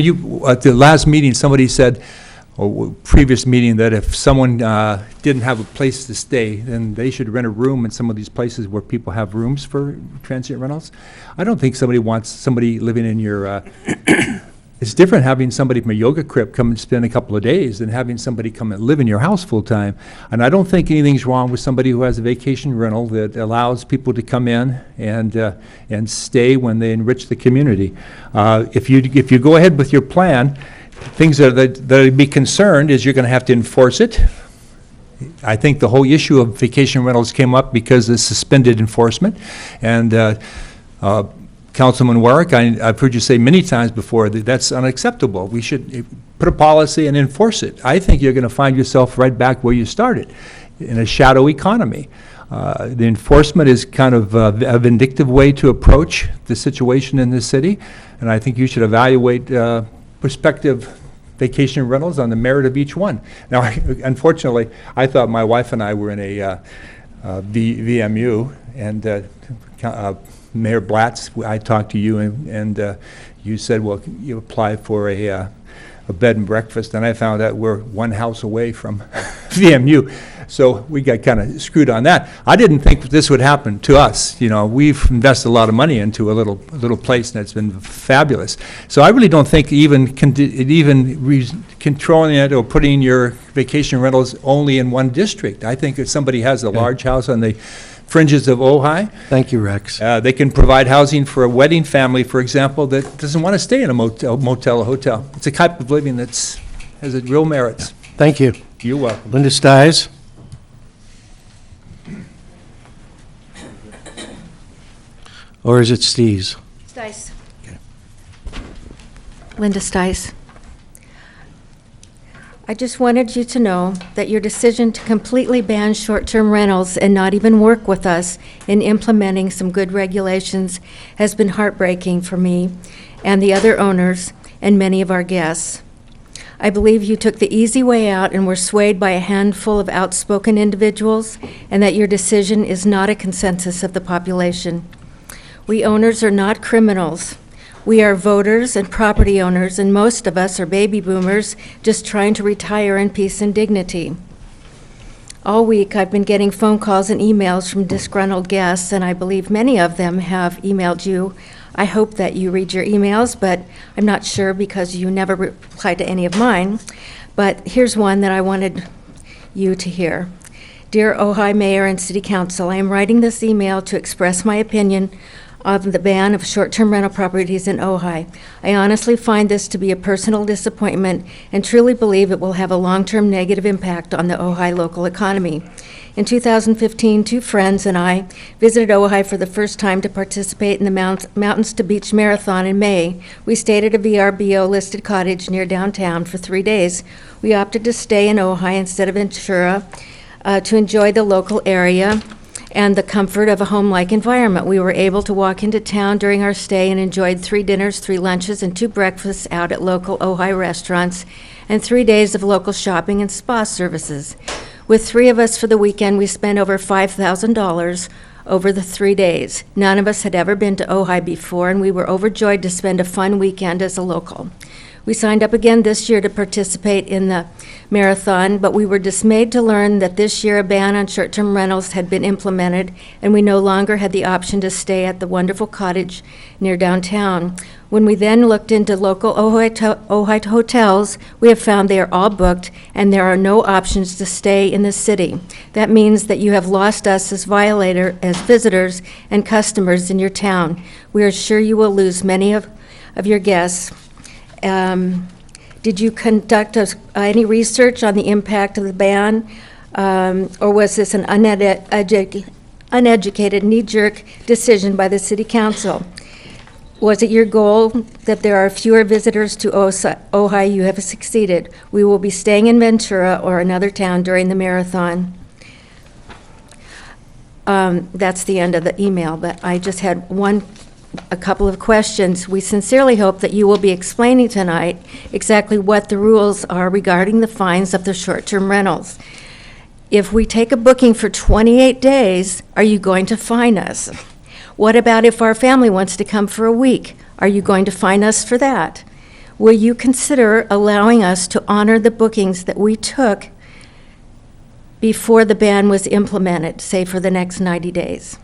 At the last meeting, somebody said, or previous meeting, that if someone didn't have a place to stay, then they should rent a room in some of these places where people have rooms for transient rentals. I don't think somebody wants somebody living in your, it's different having somebody from a yoga crypt come and spend a couple of days than having somebody come and live in your house full time. And I don't think anything's wrong with somebody who has a vacation rental that allows people to come in and stay when they enrich the community. If you go ahead with your plan, things that would be concerned is you're going to have to enforce it. I think the whole issue of vacation rentals came up because of suspended enforcement. And Councilman Warwick, I've heard you say many times before that that's unacceptable. We should put a policy and enforce it. I think you're going to find yourself right back where you started, in a shadow economy. The enforcement is kind of a vindictive way to approach the situation in this city, and I think you should evaluate prospective vacation rentals on the merit of each one. Now, unfortunately, I thought my wife and I were in a VMU, and Mayor Blatz, I talked to you, and you said, well, you apply for a bed and breakfast, and I found out we're one house away from VMU. So we got kind of screwed on that. I didn't think this would happen to us. We've invested a lot of money into a little place, and it's been fabulous. So I really don't think even controlling it or putting your vacation rentals only in one district. I think if somebody has a large house on the fringes of Ojai. Thank you, Rex. They can provide housing for a wedding family, for example, that doesn't want to stay in a motel or hotel. It's a type of living that has real merits. Thank you. You're welcome. Linda Stiles. Or is it Stees? Stice. Linda Stice. I just wanted you to know that your decision to completely ban short-term rentals and not even work with us in implementing some good regulations has been heartbreaking for me and the other owners and many of our guests. I believe you took the easy way out and were swayed by a handful of outspoken individuals, and that your decision is not a consensus of the population. We owners are not criminals. We are voters and property owners, and most of us are baby boomers just trying to retire in peace and dignity. All week, I've been getting phone calls and emails from disgruntled guests, and I believe many of them have emailed you. I hope that you read your emails, but I'm not sure because you never replied to any of mine. But here's one that I wanted you to hear. Dear Ojai Mayor and City Council, I am writing this email to express my opinion of the ban of short-term rental properties in Ojai. I honestly find this to be a personal disappointment and truly believe it will have a long-term negative impact on the Ojai local economy. In 2015, two friends and I visited Ojai for the first time to participate in the Mountains to Beach Marathon in May. We stayed at a VRBO-listed cottage near downtown for 3 days. We opted to stay in Ojai instead of Ventura to enjoy the local area and the comfort of a home-like environment. We were able to walk into town during our stay and enjoyed 3 dinners, 3 lunches, and 2 breakfasts out at local Ojai restaurants, and 3 days of local shopping and spa services. With 3 of us for the weekend, we spent over $5,000 over the 3 days. None of us had ever been to Ojai before, and we were overjoyed to spend a fun weekend as a local. We signed up again this year to participate in the marathon, but we were dismayed to learn that this year a ban on short-term rentals had been implemented, and we no longer had the option to stay at the wonderful cottage near downtown. When we then looked into local Ojai hotels, we have found they are all booked, and there are no options to stay in the city. That means that you have lost us as visitors and customers in your town. We are sure you will lose many of your guests. Did you conduct any research on the impact of the ban, or was this an uneducated, knee-jerk decision by the City Council? Was it your goal that there are fewer visitors to Ojai? You have succeeded. We will be staying in Ventura or another town during the marathon. That's the end of the email, but I just had a couple of questions. We sincerely hope that you will be explaining tonight exactly what the rules are regarding the fines of the short-term rentals. If we take a booking for 28 days, are you going to fine us? What about if our family wants to come for a week? Are you going to fine us for that? Will you consider allowing us to honor the bookings that we took before the ban was implemented, say for the next 90 days?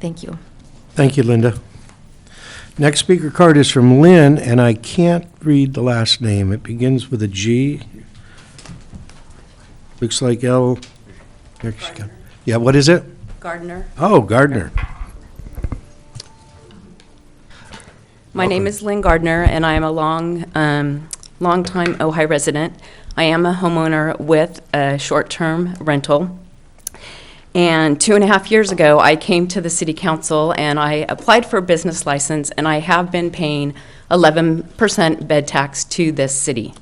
Thank you. Thank you, Linda. Next speaker card is from Lynn, and I can't read the last name. It begins with a G. Looks like L. Yeah, what is it? Gardner. Oh, Gardner. My name is Lynn Gardner, and I am a long-time Ojai resident. I am a homeowner with a short-term rental. And 2.5 years ago, I came to the City Council and I applied for a business license, and I have been paying 11% bed tax to this city.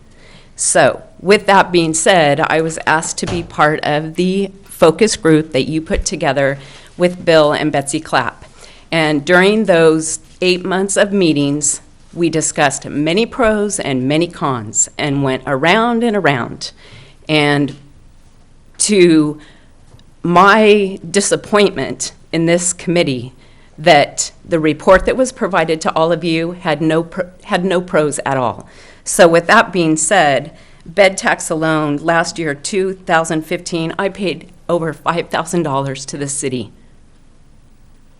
So, with that being said, I was asked to be part of the focus group that you put together with Bill and Betsy Clapp. And during those 8 months of meetings, we discussed many pros and many cons and went around and around. And to my disappointment in this committee, that the report that was provided to all of you had no pros at all. So with that being said, bed tax alone, last year, 2015, I paid over $5,000 to the city.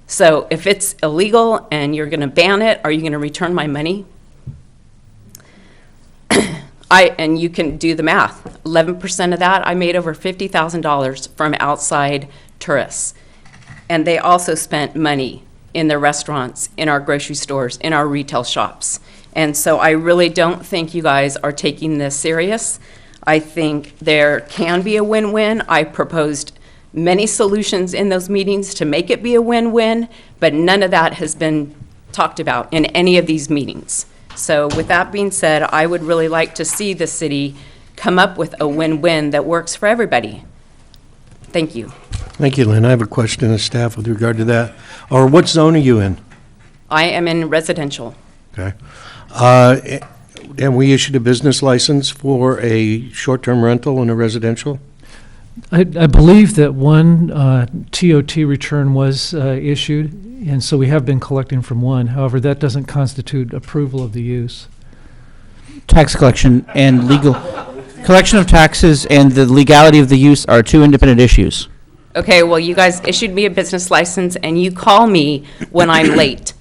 So if it's illegal and you're going to ban it, are you going to return my money? And you can do the math. 11% of that, I made over $50,000 from outside tourists. And they also spent money in their restaurants, in our grocery stores, in our retail shops. And so I really don't think you guys are taking this serious. I think there can be a win-win. I proposed many solutions in those meetings to make it be a win-win, but none of that has been talked about in any of these meetings. So with that being said, I would really like to see the city come up with a win-win that works for everybody. Thank you. Thank you, Lynn. I have a question of staff with regard to that. Or what zone are you in? I am in residential. Okay. And we issued a business license for a short-term rental in a residential? I believe that one TOT return was issued, and so we have been collecting from one. However, that doesn't constitute approval of the use. Tax collection and legal, collection of taxes and the legality of the use are two independent issues. Okay, well, you guys issued me a business license, and you call me when I'm late.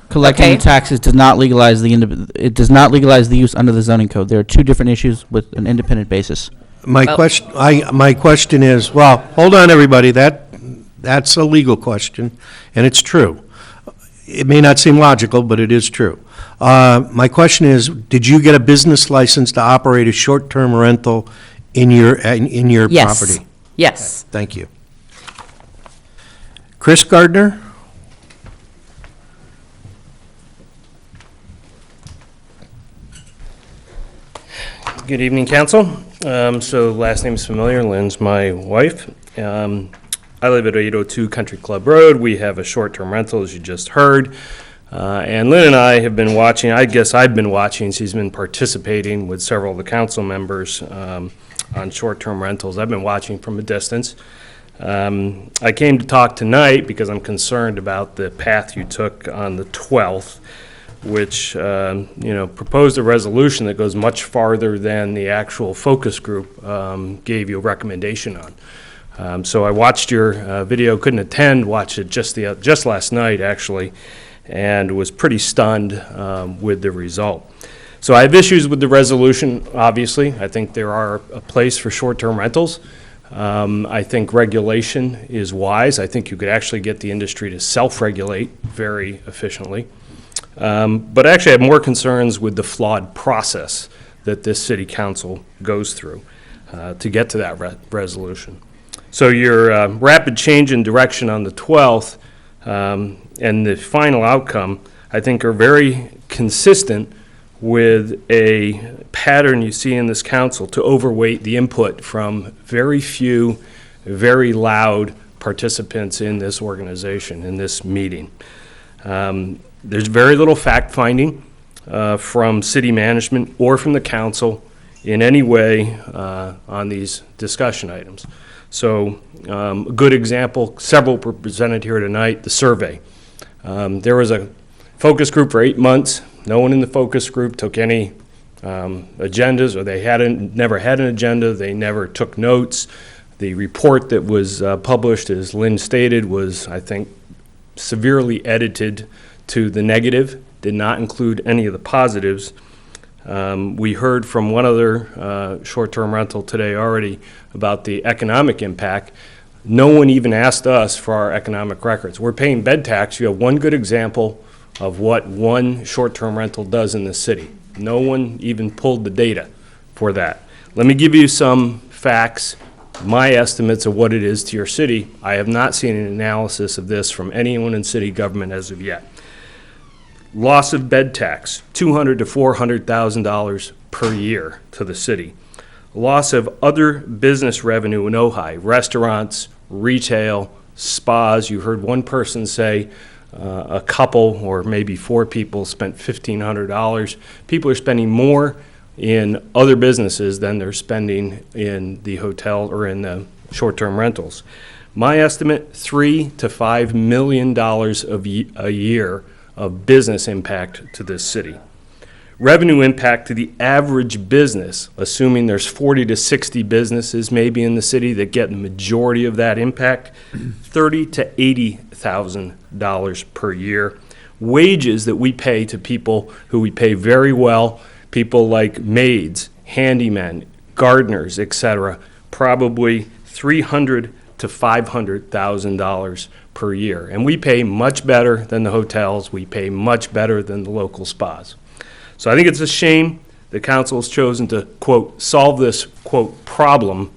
Collecting Okay. the taxes does not legalize it does not legalize the use under the zoning code. There are two different issues with an independent basis. My question is, well, hold on, everybody, that's a legal question, and it's true. It may not seem logical, but it is true. My question is, did you get a business license to operate a short-term rental in your Yes. property? Yes. Thank you. Chris Gardner? Good evening, council. So last name's familiar, Lynn's my wife. I live at 802 Country Club Road. We have a short-term rental, as you just heard. And Lynn and I have been watching, I guess I've been watching, she's been participating with several of the council members on short-term rentals. I've been watching from a distance. I came to talk tonight because I'm concerned about the path you took on the 12th, which, proposed a resolution that goes much farther than the actual focus group gave you a recommendation on. So I watched your video, couldn't attend, watched it just last night, actually, and was pretty stunned with the result. So I have issues with the resolution, obviously. I think there are a place for short-term rentals. I think regulation is wise. I think you could actually get the industry to self-regulate very efficiently. But actually I have more concerns with the flawed process that this city council goes through to get to that resolution. So your rapid change in direction on the 12th and the final outcome, I think, are very consistent with a pattern you see in this council to overweight the input from very few, very loud participants in this organization, in this meeting. There's very little fact-finding from city management or from the council in any way on these discussion items. So a good example, several were presented here tonight, the survey. There was a focus group for 8 months. No one in the focus group took any agendas, or they never had an agenda. They never took notes. The report that was published, as Lynn stated, was, I think, severely edited to the negative, did not include any of the positives. We heard from one other short-term rental today already about the economic impact. No one even asked us for our economic records. We're paying bed tax. You have one good example of what one short-term rental does in the city. No one even pulled the data for that. Let me give you some facts, my estimates of what it is to your city. I have not seen an analysis of this from anyone in city government as of yet. Loss of bed tax, $200,000 to $400,000 per year to the city. Loss of other business revenue in Ojai, restaurants, retail, spas. You heard one person say a couple or maybe 4 people spent $1,500. People are spending more in other businesses than they're spending in the hotel or in the short-term rentals. My estimate, $3 to $5 million a year of business impact to this city. Revenue impact to the average business, assuming there's 40 to 60 businesses maybe in the city that get the majority of that impact, $30,000 to $80,000 per year. Wages that we pay to people who we pay very well, people like maids, handymen, gardeners, etc., probably $300,000 to $500,000 per year. And we pay much better than the hotels. We pay much better than the local spas. So I think it's a shame the council has chosen to, quote, solve this, quote, problem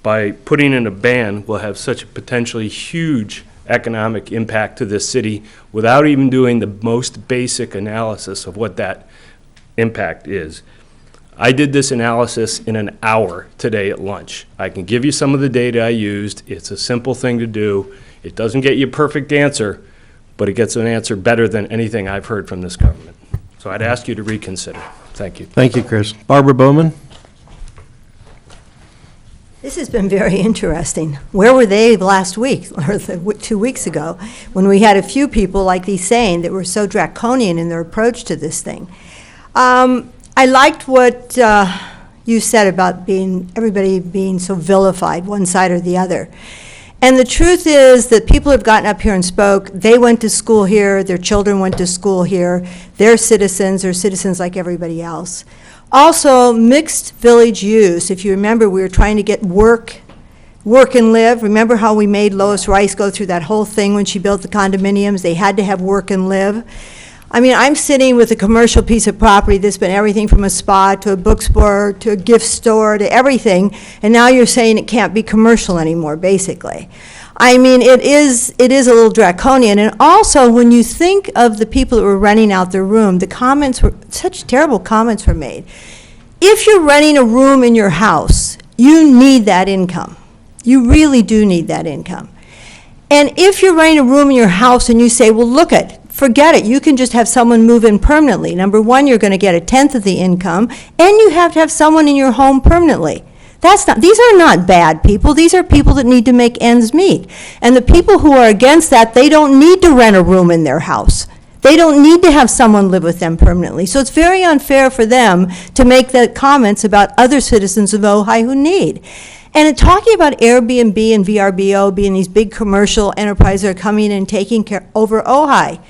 by putting in a ban will have such a potentially huge economic impact to this city without even doing the most basic analysis of what that impact is. I did this analysis in an hour today at lunch. I can give you some of the data I used. It's a simple thing to do. It doesn't get you a perfect answer, but it gets an answer better than anything I've heard from this government. So I'd ask you to reconsider. Thank you. Thank you, Chris. Barbara Bowman? This has been very interesting. Where were they last week, or 2 weeks ago, when we had a few people like these saying that were so draconian in their approach to this thing? I liked what you said about everybody being so vilified, one side or the other. And the truth is that people have gotten up here and spoke. They went to school here. Their children went to school here. They're citizens like everybody else. Also, mixed village use. If you remember, we were trying to get work and live. Remember how we made Lois Rice go through that whole thing when she built the condominiums? They had to have work and live. I mean, I'm sitting with a commercial piece of property that's been everything from a spa to a bookstore to a gift store to everything, and now you're saying it can't be commercial anymore, basically. I mean, it is a little draconian. And also, when you think of the people that were renting out their room, such terrible comments were made. If you're renting a room in your house, you need that income. You really do need that income. And if you're renting a room in your house and you say, well, forget it, you can just have someone move in permanently. Number one, you're going to get 1/10 of the income, and you have to have someone in your home permanently. These are not bad people. These are people that need to make ends meet. And the people who are against that, they don't need to rent a room in their house. They don't need to have someone live with them permanently. So it's very unfair for them to make the comments about other citizens of Ojai who need. And in talking about Airbnb and VRBO being these big commercial enterprises that are coming in and taking care over Ojai,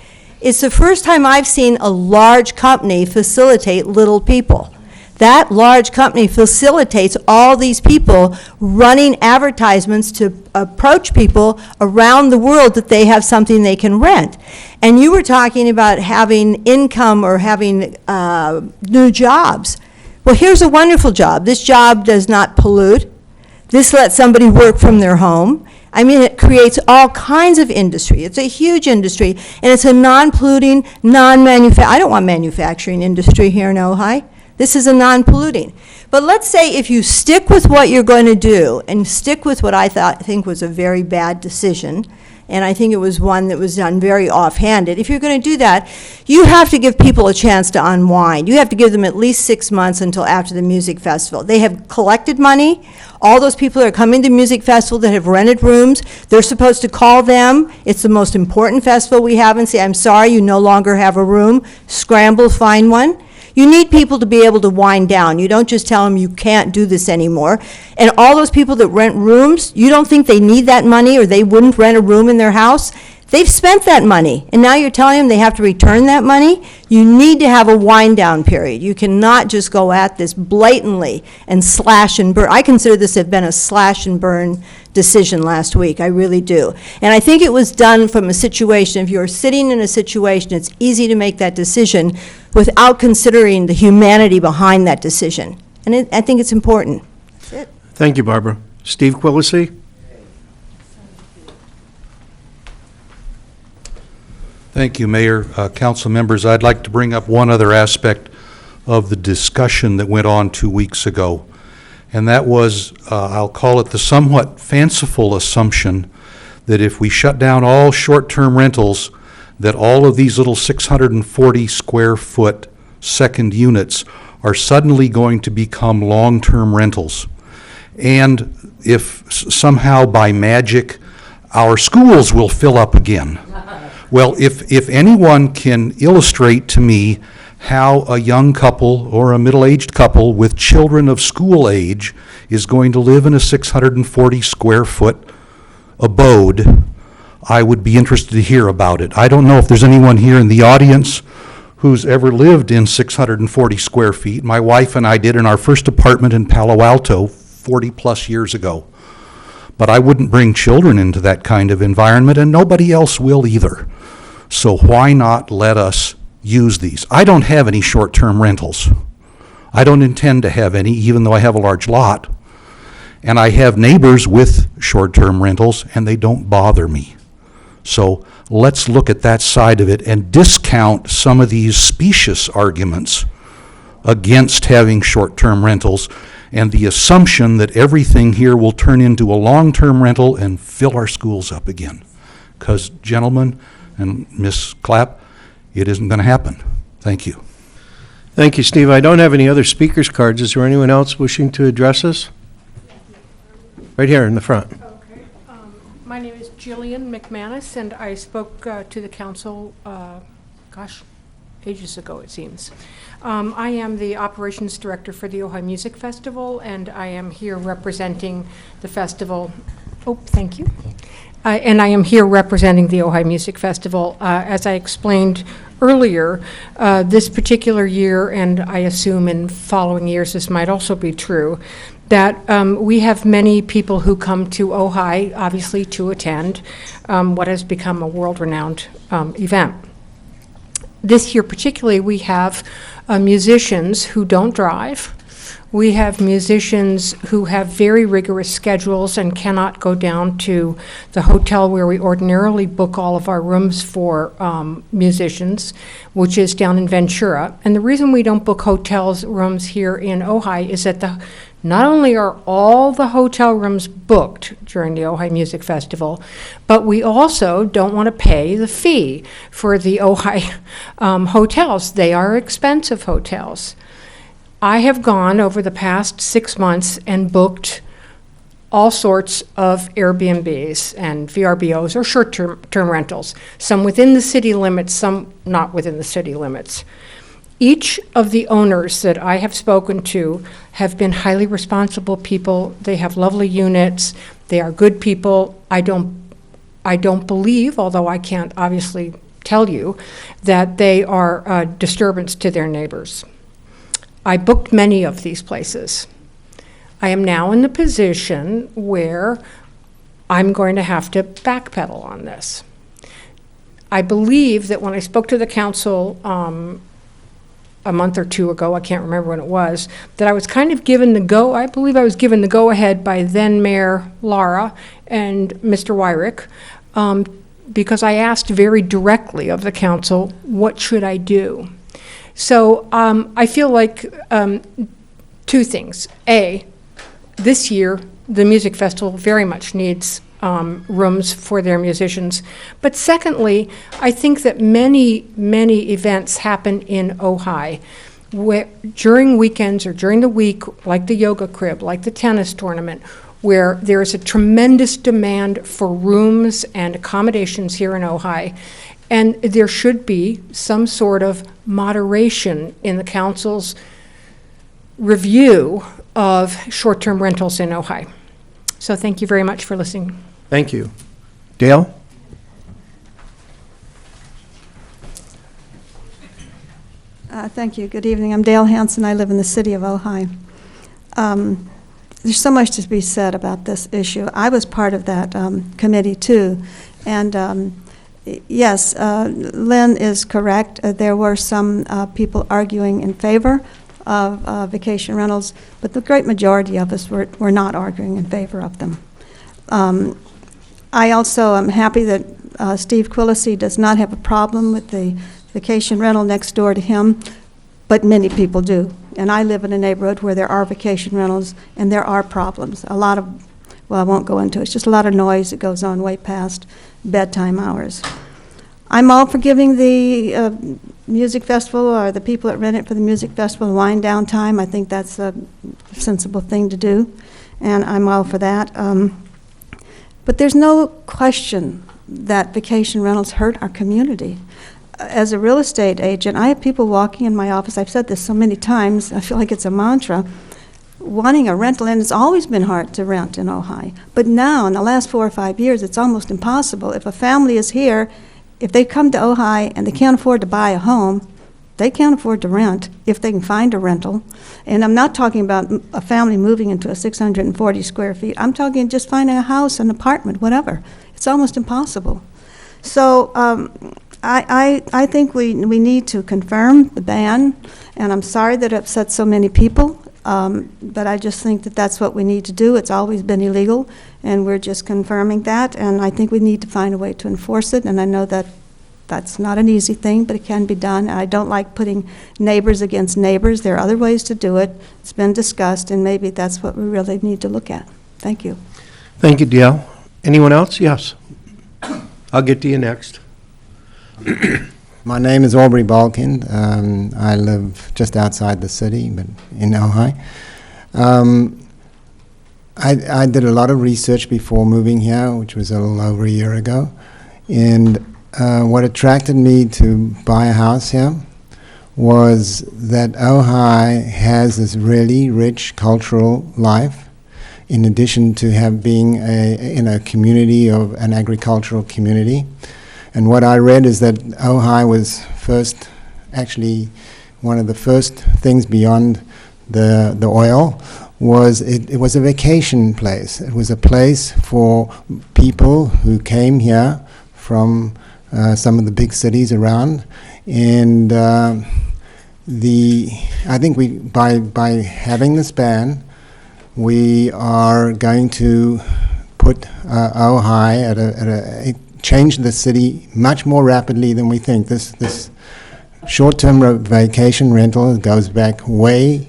it's the first time I've seen a large company facilitate little people. That large company facilitates all these people running advertisements to approach people around the world that they have something they can rent. And you were talking about having income or having new jobs. Well, here's a wonderful job. This job does not pollute. This lets somebody work from their home. I mean, it creates all kinds of industry. It's a huge industry, and it's a non-polluting, I don't want manufacturing industry here in Ojai. This is a non-polluting. But let's say if you stick with what you're going to do and stick with what I think was a very bad decision, and I think it was one that was done very offhanded. If you're going to do that, you have to give people a chance to unwind. You have to give them at least 6 months until after the music festival. They have collected money. All those people that are coming to the music festival that have rented rooms, they're supposed to call them. It's the most important festival we have and say, I'm sorry, you no longer have a room. Scramble, find one. You need people to be able to wind down. You don't just tell them you can't do this anymore. And all those people that rent rooms, you don't think they need that money or they wouldn't rent a room in their house? They've spent that money, and now you're telling them they have to return that money? You need to have a wind-down period. You cannot just go at this blatantly and slash and burn. I consider this to have been a slash-and-burn decision last week. I really do. And I think it was done from a situation, if you're sitting in a situation, it's easy to make that decision without considering the humanity behind that decision. And I think it's important. That's it. Thank you, Barbara. Steve Quillisi? Thank you, Mayor, council members. I'd like to bring up one other aspect of the discussion that went on 2 weeks ago, and that was, I'll call it the somewhat fanciful assumption that if we shut down all short-term rentals, that all of these little 640 square foot second units are suddenly going to become long-term rentals. And if somehow by magic our schools will fill up again. Well, if anyone can illustrate to me how a young couple or a middle-aged couple with children of school age is going to live in a 640 square foot abode, I would be interested to hear about it. I don't know if there's anyone here in the audience who's ever lived in 640 square feet. My wife and I did in our first apartment in Palo Alto 40 plus years ago. But I wouldn't bring children into that kind of environment, and nobody else will either. So why not let us use these? I don't have any short-term rentals. I don't intend to have any, even though I have a large lot. And I have neighbors with short-term rentals, and they don't bother me. So let's look at that side of it and discount some of these specious arguments against having short-term rentals and the assumption that everything here will turn into a long-term rental and fill our schools up again. Because, gentlemen and Ms. Clapp, it isn't going to happen. Thank you. Thank you, Steve. I don't have any other speakers cards. Is there anyone else wishing to address us? Right here in the front. Okay. My name is Jillian McManus, and I spoke to the council, ages ago, it seems. I am the operations director for the Ojai Music Festival, and I am here representing the festival. Oh, thank you. And I am here representing the Ojai Music Festival. As I explained earlier, this particular year, and I assume in following years this might also be true, that we have many people who come to Ojai, obviously, to attend what has become a world-renowned event. This year particularly, we have musicians who don't drive. We have musicians who have very rigorous schedules and cannot go down to the hotel where we ordinarily book all of our rooms for musicians, which is down in Ventura. And the reason we don't book hotels rooms here in Ojai is that not only are all the hotel rooms booked during the Ojai Music Festival, but we also don't want to pay the fee for the Ojai hotels. They are expensive hotels. I have gone over the past 6 months and booked all sorts of Airbnbs and VRBOs or short-term rentals, some within the city limits, some not within the city limits. Each of the owners that I have spoken to have been highly responsible people. They have lovely units. They are good people. I don't believe, although I can't obviously tell you, that they are a disturbance to their neighbors. I booked many of these places. I am now in the position where I'm going to have to backpedal on this. I believe that when I spoke to the council a month or two ago, I can't remember when it was, that I was kind of given the I believe I was given the go-ahead by then Mayor Lara and Mr. Wyrick, because I asked very directly of the council, what should I do? So I feel like two things. A, this year, the music festival very much needs rooms for their musicians. But secondly, I think that many events happen in Ojai where, during weekends or during the week, like the yoga crib, like the tennis tournament, where there is a tremendous demand for rooms and accommodations here in Ojai. And there should be some sort of moderation in the council's review of short-term rentals in Ojai. So thank you very much for listening. Thank you. Dale? Thank you. Good evening. I'm Dale Hansen. I live in the city of Ojai. There's so much to be said about this issue. I was part of that committee too. And yes, Lynn is correct. There were some people arguing in favor of vacation rentals, but the great majority of us were not arguing in favor of them. I also am happy that Steve Quillisi does not have a problem with the vacation rental next door to him, but many people do. And I live in a neighborhood where there are vacation rentals and there are problems. A lot of, well, I won't go into it, it's just a lot of noise that goes on way past bedtime hours. I'm all for giving the music festival or the people that rent it for the music festival wind down time. I think that's a sensible thing to do, and I'm all for that. But there's no question that vacation rentals hurt our community. As a real estate agent, I have people walking in my office, I've said this so many times, I feel like it's a mantra, wanting a rental, and it's always been hard to rent in Ojai. But now, in the last 4 or 5 years, it's almost impossible. If a family is here, if they come to Ojai and they can't afford to buy a home, they can't afford to rent if they can find a rental. And I'm not talking about a family moving into a 640 square feet. I'm talking just finding a house, an apartment, whatever. It's almost impossible. So I think we need to confirm the ban, and I'm sorry that it upset so many people, but I just think that that's what we need to do. It's always been illegal, and we're just confirming that, and I think we need to find a way to enforce it, and I know that that's not an easy thing, but it can be done. I don't like putting neighbors against neighbors. There are other ways to do it. It's been discussed, and maybe that's what we really need to look at. Thank you. Thank you, Dale. Anyone else? Yes. I'll get to you next. My name is Aubrey Balkin. I live just outside the city, but in Ojai. I did a lot of research before moving here, which was a little over a year ago. And what attracted me to buy a house here was that Ojai has this really rich cultural life, in addition to being in a community of an agricultural community. And what I read is that Ojai was actually one of the first things beyond the oil was it was a vacation place. It was a place for people who came here from some of the big cities around, and I think by having this ban, we are going to put Ojai change the city much more rapidly than we think. This short-term vacation rental goes back way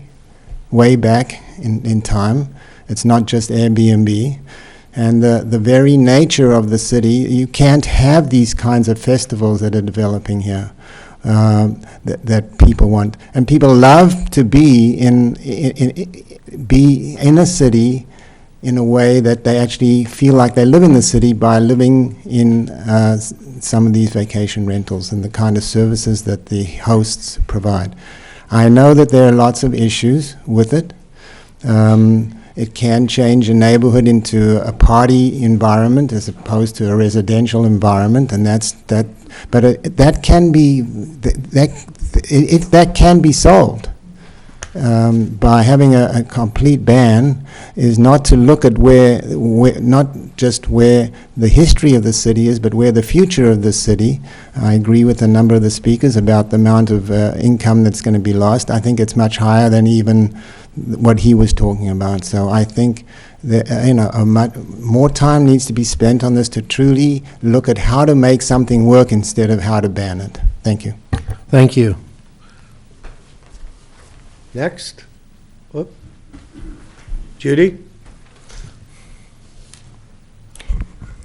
back in time. It's not just Airbnb. And the very nature of the city, you can't have these kinds of festivals that are developing here that people want. And people love to be in a city in a way that they actually feel like they live in the city by living in some of these vacation rentals and the kind of services that the hosts provide. I know that there are lots of issues with it. It can change a neighborhood into a party environment as opposed to a residential environment, and that can be solved. By having a complete ban is not to look at where not just where the history of the city is, but where the future of the city. I agree with a number of the speakers about the amount of income that's going to be lost. I think it's much higher than even what he was talking about. So I think that more time needs to be spent on this to truly look at how to make something work instead of how to ban it. Thank you. Thank you. Next. Whoop. Judy?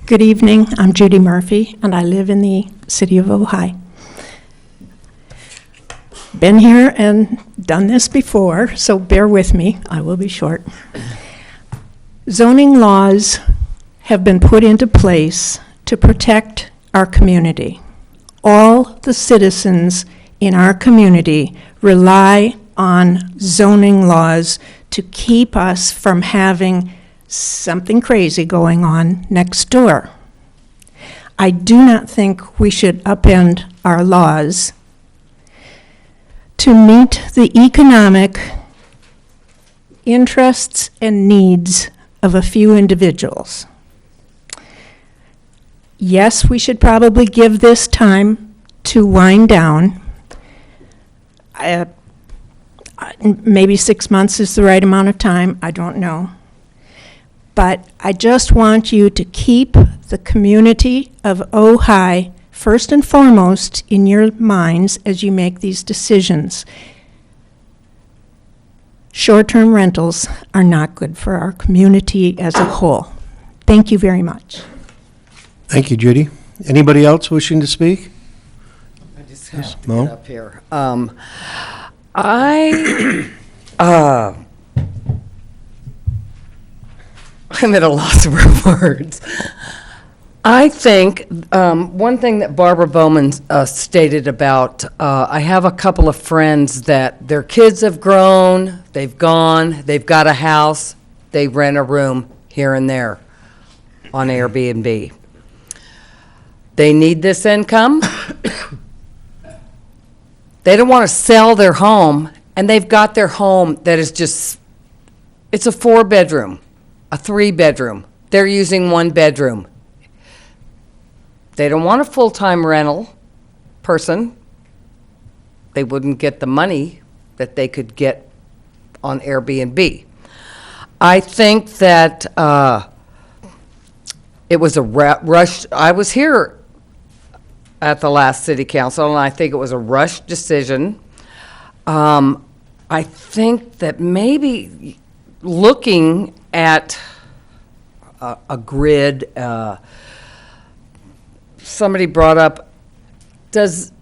Good evening. I'm Judy Murphy, and I live in the city of Ojai. Been here and done this before, so bear with me. I will be short. Zoning laws have been put into place to protect our community. All the citizens in our community rely on zoning laws to keep us from having something crazy going on next door. I do not think we should upend our laws to meet the economic interests and needs of a few individuals. Yes, we should probably give this time to wind down. Maybe 6 months is the right amount of time, I don't know. But I just want you to keep the community of Ojai first and foremost in your minds as you make these decisions. Short-term rentals are not good for our community as a whole. Thank you very much. Thank you, Judy. Anybody else wishing to speak? I just have to Mo? get up here. I'm at a loss of words. I think one thing that Barbara Bowman stated about, I have a couple of friends that their kids have grown, they've gone, they've got a house, they rent a room here and there on Airbnb. They need this income. They don't want to sell their home, and they've got their home that is just, it's a 4-bedroom, a 3-bedroom. They're using 1 bedroom. They don't want a full-time rental person. They wouldn't get the money that they could get on Airbnb. I think that it was a rush. I was here at the last city council, and I think it was a rushed decision. I think that maybe looking at a grid, somebody brought up, does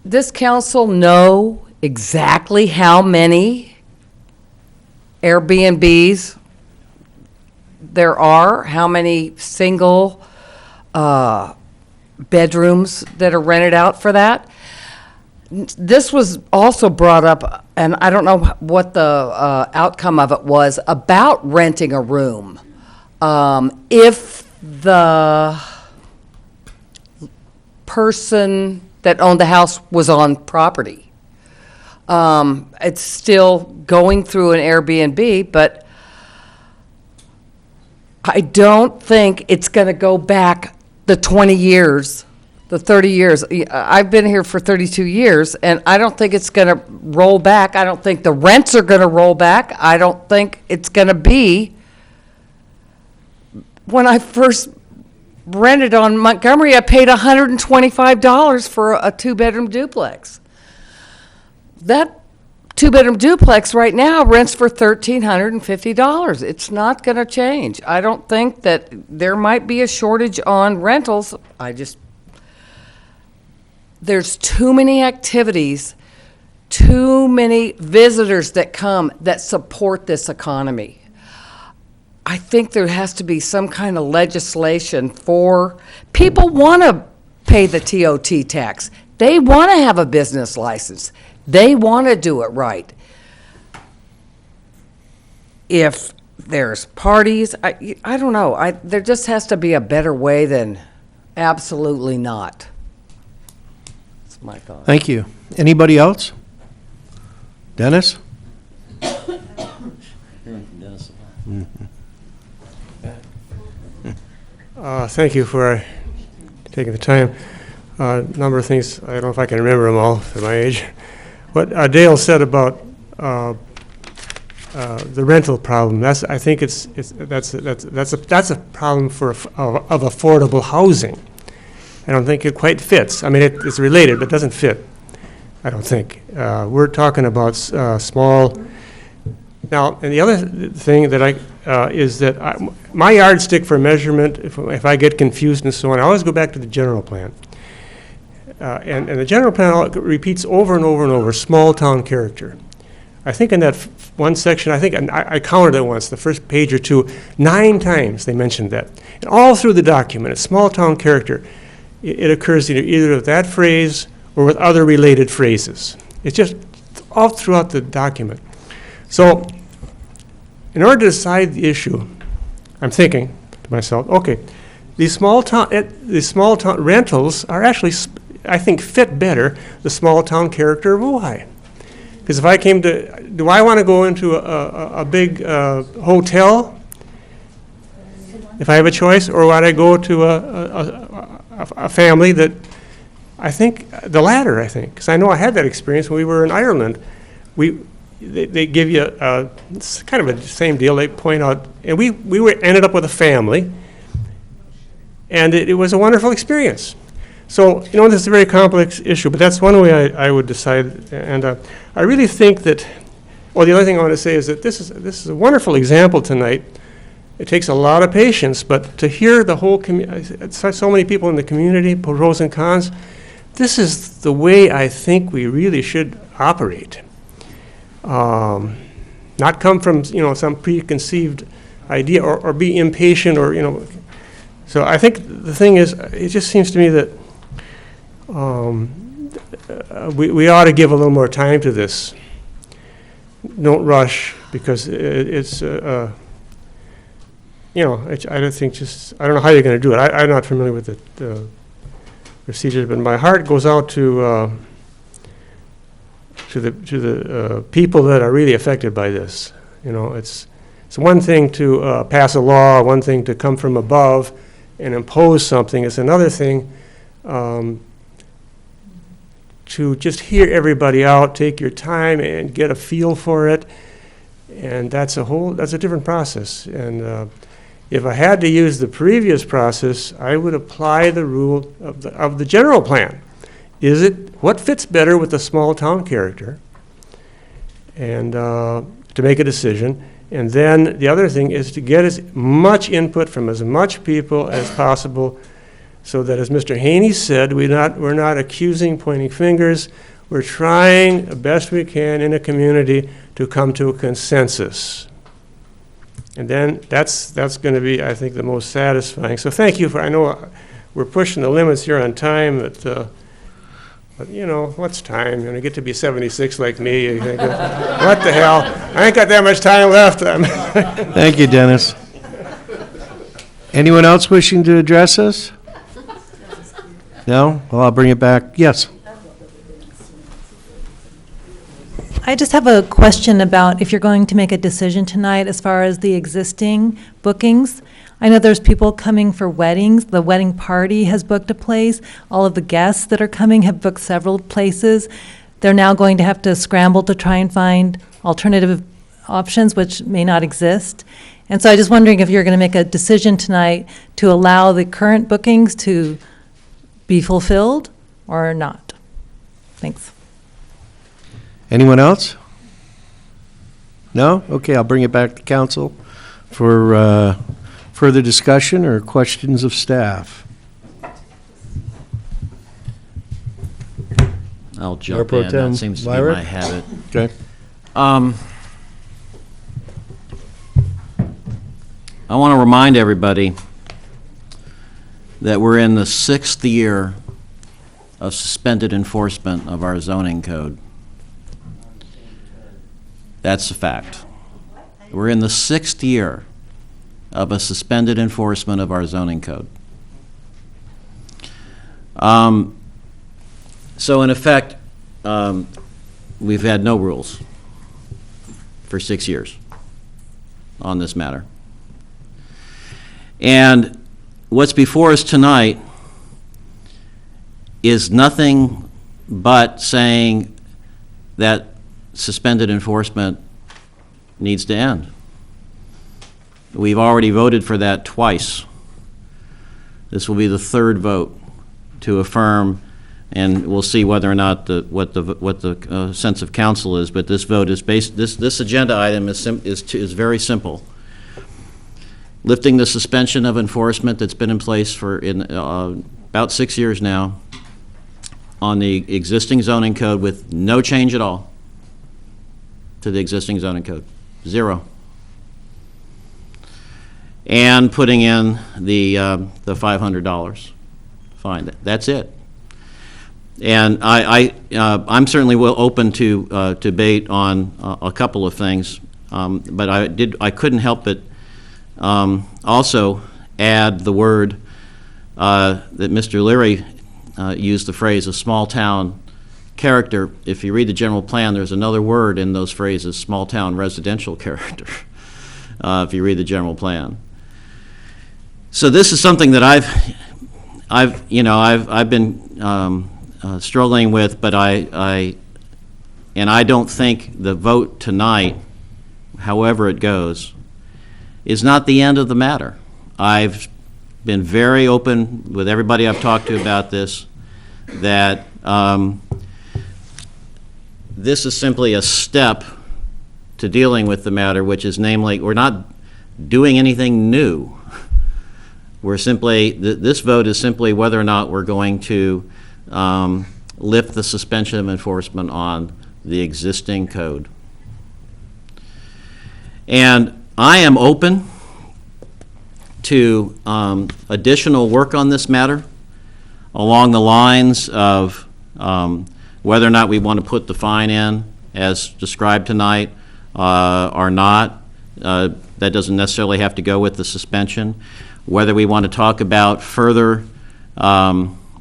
this council know exactly how many Airbnbs there are, how many single bedrooms that are rented out for that. This was also brought up, and I don't know what the outcome of it was, about renting a room. If the person that owned the house was on property. It's still going through an Airbnb, but I don't think it's going to go back the 20 years, the 30 years. I've been here for 32 years, and I don't think it's going to roll back. I don't think the rents are going to roll back. I don't think it's going to be. When I first rented on Montgomery, I paid $125 for a two-bedroom duplex. That two-bedroom duplex right now rents for $1,350. It's not going to change. I don't think that there might be a shortage on rentals. There's too many activities, too many visitors that come that support this economy. I think there has to be some kind of legislation for, people want to pay the TOT tax. They want to have a business license. They want to do it right. If there's parties, I don't know. There just has to be a better way than absolutely not. That's my thought. Thank you. Anybody else? Dennis? Thank you for taking the time. A number of things, I don't know if I can remember them all for my age. What Dale said about the rental problem, that's a problem of affordable housing. I don't think it quite fits. I mean, it's related, but it doesn't fit, I don't think. We're talking about small. Now, and the other thing that is that my yardstick for measurement, if I get confused and so on, I always go back to the general plan. And the general plan repeats over and over and over, small town character. I think in that one section, I counted it once, the first page or two, 9 times they mentioned that. And all through the document, it's small town character. It occurs either with that phrase or with other related phrases. It's just all throughout the document. So, in order to decide the issue, I'm thinking to myself, okay, these small town rentals are actually, I think, fit better the small town character of Ojai. Because if I came to, do I want to go into a big hotel if I have a choice, or would I go to a family that, I think, the latter, I think. Because I know I had that experience when we were in Ireland. They give you it's kind of the same deal. They point out, and we ended up with a family, and it was a wonderful experience. So, this is a very complex issue, but that's one way I would decide. And I really think that, the other thing I want to say is that this is a wonderful example tonight. It takes a lot of patience, but to hear the whole community, so many people in the community, pros and cons, this is the way I think we really should operate. Not come from some preconceived idea or be impatient or So I think the thing is, it just seems to me that we ought to give a little more time to this. Don't rush, because it's I don't think I don't know how you're going to do it. I'm not familiar with the procedures, but my heart goes out to the people that are really affected by this. It's one thing to pass a law, one thing to come from above and impose something. It's another thing to just hear everybody out, take your time, and get a feel for it. And that's a different process. And if I had to use the previous process, I would apply the rule of the general plan. What fits better with the small town character? And to make a decision. And then the other thing is to get as much input from as much people as possible, so that, as Mr. Haney said, we're not accusing, pointing fingers. We're trying the best we can in a community to come to a consensus. And then that's going to be, I think, the most satisfying. So thank you for, I know we're pushing the limits here on time, but you know, what's time? When you get to be 76 like me, you think, what the hell? I ain't got that much time left. Thank you, Dennis. Anyone else wishing to address us? No? Well, I'll bring it back. Yes. I just have a question about if you're going to make a decision tonight as far as the existing bookings. I know there's people coming for weddings. The wedding party has booked a place. All of the guests that are coming have booked several places. They're now going to have to scramble to try and find alternative options, which may not exist. And so I'm just wondering if you're going to make a decision tonight to allow the current bookings to be fulfilled or not. Thanks. Anyone else? No? Okay, I'll bring it back to council for further discussion or questions of staff. I'll Mayor jump Pro in. Tem That seems to be Lyric? my habit. Okay. I want to remind everybody that we're in the 6th year of suspended enforcement of our zoning code. That's a fact. We're in the 6th year of a suspended enforcement of our zoning code. So in effect, we've had no rules for 6 years on this matter. And what's before us tonight is nothing but saying that suspended enforcement needs to end. We've already voted for that twice. This will be the 3rd vote to affirm, and we'll see whether or not what the sense of council is. But this vote is based. This agenda item is very simple. Lifting the suspension of enforcement that's been in place for about 6 years now on the existing zoning code with no change at all to the existing zoning code. 0. And putting in the $500 fine. That's it. And I'm certainly open to debate on a couple of things, but I couldn't help but also add the word that Mr. Leary used the phrase a small town character. If you read the general plan, there's another word in those phrases, small town residential character, if you read the general plan. So this is something that I've been struggling with, but I don't think the vote tonight, however it goes, is not the end of the matter. I've been very open with everybody I've talked to about this, that this is simply a step to dealing with the matter, which is namely, we're not doing anything new. We're simply, this vote is simply whether or not we're going to lift the suspension of enforcement on the existing code. And I am open to additional work on this matter along the lines of whether or not we want to put the fine in as described tonight or not. That doesn't necessarily have to go with the suspension. Whether we want to talk about further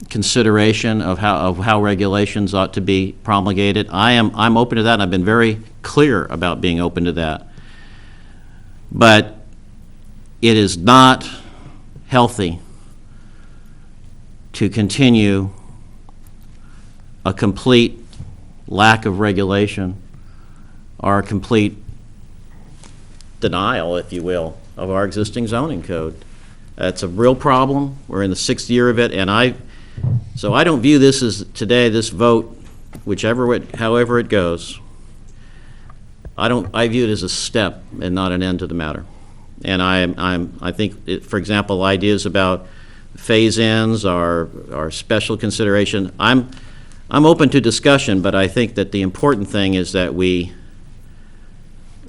consideration of how regulations ought to be promulgated, I'm open to that, and I've been very clear about being open to that. But it is not healthy to continue a complete lack of regulation or a complete denial, if you will, of our existing zoning code. That's a real problem. We're in the 6th year of it, and so I don't view this as today, this vote, however it goes. I view it as a step and not an end to the matter. And I think, for example, ideas about phase-ins or special consideration, I'm open to discussion, but I think that the important thing is that we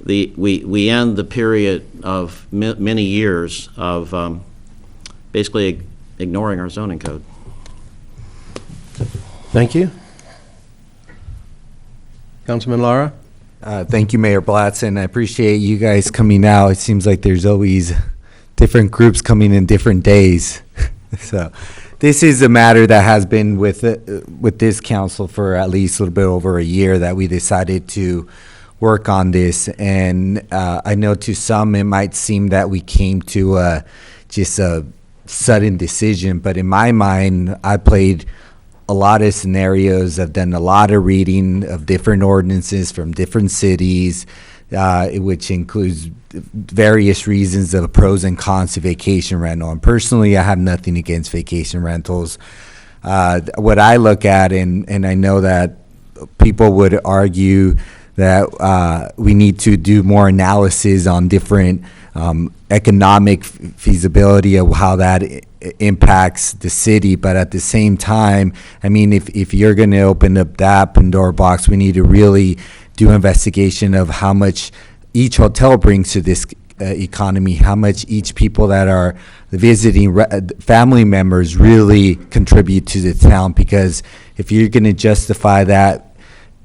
we end the period of many years of basically ignoring our zoning code. Thank you. Councilman Lara? Thank you, Mayor Blatson. I appreciate you guys coming out. It seems like there's always different groups coming in different days. So this is a matter that has been with this council for at least a little bit over a year that we decided to work on this. And I know to some it might seem that we came to just a sudden decision, but in my mind, I played a lot of scenarios. I've done a lot of reading of different ordinances from different cities, which includes various reasons of pros and cons to vacation rental. And personally, I have nothing against vacation rentals. What I look at, and I know that people would argue that we need to do more analysis on different economic feasibility of how that impacts the city, but at the same time, I mean, if you're going to open up that Pandora box, we need to really do investigation of how much each hotel brings to this economy, how much each people that are visiting family members really contribute to the town, because if you're going to justify that,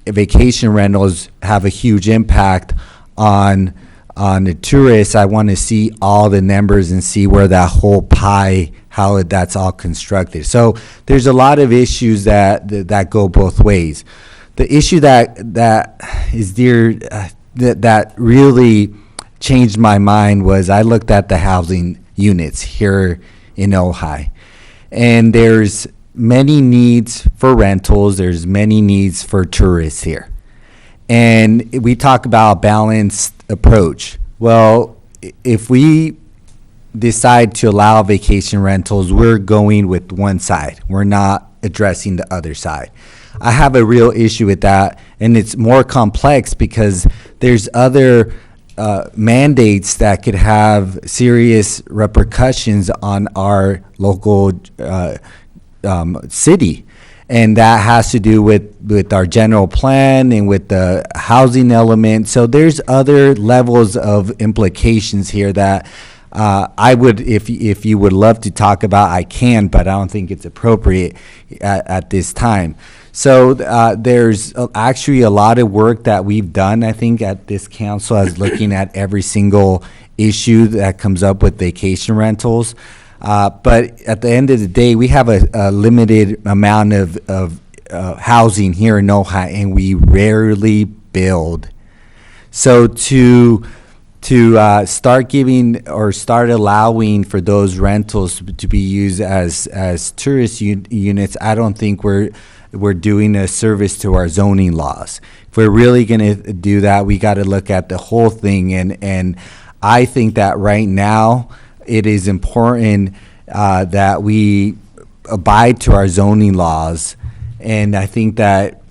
vacation rentals have a huge impact on the tourists. I want to see all the numbers and see where that whole pie, how that's all constructed. So there's a lot of issues that go both ways. The issue that is dear that really changed my mind was I looked at the housing units here in Ojai, and there's many needs for rentals. There's many needs for tourists here. And we talk about a balanced approach. Well, if we decide to allow vacation rentals, we're going with one side. We're not addressing the other side. I have a real issue with that, and it's more complex because there's other mandates that could have serious repercussions on our local city. And that has to do with our general plan and with the housing element. So there's other levels of implications here that I would, if you would love to talk about, I can, but I don't think it's appropriate at this time. So there's actually a lot of work that we've done, I think, at this council as looking at every single issue that comes up with vacation rentals. But at the end of the day, we have a limited amount of housing here in Ojai, and we rarely build. So to start giving or start allowing for those rentals to be used as tourist units, I don't think we're doing a service to our zoning laws. If we're really going to do that, we got to look at the whole thing. And I think that right now, it is important that we abide to our zoning laws, and I think that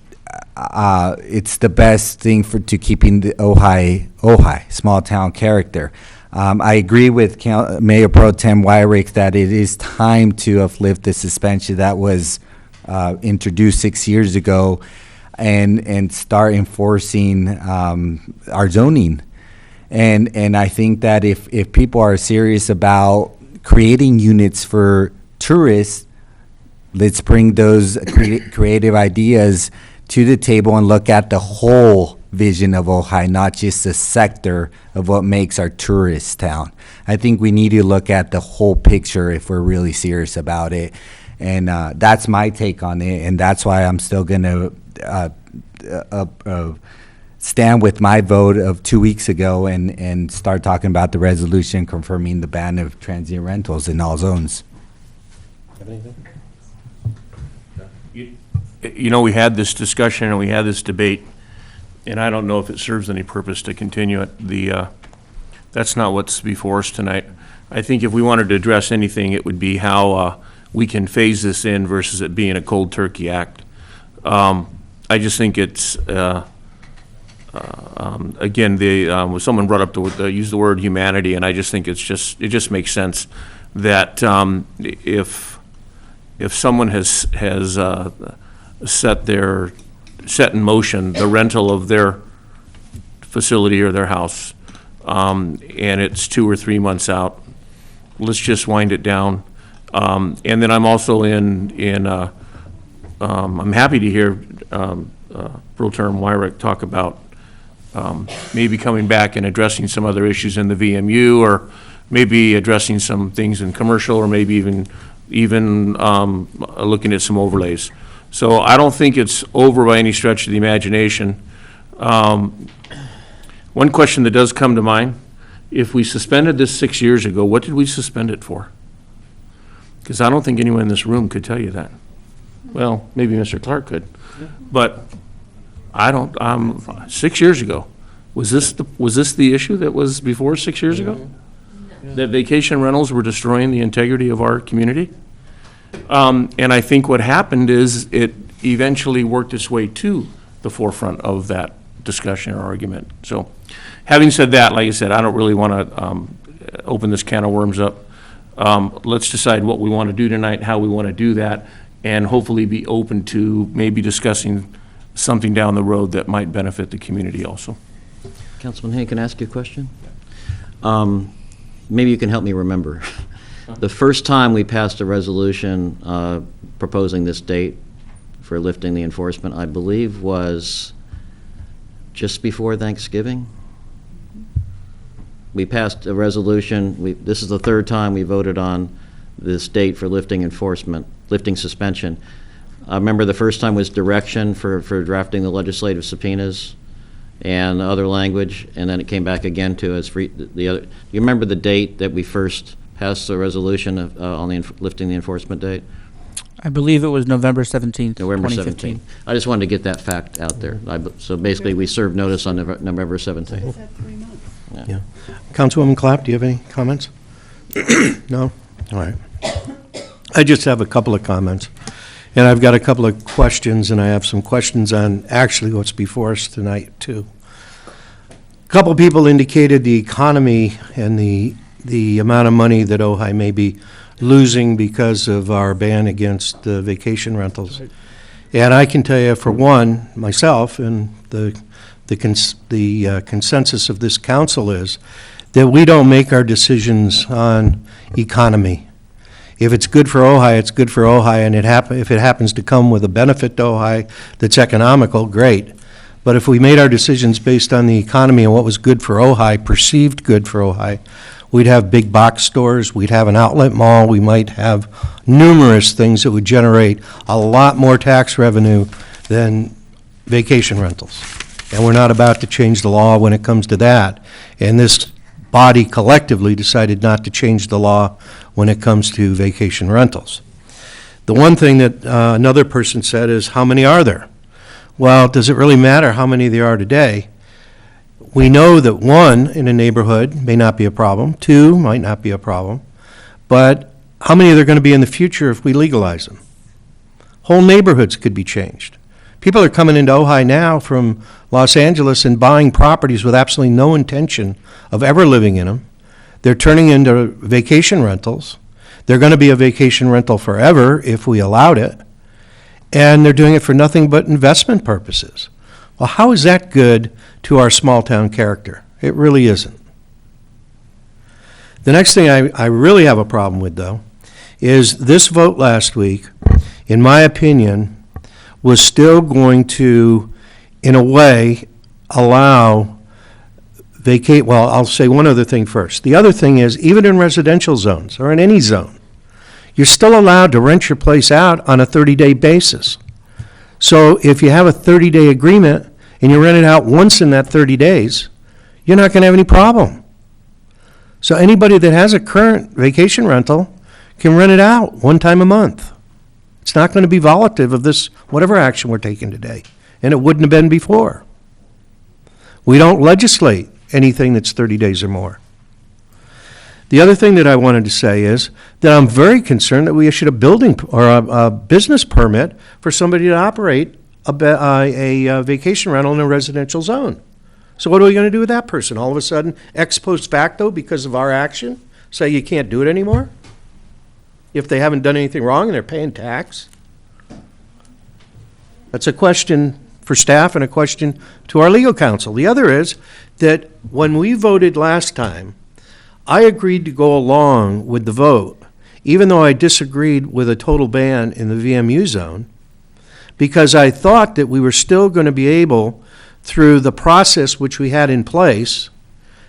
it's the best thing to keeping the Ojai small town character. I agree with Mayor Pro Tem Wyrick that it is time to uplift the suspension that was introduced 6 years ago, and start enforcing our zoning. And I think that if people are serious about creating units for tourists, let's bring those creative ideas to the table and look at the whole vision of Ojai, not just a sector of what makes our tourist town. I think we need to look at the whole picture if we're really serious about it. And that's my take on it, and that's why I'm still going to stand with my vote of 2 weeks ago and start talking about the resolution confirming the ban of transient rentals in all zones. Have anything? You know, we had this discussion and we had this debate, and I don't know if it serves any purpose to continue it. That's not what's before us tonight. I think if we wanted to address anything, it would be how we can phase this in versus it being a cold turkey act. I just think it's again, someone brought up use the word humanity, and I just think it just makes sense that if someone has set in motion the rental of their facility or their house, and it's 2 or 3 months out, let's just wind it down. And then I'm also I'm happy to hear Pro Tem Wyrick talk about maybe coming back and addressing some other issues in the VMU, or maybe addressing some things in commercial, or maybe even looking at some overlays. So I don't think it's over by any stretch of the imagination. One question that does come to mind, if we suspended this 6 years ago, what did we suspend it for? Because I don't think anyone in this room could tell you that. Well, maybe Mr. Clark could, but I don't, 6 years ago, was this the issue that was before 6 years ago? That vacation rentals were destroying the integrity of our community? And I think what happened is it eventually worked its way to the forefront of that discussion or argument. So, having said that, like I said, I don't really want to open this can of worms up. Let's decide what we want to do tonight, how we want to do that, and hopefully be open to maybe discussing something down the road that might benefit the community also. Councilman Hay, can I ask you a question? Maybe you can help me remember. The first time we passed a resolution proposing this date for lifting the enforcement, I believe, was just before Thanksgiving. We passed a resolution. This is the third time we voted on this date for lifting enforcement, lifting suspension. I remember the first time was direction for drafting the legislative subpoenas and other language, and then it came back again to us. The other. Do you remember the date that we first passed the resolution on the lifting the enforcement date? I believe it was November 17th, November 2015. 17th. I just wanted to get that fact out there. So basically, we served notice on November 17th. Yeah. Councilwoman Clapp, do you have any comments? No? All right. I just have a couple of comments. And I've got a couple of questions, and I have some questions on actually what's before us tonight, too. A couple of people indicated the economy and the amount of money that Ojai may be losing because of our ban against vacation rentals. Right. And I can tell you, for one, myself, and the consensus of this council is that we don't make our decisions on economy. If it's good for Ojai, it's good for Ojai, and if it happens to come with a benefit to Ojai that's economical, great. But if we made our decisions based on the economy and what was good for Ojai, perceived good for Ojai, we'd have big box stores, we'd have an outlet mall, we might have numerous things that would generate a lot more tax revenue than vacation rentals. And we're not about to change the law when it comes to that. And this body collectively decided not to change the law when it comes to vacation rentals. The one thing that another person said is, how many are there? Well, does it really matter how many there are today? We know that one in a neighborhood may not be a problem, two might not be a problem, but how many are there going to be in the future if we legalize them? Whole neighborhoods could be changed. People are coming into Ojai now from Los Angeles and buying properties with absolutely no intention of ever living in them. They're turning into vacation rentals. They're going to be a vacation rental forever if we allowed it. And they're doing it for nothing but investment purposes. Well, how is that good to our small town character? It really isn't. The next thing I really have a problem with, though, is this vote last week, in my opinion, was still going to, in a way, allow well, I'll say one other thing first. The other thing is, even in residential zones, or in any zone, you're still allowed to rent your place out on a 30-day basis. So if you have a 30-day agreement and you rent it out once in that 30 days, you're not going to have any problem. So anybody that has a current vacation rental can rent it out one time a month. It's not going to be violative of this, whatever action we're taking today, and it wouldn't have been before. We don't legislate anything that's 30 days or more. The other thing that I wanted to say is that I'm very concerned that we issued a building or a business permit for somebody to operate a vacation rental in a residential zone. So what are we going to do with that person? All of a sudden, ex post facto, because of our action, say you can't do it anymore? If they haven't done anything wrong and they're paying tax? That's a question for staff and a question to our legal counsel. The other is that when we voted last time, I agreed to go along with the vote, even though I disagreed with a total ban in the VMU zone, because I thought that we were still going to be able, through the process which we had in place,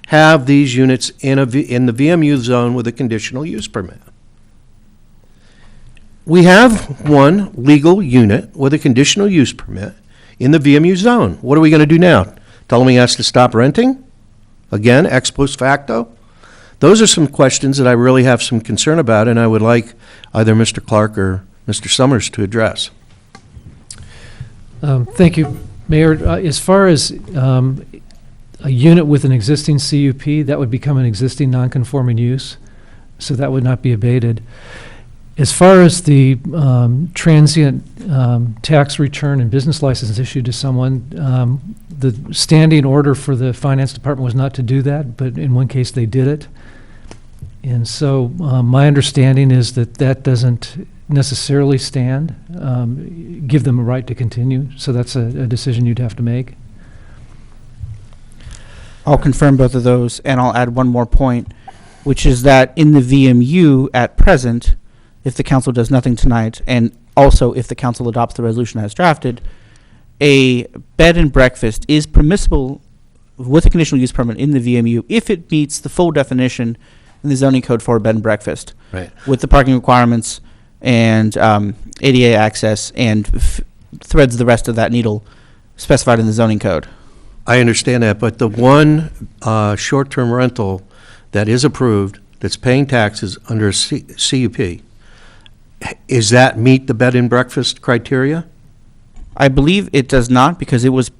have these units in the VMU zone with a conditional use permit. We have one legal unit with a conditional use permit in the VMU zone. What are we going to do now? Tell him he has to stop renting? Again, ex post facto? Those are some questions that I really have some concern about, and I would like either Mr. Clark or Mr. Summers to address. Thank you, Mayor. As far as a unit with an existing CUP, that would become an existing non-conforming use, so that would not be abated. As far as the transient tax return and business license issued to someone, the standing order for the finance department was not to do that, but in one case they did it. And so my understanding is that that doesn't necessarily stand, give them a right to continue. So that's a decision you'd have to make. I'll confirm both of those, and I'll add one more point, which is that in the VMU at present, if the council does nothing tonight, and also if the council adopts the resolution as drafted, a bed and breakfast is permissible with a conditional use permit in the VMU if it meets the full definition in the zoning code for a bed and breakfast. Right. With the parking requirements and ADA access and threads the rest of that needle specified in the zoning code. I understand that, but the one short-term rental that is approved, that's paying taxes under a CUP, is that meet the bed and breakfast criteria? I believe it does not, because it was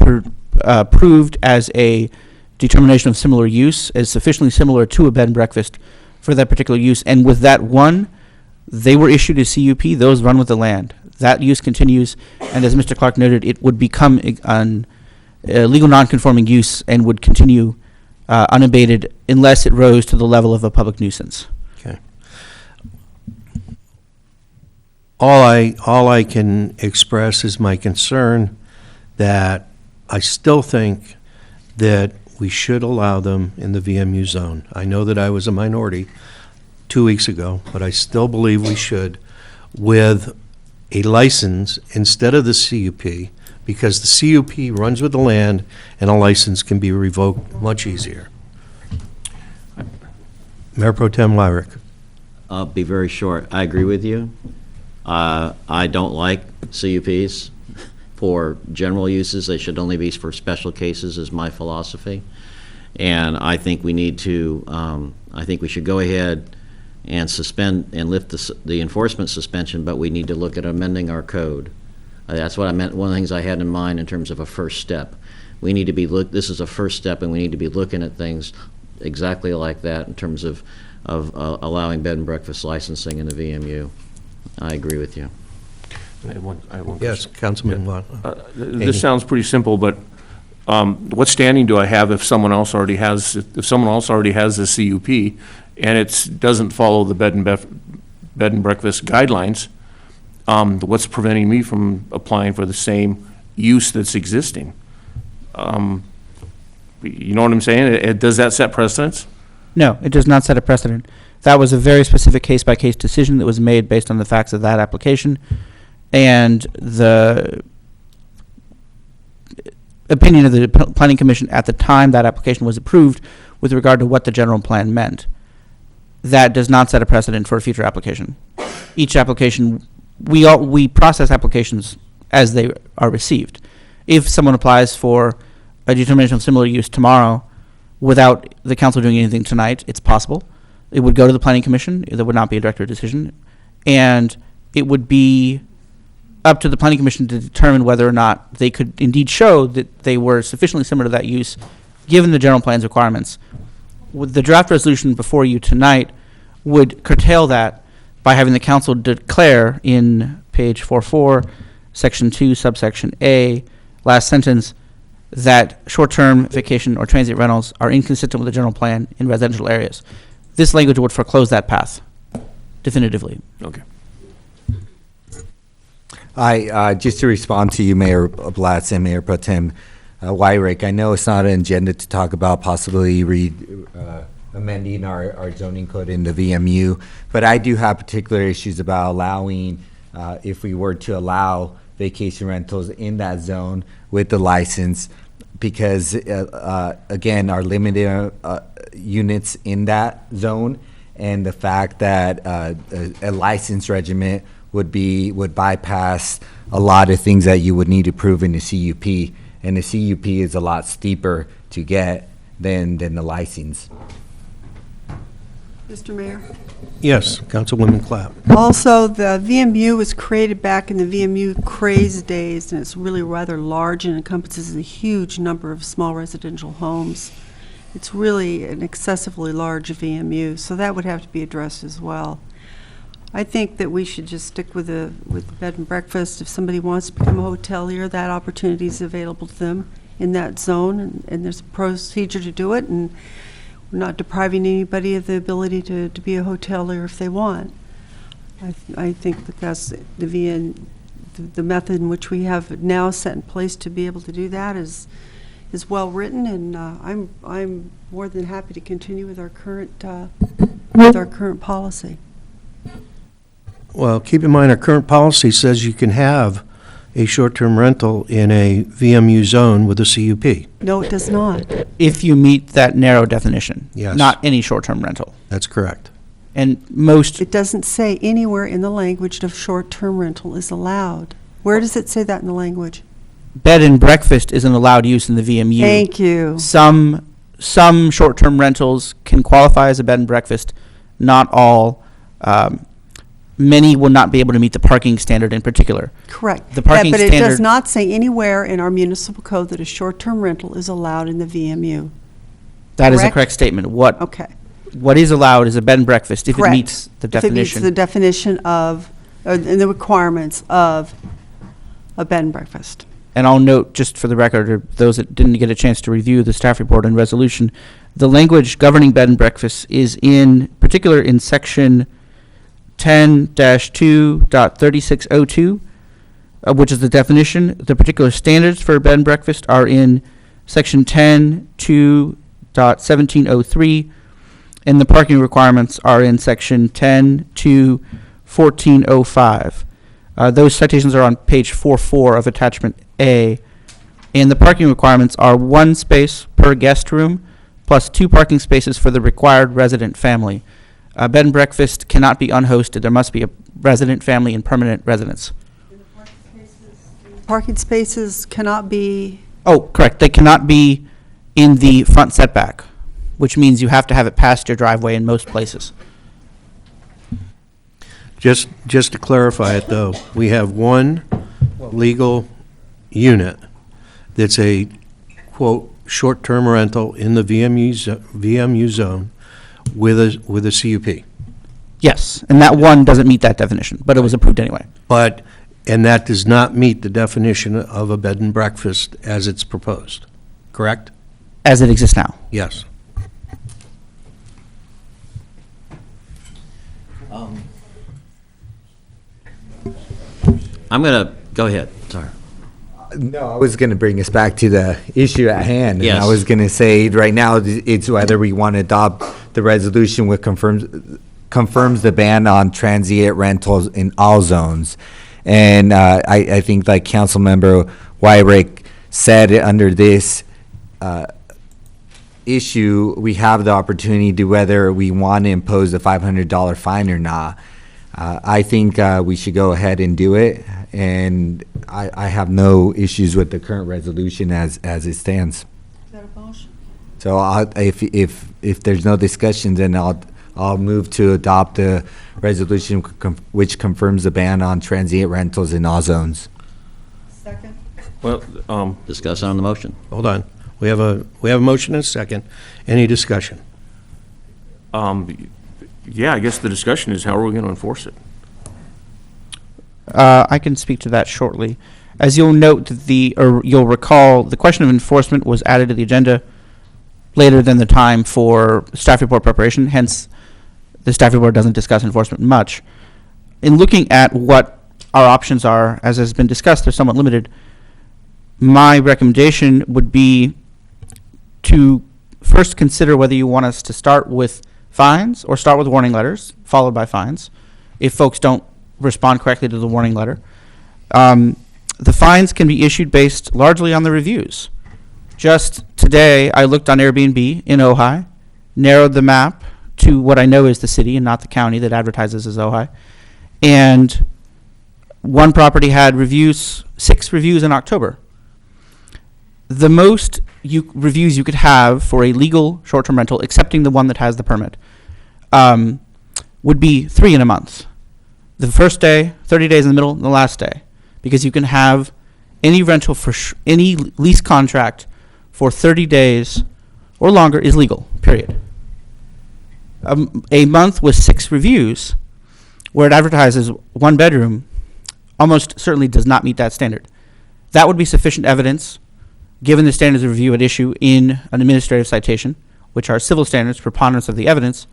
approved as a determination of similar use, as sufficiently similar to a bed and breakfast for that particular use. And with that one, they were issued a CUP, those run with the land. That use continues, and as Mr. Clark noted, it would become a legal non-conforming use and would continue unabated unless it rose to the level of a public nuisance. Okay. All I can express is my concern that I still think that we should allow them in the VMU zone. I know that I was a minority 2 weeks ago, but I still believe we should, with a license instead of the CUP, because the CUP runs with the land and a license can be revoked much easier. Mayor Pro Tem Lyric. I'll be very short. I agree with you. I don't like CUPs for general uses. They should only be for special cases, is my philosophy. And I think we need to, I think we should go ahead and suspend and lift the enforcement suspension, but we need to look at amending our code. That's what I meant, one of the things I had in mind in terms of a first step. We need to be, this is a first step, and we need to be looking at things exactly like that in terms of allowing bed and breakfast licensing in the VMU. I agree with you. I have one Yes, question. Councilman Watt. This sounds pretty simple, but what standing do I have if someone else already has the CUP and it doesn't follow the bed and breakfast guidelines? What's preventing me from applying for the same use that's existing? You know what I'm saying? Does that set precedence? No, it does not set a precedent. That was a very specific case-by-case decision that was made based on the facts of that application and the opinion of the Planning Commission at the time that application was approved with regard to what the general plan meant. That does not set a precedent for a future application. Each application, we process applications as they are received. If someone applies for a determination of similar use tomorrow without the council doing anything tonight, it's possible. It would go to the Planning Commission. There would not be a director decision. And it would be up to the Planning Commission to determine whether or not they could indeed show that they were sufficiently similar to that use, given the general plan's requirements. With the draft resolution before you tonight would curtail that by having the council declare in page 44, section 2, subsection A, last sentence, that short-term vacation or transient rentals are inconsistent with the general plan in residential areas. This language would foreclose that path definitively. Okay. Just to respond to you, Mayor Blatz and Mayor Pro Tem Wyrick, I know it's not an agenda to talk about possibly amending our zoning code in the VMU, but I do have particular issues about allowing, if we were to allow vacation rentals in that zone with the license, because again, our limited units in that zone, and the fact that a license regiment would bypass a lot of things that you would need to prove in the CUP, and the CUP is a lot steeper to get than the license. Mr. Mayor? Yes, Councilwoman Clapp. Also, the VMU was created back in the VMU craze days, and it's really rather large and encompasses a huge number of small residential homes. It's really an excessively large VMU, so that would have to be addressed as well. I think that we should just stick with the bed and breakfast. If somebody wants to become a hotelier, that opportunity is available to them in that zone, and there's a procedure to do it, and we're not depriving anybody of the ability to be a hotelier if they want. I think that that's the method in which we have now set in place to be able to do that is well written, and I'm more than happy to continue with our current policy. Well, keep in mind, our current policy says you can have a short-term rental in a VMU zone with a CUP. No, it does not. If you meet that narrow definition. Yes. Not any short-term rental. That's correct. And most, It doesn't say anywhere in the language that short-term rental is allowed. Where does it say that in the language? bed and breakfast isn't allowed use in the VMU. Thank you. Some short-term rentals can qualify as a bed and breakfast, not all. Many will not be able to meet the parking standard in particular. Correct. The parking But it standard. does not say anywhere in our municipal code that a short-term rental is allowed in the VMU. That is a Correct? correct statement. What Okay. What is allowed is a bed and breakfast if Correct. it meets the definition. If it meets the definition of, and the requirements of a bed and breakfast. And I'll note, just for the record, or those that didn't get a chance to review the staff report and resolution, the language governing bed and breakfast is in particular in section 10-2.3602, which is the definition. The particular standards for bed and breakfast are in section 10-2.1703, and the parking requirements are in section 10-2.1405. Those citations are on page 44 of attachment A, and the parking requirements are 1 space per guest room plus 2 parking spaces for the required resident family. Bed and breakfast cannot be unhosted. There must be a resident family and permanent residence. Parking spaces cannot be, Oh, correct. They cannot be in the front setback, which means you have to have it past your driveway in most places. Just to clarify it, though, we have one legal unit that's a, quote, short-term rental in the VMU zone with a CUP. Yes, and that one doesn't meet that definition, but it was approved anyway. And that does not meet the definition of a bed and breakfast as it's proposed, correct? As it exists now. Yes. I'm going to, go ahead, sorry. No, I was going to bring us back to the issue at hand. Yes. And I was going to say, right now, it's whether we want to adopt the resolution which confirms the ban on transient rentals in all zones. And I think like Councilmember Wyrick said, under this issue, we have the opportunity to whether we want to impose a $500 fine or not. I think we should go ahead and do it, and I have no issues with the current resolution as it stands. is that a motion? So if there's no discussion, then I'll move to adopt the resolution which confirms the ban on transient rentals in all zones. Second? Well, Discuss on the motion. Hold on. We have a motion and a second. Any discussion? yeah, I guess the discussion is how are we going to enforce it? I can speak to that shortly. As you'll note, you'll recall, the question of enforcement was added to the agenda later than the time for staff report preparation, hence the staff report doesn't discuss enforcement much. In looking at what our options are, as has been discussed, they're somewhat limited. My recommendation would be to first consider whether you want us to start with fines or start with warning letters, followed by fines, if folks don't respond correctly to the warning letter. The fines can be issued based largely on the reviews. Just today, I looked on Airbnb in Ojai, narrowed the map to what I know is the city and not the county that advertises as Ojai, and one property had 6 reviews in October. The most reviews you could have for a legal short-term rental, excepting the one that has the permit, would be 3 in a month. The first day, 30 days in the middle, and the last day. Because you can have any rental for any lease contract for 30 days or longer is legal, period. A month with 6 reviews, where it advertises 1 bedroom, almost certainly does not meet that standard. That would be sufficient evidence, given the standards of review at issue in an administrative citation, which are civil standards, preponderance of the evidence,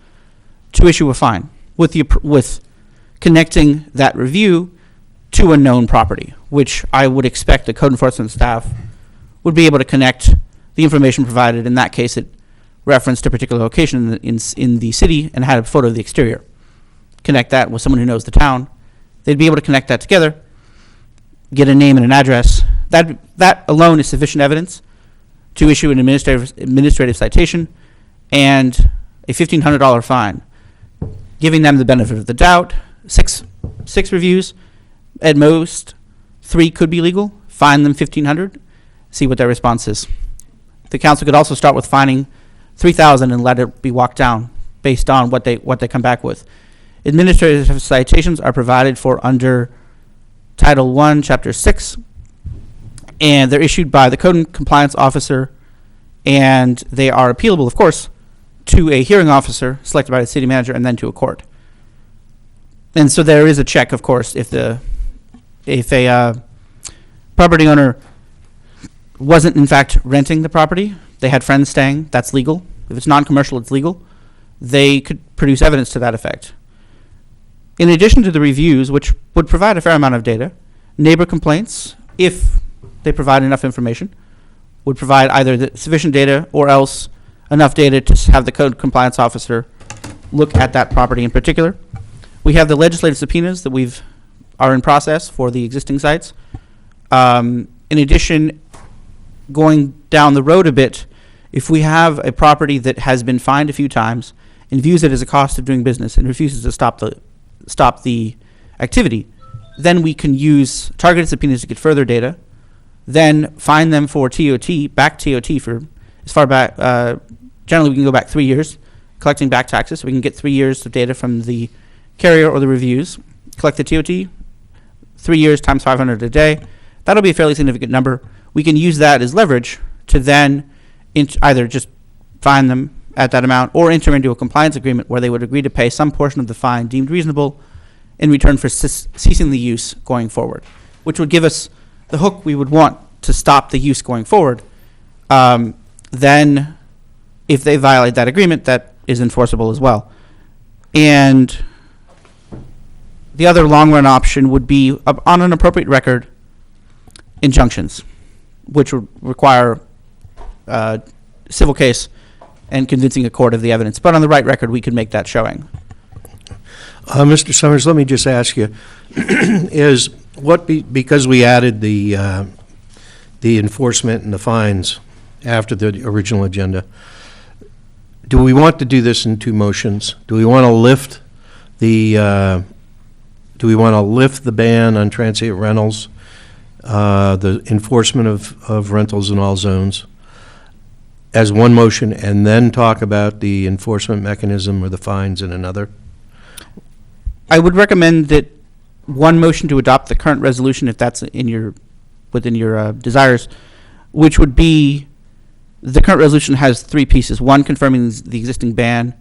to issue a fine with connecting that review to a known property, which I would expect the code enforcement staff would be able to connect the information provided. In that case, it referenced a particular location in the city and had a photo of the exterior. Connect that with someone who knows the town. They'd be able to connect that together, get a name and an address. That alone is sufficient evidence to issue an administrative citation and a $1,500 fine, giving them the benefit of the doubt. Six reviews, at most 3 could be legal. Fine them $1,500. See what their response is. The council could also start with fining $3,000 and let it be walked down based on what they come back with. Administrative citations are provided for under Title I, Chapter 6, and they're issued by the Code and Compliance Officer, and they are appealable, of course, to a hearing officer selected by the city manager and then to a court. And so there is a check, of course, if a property owner wasn't in fact renting the property, they had friends staying, that's legal. If it's non-commercial, it's legal. They could produce evidence to that effect. In addition to the reviews, which would provide a fair amount of data, neighbor complaints, if they provide enough information, would provide either the sufficient data or else enough data to have the code compliance officer look at that property in particular. We have the legislative subpoenas that are in process for the existing sites. In addition, going down the road a bit, if we have a property that has been fined a few times and views it as a cost of doing business and refuses to stop the activity, then we can use targeted subpoenas to get further data, then fine them for TOT for as far back, generally we can go back 3 years, collecting back taxes, so we can get 3 years of data from the carrier or the reviews, collect the TOT, 3 years times 500 a day. That'll be a fairly significant number. We can use that as leverage to then either just fine them at that amount or enter into a compliance agreement where they would agree to pay some portion of the fine deemed reasonable in return for ceasing the use going forward, which would give us the hook we would want to stop the use going forward. Then if they violate that agreement, that is enforceable as well. And the other long-run option would be on an appropriate record, injunctions, which would require civil case and convincing a court of the evidence. But on the right record, we could make that showing. Mr. Summers, let me just ask you, because we added the enforcement and the fines after the original agenda, do we want to do this in 2 motions? Do we want to lift the ban on transient rentals, the enforcement of rentals in all zones, as one motion, and then talk about the enforcement mechanism or the fines in another? I would recommend that one motion to adopt the current resolution, if that's within your desires, which would be the current resolution has 3 pieces: 1, confirming the existing ban;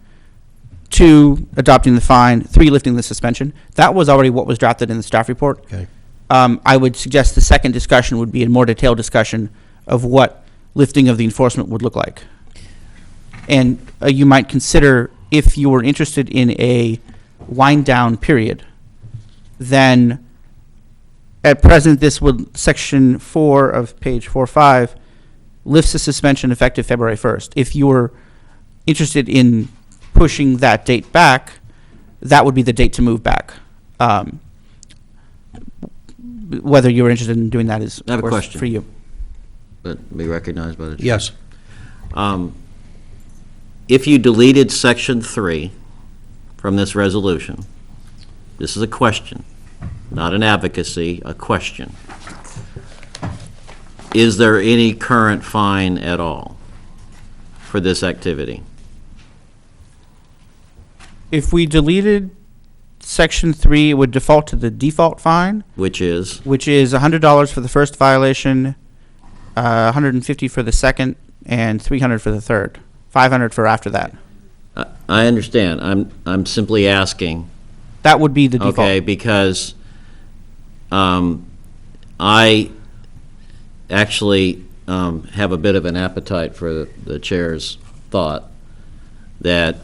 2, adopting the fine; 3, lifting the suspension. That was already what was drafted in the staff report. Okay. I would suggest the second discussion would be a more detailed discussion of what lifting of the enforcement would look like. And you might consider, if you were interested in a wind down period, then At present, section 4 of page 4.5 lifts the suspension effective February 1st. If you were interested in pushing that date back, that would be the date to move back. Whether you're interested in doing that is, I have of a course, question. for you. But be recognized by the chair. Yes. If you deleted section 3 from this resolution, this is a question, not an advocacy, a question. Is there any current fine at all for this activity? If we deleted section 3, it would default to the default fine, Which is? $100 for the first violation, $150 for the second, and $300 for the third. $500 for after that. I understand. I'm simply asking. That would be the default. Okay, because I actually have a bit of an appetite for the chair's thought that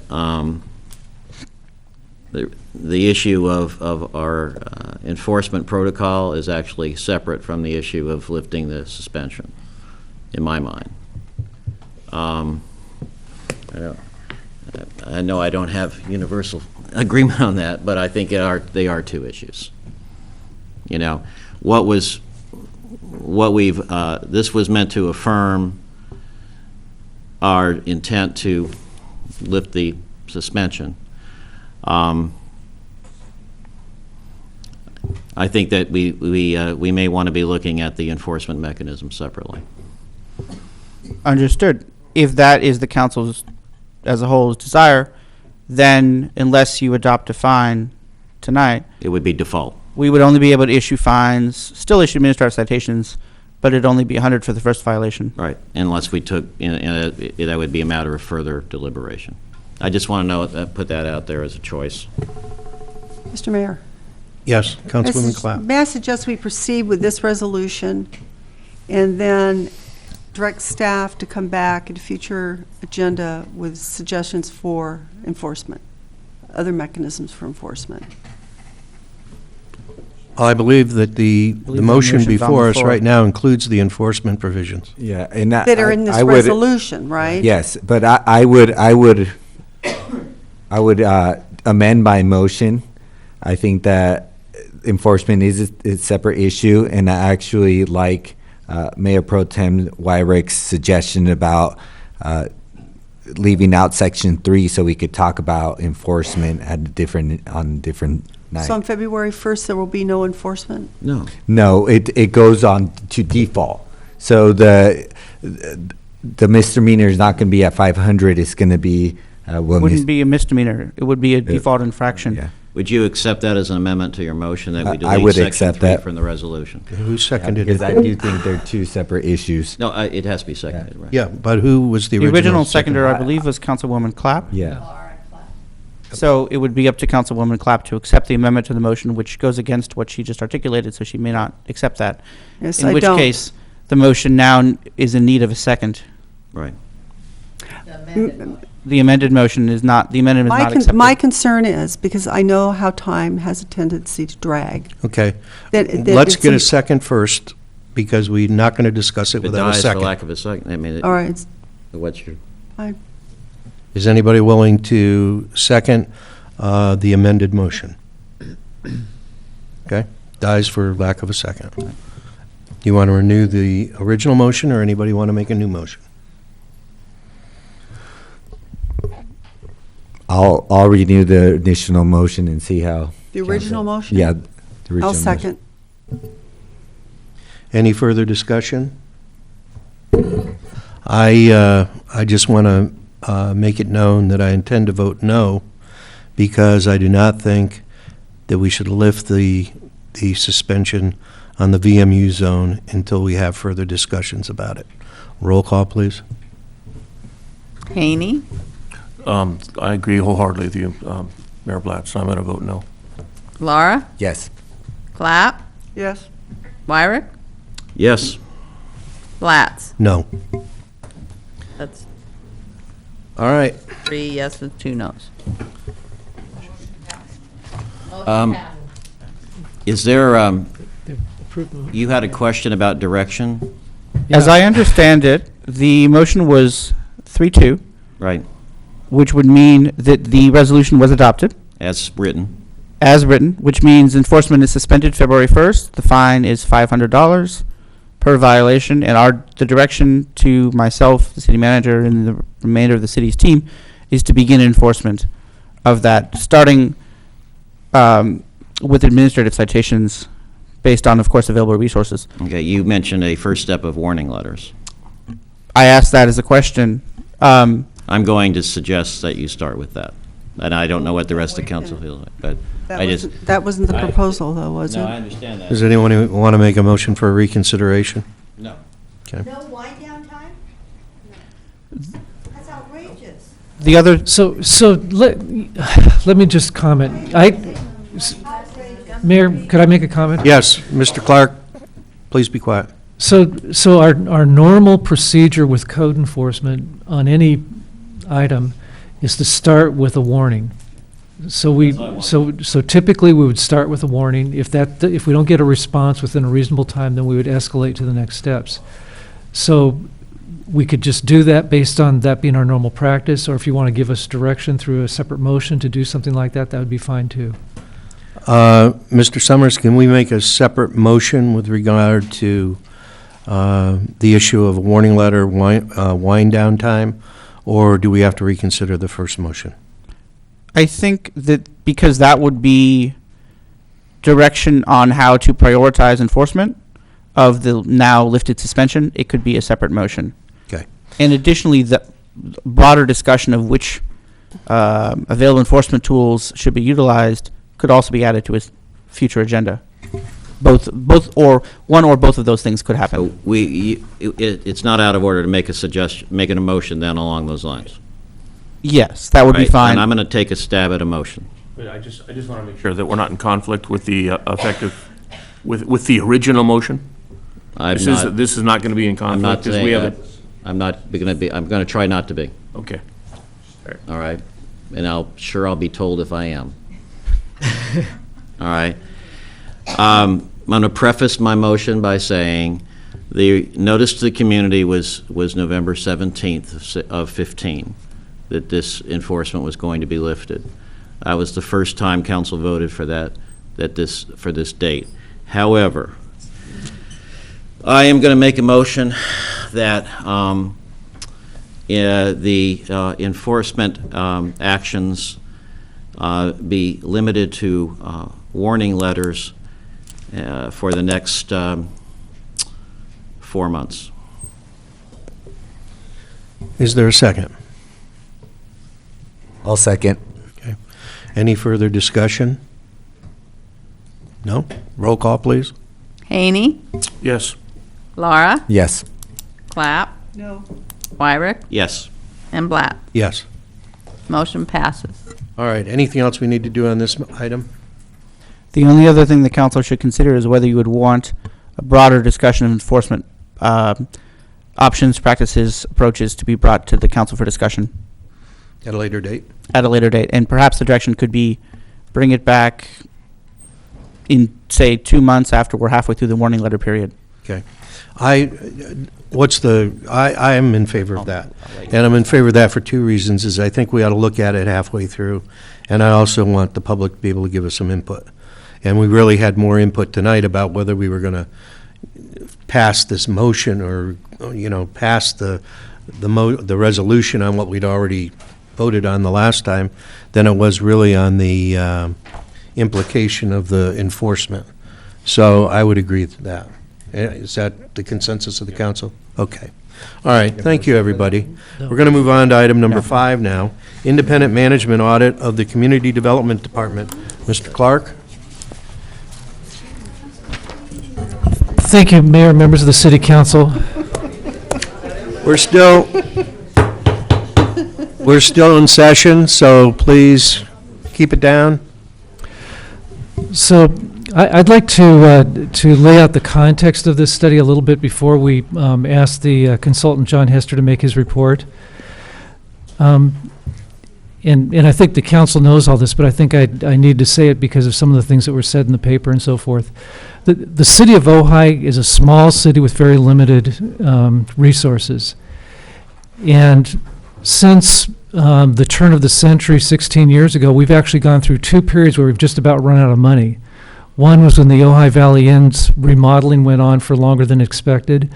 the issue of our enforcement protocol is actually separate from the issue of lifting the suspension, in my mind. I know I don't have universal agreement on that, but I think they are two issues. You know, this was meant to affirm our intent to lift the suspension. I think that we may want to be looking at the enforcement mechanism separately. Understood. If that is the council's, as a whole's desire, then unless you adopt a fine tonight, It would be default. we would only be able to issue fines, still issue administrative citations, but it'd only be $100 for the first violation. Right, unless we took, that would be a matter of further deliberation. I just want to know, put that out there as a choice. Mr. Mayor. Yes, Councilwoman Clapp. May I suggest we proceed with this resolution and then direct staff to come back at a future agenda with suggestions for enforcement, other mechanisms for enforcement? I believe that the the motion motion's on before the us floor. right now includes the enforcement provisions. Yeah, and That are in this I would- resolution, right? Yes, but I would amend my motion. I think that enforcement is a separate issue, and I actually like Mayor Pro Tem Wyrick's suggestion about leaving out section 3 so we could talk about enforcement on different night. So on February 1st, there will be no enforcement? No. No, it goes on to default. So the misdemeanor is not going to be at 500. It's going to be Wouldn't be a misdemeanor. It would be a default infraction. Yeah. Would you accept that as an amendment to your motion, that we I delete would section accept 3 that. from the resolution? Who seconded Because it? I do think they're two separate issues. No, it has to be seconded, right? Yeah, but who was the The original? original seconder, I believe, was Councilwoman Clapp. Yeah. So it would be up to Councilwoman Clapp to accept the amendment to the motion, which goes against what she just articulated, so she may not accept that. Yes, In I which don't. case, the motion now is in need of a second. Right. The amended motion is not, the amendment is not accepted. My concern is, because I know how time has a tendency to drag. Okay. that Let's it's get a a- second first, because we're not going to discuss it If it without a dies for second. lack of a second, I mean, All right, what's your, fine. Is anybody willing to second the amended motion? Okay, dies for lack of a second. You want to renew the original motion, or anybody want to make a new motion? I'll renew the initial motion and see how. The original motion? Yeah. the original I'll motion. second. Any further discussion? I just want to make it known that I intend to vote no, because I do not think that we should lift the suspension on the VMU zone until we have further discussions about it. Roll call, please. Haney, I agree wholeheartedly with you, Mayor Blatt, so I'm going to vote no. Laura, Yes. Clapp, Yes. Wyrick, yes. Blatz. No. That's All right. 3 yes with 2 no's. Is there, You had a question about direction? As I understand it, the motion was 3-2, Right, which would mean that the resolution was adopted as written. as written, which means enforcement is suspended February 1st. The fine is $500 per violation, and the direction to myself, the city manager, and the remainder of the city's team is to begin enforcement of that, starting with administrative citations based on, of course, available resources. Okay, you mentioned a first step of warning letters. I asked that as a question. I'm going to suggest that you start with that. And I don't know what the rest of council feels like, but That wasn't the proposal, though, was it? No, I understand that. Does anyone want to make a motion for a reconsideration? No. Okay. No wind down time? That's outrageous. The other, So let me just comment. Mayor, could I make a comment? Yes, Mr. Clark, please be quiet. So our normal procedure with code enforcement on any item is to start with a warning. So typically, we would start with a warning. If we don't get a response within a reasonable time, then we would escalate to the next steps. So we could just do that based on that being our normal practice, or if you want to give us direction through a separate motion to do something like that, that would be fine too. Mr. Summers, can we make a separate motion with regard to the issue of a warning letter, wind down time, or do we have to reconsider the first motion? I think that because that would be direction on how to prioritize enforcement of the now lifted suspension, it could be a separate motion. Okay. And additionally, the broader discussion of which available enforcement tools should be utilized could also be added to his future agenda. Both, or one or both of those things could happen. So it's not out of order to make a suggestion, make an emotion then along those lines. Yes, that would be Right, fine. And I'm going to take a stab at a motion. But I just want to make sure that we're not in conflict with the effective, with the original motion. This is not going to be in I'm not conflict, because saying we that. haven't. I'm not going to be, I'm going to try not to be, Okay. all right? And I'll be told if I am. All right. I'm going to preface my motion by saying the notice to the community was November 17th of 15, that this enforcement was going to be lifted. That was the first time council voted for for this date. However, I am going to make a motion that the enforcement actions be limited to warning letters for the next 4 months. Is there a second? I'll second. Okay. Any further discussion? No? Roll call, please. Haney, Yes. Laura, Yes. Clapp, No. Wyrick, Yes. and Blatt. Yes. Motion passes. All right, anything else we need to do on this item? The only other thing the council should consider is whether you would want a broader discussion of enforcement options, practices, approaches to be brought to the council for discussion At a later date? at a later date. And perhaps the direction could be bring it back in, say, 2 months after we're halfway through the warning letter period. Okay. I am in favor of that. And I'm in favor of that for two reasons, is I think we ought to look at it halfway through, and I also want the public to be able to give us some input. And we really had more input tonight about whether we were going to pass this motion or, pass the resolution on what we'd already voted on the last time than it was really on the implication of the enforcement. So I would agree to that. Is that the consensus of the council? Okay. All right, thank you, everybody. We're going to move on to item number 5 now. Independent management audit of the Community Development Department. Mr. Clark? Thank you, Mayor, members of the City Council. We're still in session, so please keep it down. So I'd like to lay out the context of this study a little bit before we ask the consultant, John Hester, to make his report. And and I think the council knows all this, but I think I need to say it because of some of the things that were said in the paper and so forth. The city of Ojai is a small city with very limited resources. And since the turn of the century 16 years ago, we've actually gone through 2 periods where we've just about run out of money. One was when the Ojai Valley Inn's remodeling went on for longer than expected,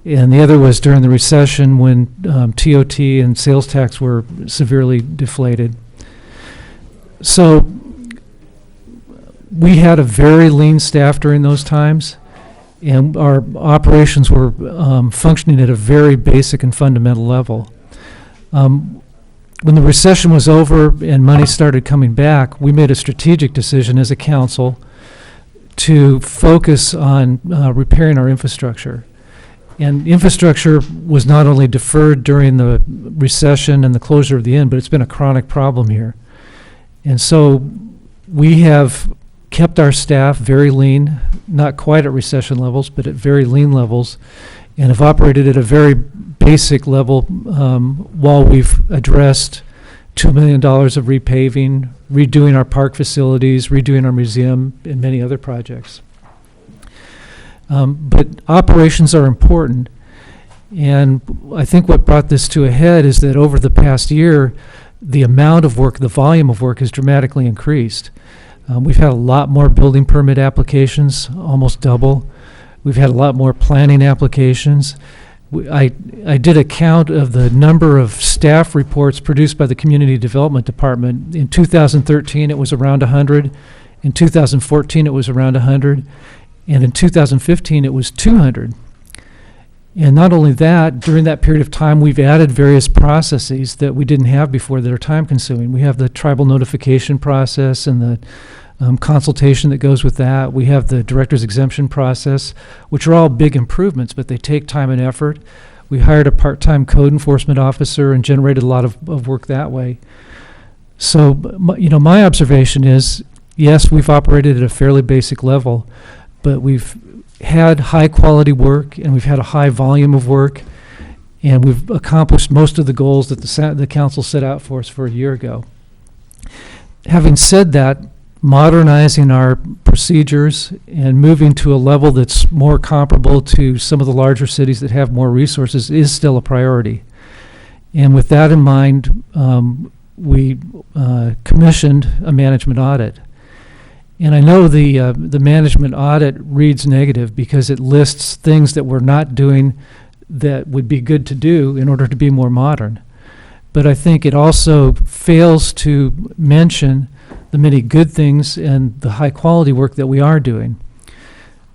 and the other was during the recession when TOT and sales tax were severely deflated. So we had a very lean staff during those times, and our operations were functioning at a very basic and fundamental level. When the recession was over and money started coming back, we made a strategic decision as a council to focus on repairing our infrastructure. And infrastructure was not only deferred during the recession and the closure of the inn, but it's been a chronic problem here. And so we have kept our staff very lean, not quite at recession levels, but at very lean levels, and have operated at a very basic level while we've addressed $2 million of repaving, redoing our park facilities, redoing our museum, and many other projects. But operations are important, and I think what brought this to a head is that over the past year, the amount of work, the volume of work has dramatically increased. We've had a lot more building permit applications, almost double. We've had a lot more planning applications. I did a count of the number of staff reports produced by the Community Development Department. In 2013, it was around 100. In 2014, it was around 100. And in 2015, it was 200. And not only that, during that period of time, we've added various processes that we didn't have before that are time-consuming. We have the tribal notification process and the consultation that goes with that. We have the director's exemption process, which are all big improvements, but they take time and effort. We hired a part-time code enforcement officer and generated a lot of work that way. So, my observation is, yes, we've operated at a fairly basic level, but we've had high-quality work, and we've had a high volume of work, and we've accomplished most of the goals that the council set out for us for a year ago. Having said that, modernizing our procedures and moving to a level that's more comparable to some of the larger cities that have more resources is still a priority. And with that in mind, we commissioned a management audit. And I know the management audit reads negative because it lists things that we're not doing that would be good to do in order to be more modern. But I think it also fails to mention the many good things and the high quality work that we are doing.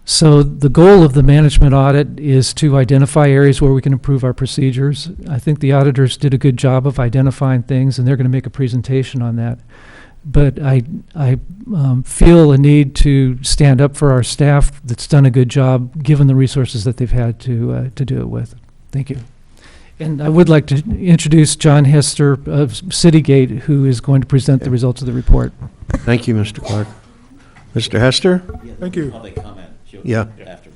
So the goal of the management audit is to identify areas where we can improve our procedures. I think the auditors did a good job of identifying things, and they're going to make a presentation on that. But I feel a need to stand up for our staff that's done a good job, given the resources that they've had to do it with. Thank you. And I would like to introduce John Hester of Citygate, who is going to present the results of the report. Thank you, Mr. Clark. Mr. Hester? Thank you. Public comment. Yeah. After.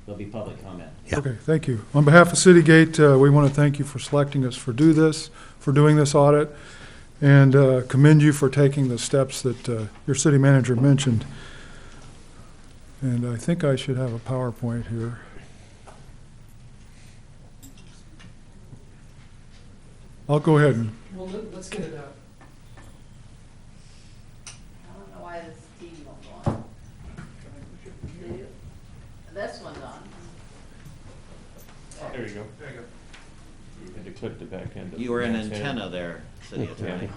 There'll be public comment. Yeah. Okay, thank you. On behalf of Citygate, we want to thank you for selecting us for doing this audit, and commend you for taking the steps that your city manager mentioned. And I think I should have a PowerPoint here. I'll go ahead and. Well, let's get it out. I don't know why this TV won't go on. This one's on. There you go. There you go. You had to clip the back end. You were an antenna there, city attorney.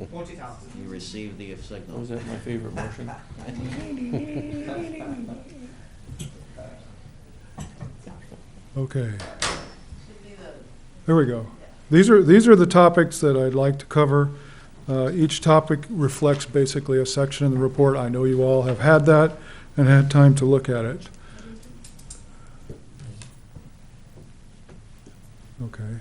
Multitasking. You received the signal. Was that my favorite motion? Okay. There we go. These are the topics that I'd like to cover. Each topic reflects basically a section in the report. I know you all have had that and had time to look at it. Okay.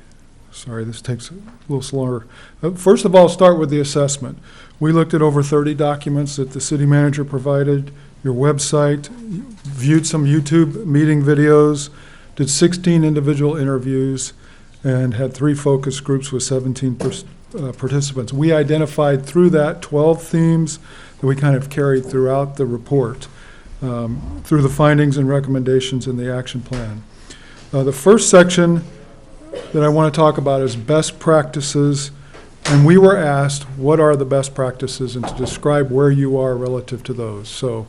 Sorry, this takes a little slower. First of all, start with the assessment. We looked at over 30 documents that the city manager provided, your website, viewed some YouTube meeting videos, did 16 individual interviews, and had 3 focus groups with 17 participants. We identified through that 12 themes that we kind of carried throughout the report, through the findings and recommendations in the action plan. The first section that I want to talk about is best practices, and we were asked, what are the best practices, and to describe where you are relative to those. So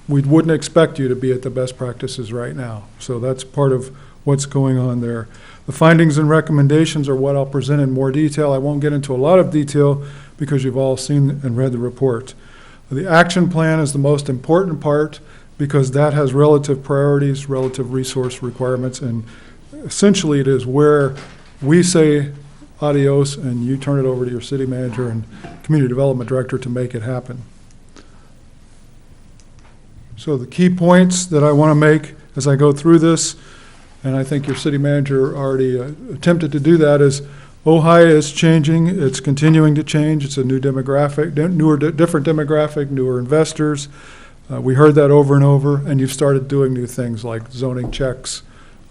we wouldn't expect you to be at the best practices right now. So that's part of what's going on there. The findings and recommendations are what I'll present in more detail. I won't get into a lot of detail because you've all seen and read the report. The action plan is the most important part because that has relative priorities, relative resource requirements, and essentially it is where we say adios and you turn it over to your city manager and community development director to make it happen. So the key points that I want to make as I go through this, and I think your city manager already attempted to do that, is Ojai is changing. It's continuing to change. It's a new demographic, different demographic, newer investors. We heard that over and over, and you've started doing new things like zoning checks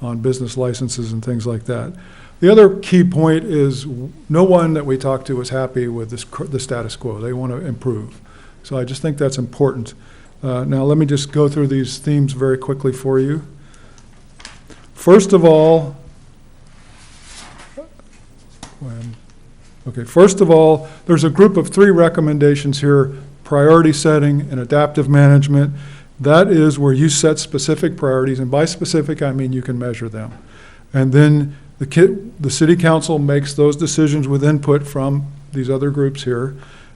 on business licenses and things like that. The other key point is no one that we talked to was happy with the status quo. They want to improve. So I just think that's important. Now let me just go through these themes very quickly for you. First of all, there's a group of 3 recommendations here: priority setting and adaptive management. That is where you set specific priorities, and by specific I mean you can measure them. And then the city council makes those decisions with input from these other groups here,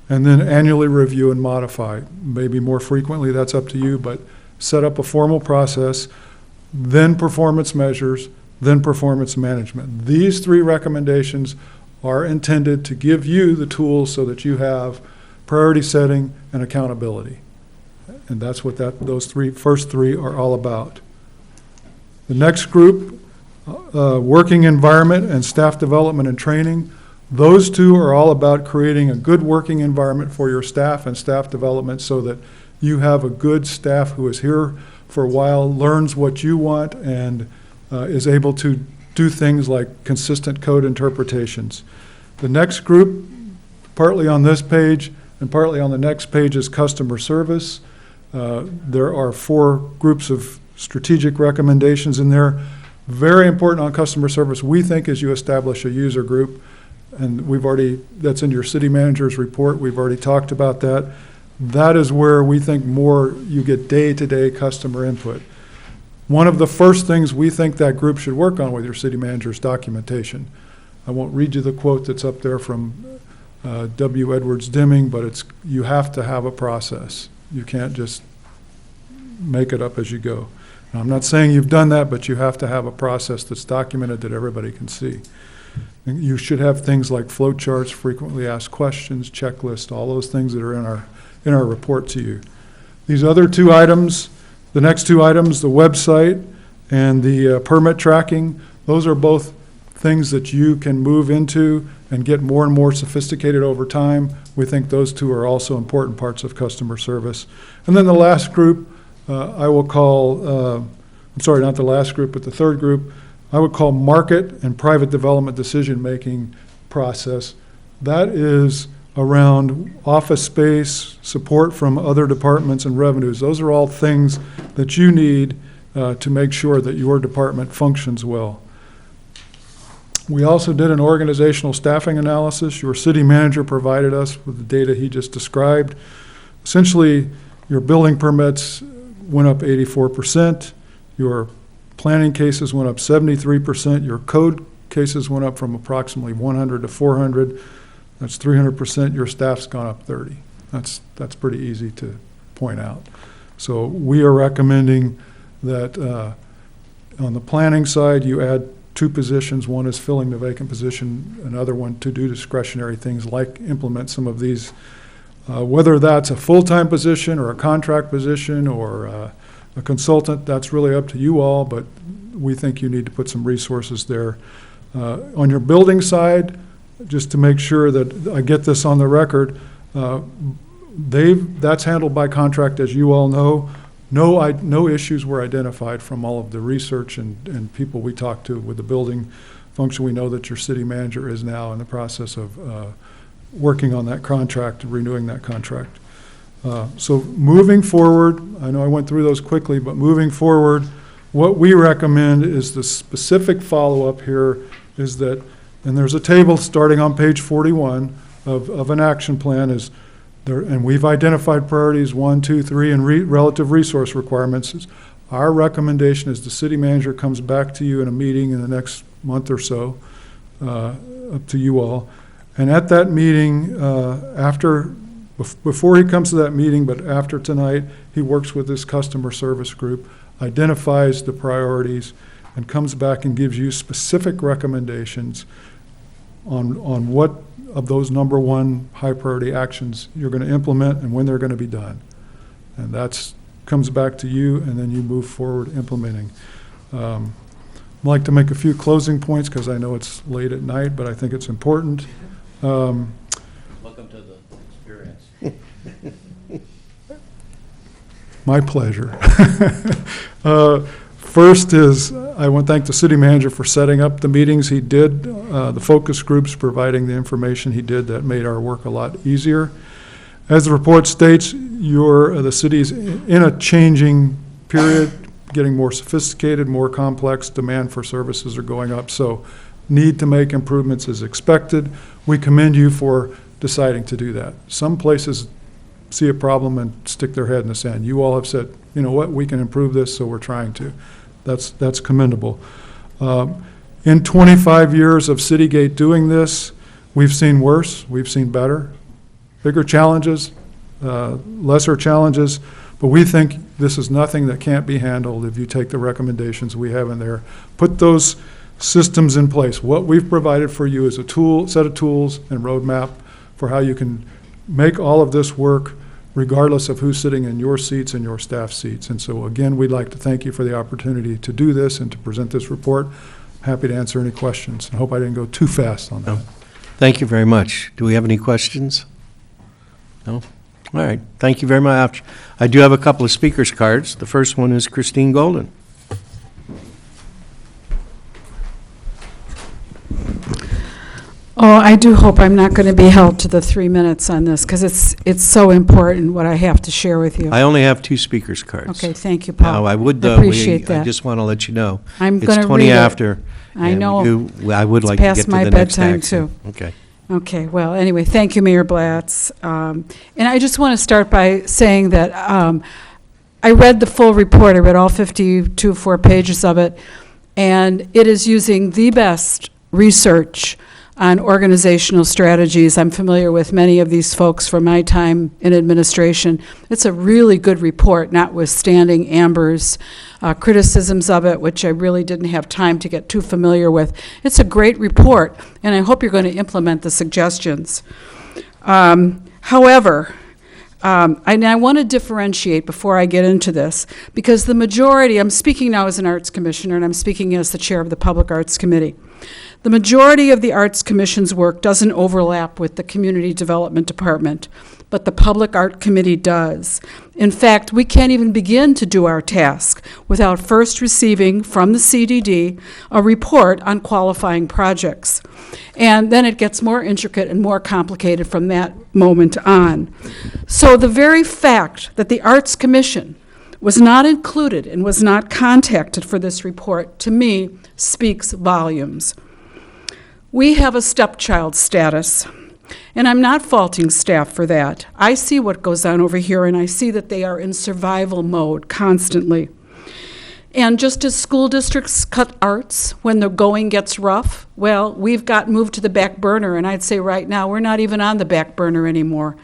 and then annually review and modify. Maybe more frequently, that's up to you, but set up a formal process, then performance measures, then performance management. These 3 recommendations are intended to give you the tools so that you have priority setting and accountability. And that's what those first three are all about. The next group, working environment and staff development and training. Those 2 are all about creating a good working environment for your staff and staff development so that you have a good staff who is here for a while, learns what you want, and is able to do things like consistent code interpretations. The next group, partly on this page and partly on the next page, is customer service. There are 4 groups of strategic recommendations in there. Very important on customer service, we think, is you establish a user group, and that's in your city manager's report. We've already talked about that. That is where we think more you get day-to-day customer input. One of the first things we think that group should work on with your city manager is documentation. I won't read you the quote that's up there from W. Edwards Deming, but you have to have a process. You can't just make it up as you go. Now, I'm not saying you've done that, but you have to have a process that's documented that everybody can see. And you should have things like flow charts, frequently asked questions, checklists, all those things that are in our report to you. These other 2 items, the next 2 items, the website and the permit tracking, those are both things that you can move into and get more and more sophisticated over time. We think those 2 are also important parts of customer service. And then the last group, I will call, not the last group, but the third group, I would call market and private development decision-making process. That is around office space, support from other departments, and revenues. Those are all things that you need to make sure that your department functions well. We also did an organizational staffing analysis. Your city manager provided us with the data he just described. Essentially, your building permits went up 84%, your planning cases went up 73%, your code cases went up from approximately 100 to 400. That's 300%. Your staff's gone up 30. That's pretty easy to point out. So we are recommending that on the planning side, you add 2 positions. One is filling the vacant position, another one to do discretionary things like implement some of these. Whether that's a full-time position or a contract position or a consultant, that's really up to you all, but we think you need to put some resources there. On your building side, just to make sure that I get this on the record, that's handled by contract, as you all know. No issues were identified from all of the research and people we talked to with the building function. We know that your city manager is now in the process of working on that contract, renewing that contract. So moving forward, I know I went through those quickly, but moving forward, what we recommend is the specific follow-up here is that, and there's a table starting on page 41 of an action plan is there, and we've identified priorities 1, 2, 3, and relative resource requirements. Our recommendation is the city manager comes back to you in a meeting in the next month or so, up to you all. And at that meeting, before he comes to that meeting, but after tonight, he works with this customer service group, identifies the priorities, and comes back and gives you specific recommendations on what of those number one high priority actions you're going to implement and when they're going to be done. And that's comes back to you, and then you move forward implementing. I'd like to make a few closing points because I know it's late at night, but I think it's important. Welcome to the experience. My pleasure. First is, I want to thank the city manager for setting up the meetings he did, the focus groups, providing the information he did that made our work a lot easier. As the report states, the city's in a changing period, getting more sophisticated, more complex, demand for services are going up, so need to make improvements is expected. We commend you for deciding to do that. Some places see a problem and stick their head in the sand. You all have said, you know what, we can improve this, so we're trying to. That's commendable. In 25 years of Citygate doing this, we've seen worse, we've seen better, bigger challenges, lesser challenges, but we think this is nothing that can't be handled if you take the recommendations we have in there. Put those systems in place. What we've provided for you is a set of tools and roadmap for how you can make all of this work regardless of who's sitting in your seats and your staff seats. And so again, we'd like to thank you for the opportunity to do this and to present this report. Happy to answer any questions. I hope I didn't go too fast on that. Thank you very much. Do we have any questions? No? All right. Thank you very much. I do have a couple of speakers cards. The first one is Christine Golden. Oh, I do hope I'm not going to be held to the 3 minutes on this, because it's so important what I have to share with you. I only have 2 speakers cards. Okay, thank you, Paul. Now, I would, appreciate that. I just want to let you know. I'm it's going to 20 read after. it. I and know. I would It's like to past get to my the next bedtime, action. too. Okay. Okay, well, anyway, thank you, Mayor Blatz. And I just want to start by saying that I read the full report. I read all 54 pages of it, and it is using the best research on organizational strategies. I'm familiar with many of these folks from my time in administration. It's a really good report, notwithstanding Amber's criticisms of it, which I really didn't have time to get too familiar with. It's a great report, and I hope you're going to implement the suggestions. However, and I want to differentiate before I get into this, because the majority, I'm speaking now as an arts commissioner, and I'm speaking as the chair of the Public Arts Committee. The majority of the Arts Commission's work doesn't overlap with the Community Development Department, but the Public Art Committee does. In fact, we can't even begin to do our task without first receiving from the CDD a report on qualifying projects. And then it gets more intricate and more complicated from that moment on. So the very fact that the Arts Commission was not included and was not contacted for this report, to me, speaks volumes. We have a stepchild status, and I'm not faulting staff for that. I see what goes on over here, and I see that they are in survival mode constantly. And just as school districts cut arts when the going gets rough, well, we've got moved to the back burner, and I'd say right now we're not even on the back burner anymore.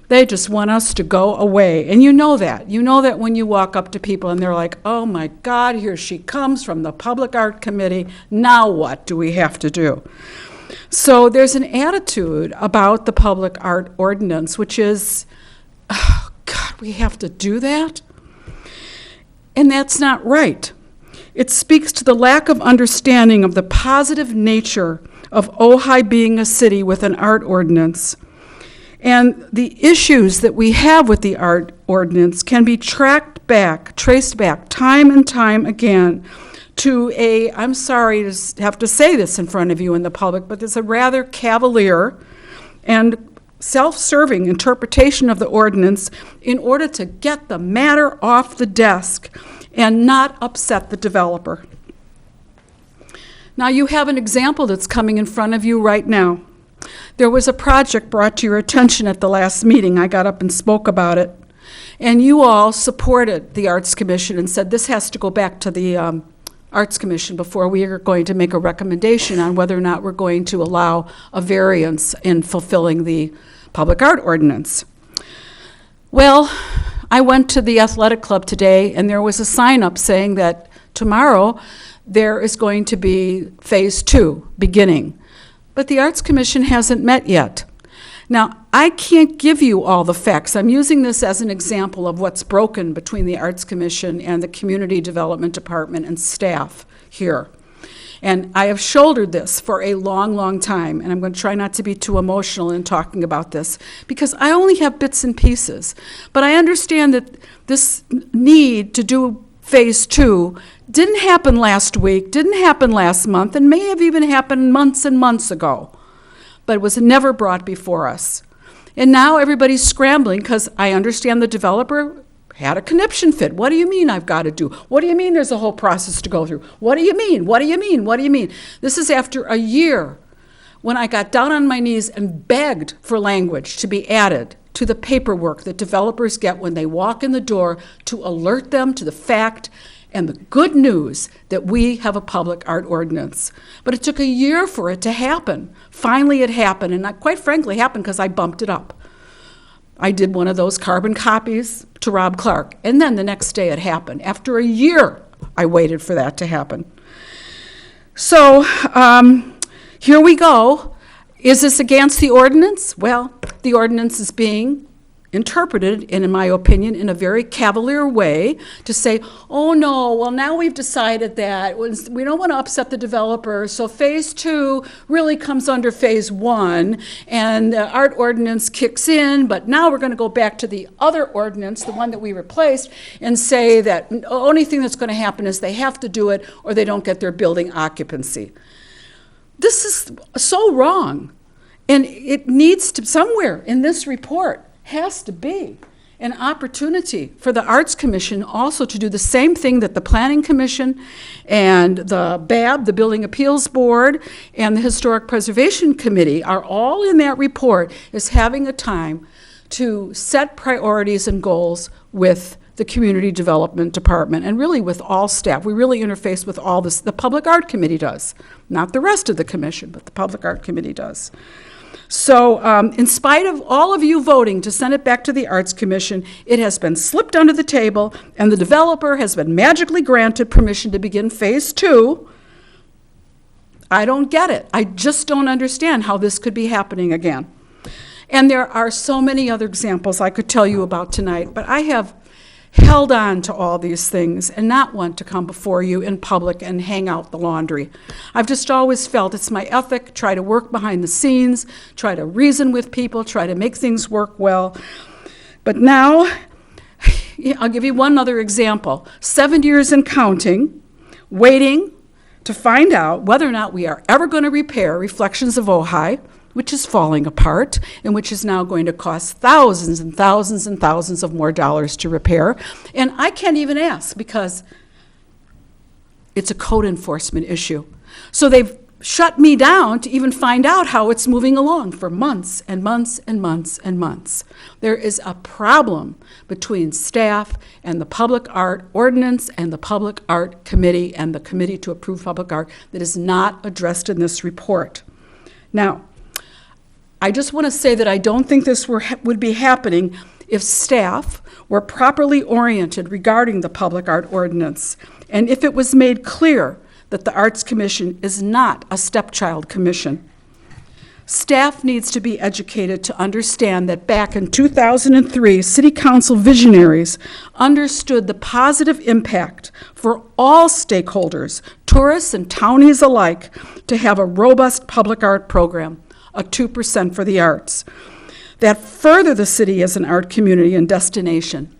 They just want us to go away. And you know that. You know that when you walk up to people and they're like, oh my God, here she comes from the Public Art Committee. Now what do we have to do? So there's an attitude about the Public Art Ordinance, which is, oh God, we have to do that? And that's not right. It speaks to the lack of understanding of the positive nature of Ojai being a city with an art ordinance. And the issues that we have with the art ordinance can be traced back time and time again to a, I'm sorry to have to say this in front of you in the public, but it's a rather cavalier and self-serving interpretation of the ordinance in order to get the matter off the desk and not upset the developer. Now you have an example that's coming in front of you right now. There was a project brought to your attention at the last meeting. I got up and spoke about it. And you all supported the Arts Commission and said this has to go back to the Arts Commission before we are going to make a recommendation on whether or not we're going to allow a variance in fulfilling the public art ordinance. Well, I went to the athletic club today and there was a sign up saying that tomorrow there is going to be phase 2 beginning. But the Arts Commission hasn't met yet. Now, I can't give you all the facts. I'm using this as an example of what's broken between the Arts Commission and the Community Development Department and staff here. And I have shouldered this for a long, long time, and I'm going to try not to be too emotional in talking about this, because I only have bits and pieces. But I understand that this need to do phase 2 didn't happen last week, didn't happen last month, and may have even happened months and months ago. But it was never brought before us. And now everybody's scrambling because I understand the developer had a conniption fit. What do you mean I've got to do? What do you mean there's a whole process to go through? What do you mean? What do you mean? What do you mean? This is after a year when I got down on my knees and begged for language to be added to the paperwork that developers get when they walk in the door to alert them to the fact and the good news that we have a public art ordinance. But it took a year for it to happen. Finally it happened, and quite frankly happened because I bumped it up. I did one of those carbon copies to Rob Clark, and then the next day it happened. After a year, I waited for that to happen. So here we go. Is this against the ordinance? Well, the ordinance is being interpreted, in my opinion, in a very cavalier way to say, oh no, well now we've decided that we don't want to upset the developer, so phase 2 really comes under phase 1, and the art ordinance kicks in, but now we're going to go back to the other ordinance, the one that we replaced, and say that the only thing that's going to happen is they have to do it or they don't get their building occupancy. This is so wrong, and it needs to, somewhere in this report, has to be an opportunity for the Arts Commission also to do the same thing that the Planning Commission and the BAB, the Building Appeals Board, and the Historic Preservation Committee are all in that report, is having a time to set priorities and goals with the Community Development Department and really with all staff. We really interface with all this. The Public Art Committee does, not the rest of the commission, but the Public Art Committee does. So in spite of all of you voting to send it back to the Arts Commission, it has been slipped under the table, and the developer has been magically granted permission to begin phase 2. I don't get it. I just don't understand how this could be happening again. And there are so many other examples I could tell you about tonight, but I have held on to all these things and not want to come before you in public and hang out the laundry. I've just always felt it's my ethic, try to work behind the scenes, try to reason with people, try to make things work well. But now, I'll give you one other example. 7 years and counting, waiting to find out whether or not we are ever going to repair Reflections of Ojai, which is falling apart and which is now going to cost thousands and thousands and thousands of more dollars to repair. And I can't even ask because it's a code enforcement issue. So they've shut me down to even find out how it's moving along for months and months and months and months. There is a problem between staff and the Public Art Ordinance and the Public Art Committee and the Committee to Approve Public Art that is not addressed in this report. Now, I just want to say that I don't think this would be happening if staff were properly oriented regarding the Public Art Ordinance, and if it was made clear that the Arts Commission is not a stepchild commission. Staff needs to be educated to understand that back in 2003, City Council visionaries understood the positive impact for all stakeholders, tourists and townies alike, to have a robust public art program, a 2% for the arts, that further the city as an art community and destination.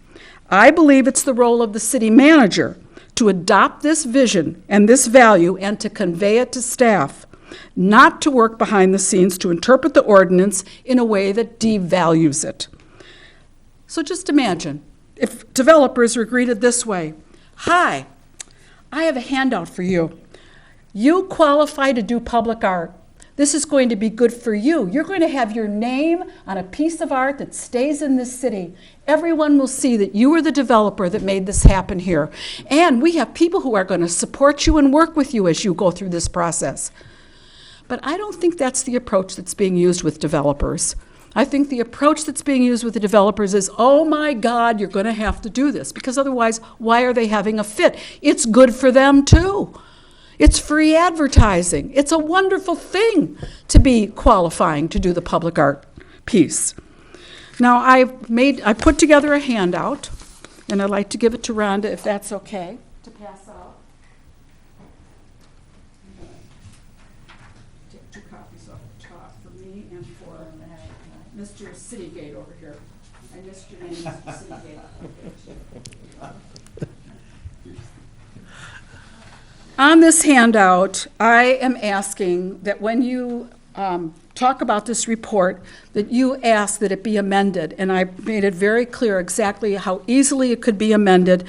I believe it's the role of the city manager to adopt this vision and this value and to convey it to staff, not to work behind the scenes to interpret the ordinance in a way that devalues it. So just imagine if developers were greeted this way: "Hi, I have a handout for you. You qualify to do public art. This is going to be good for you. You're going to have your name on a piece of art that stays in this city. Everyone will see that you were the developer that made this happen here. And we have people who are going to support you and work with you as you go through this process." But I don't think that's the approach that's being used with developers. I think the approach that's being used with the developers is, "Oh my God, you're going to have to do this," because otherwise, why are they having a fit? It's good for them too. It's free advertising. It's a wonderful thing to be qualifying to do the public art piece. Now, I put together a handout, and I'd like to give it to Rhonda, if that's okay, to pass out. Take 2 copies off the top for me and for Mr. Citygate over here. I missed your name, Mr. Citygate. On this handout, I am asking that when you talk about this report, that you ask that it be amended. And I made it very clear exactly how easily it could be amended.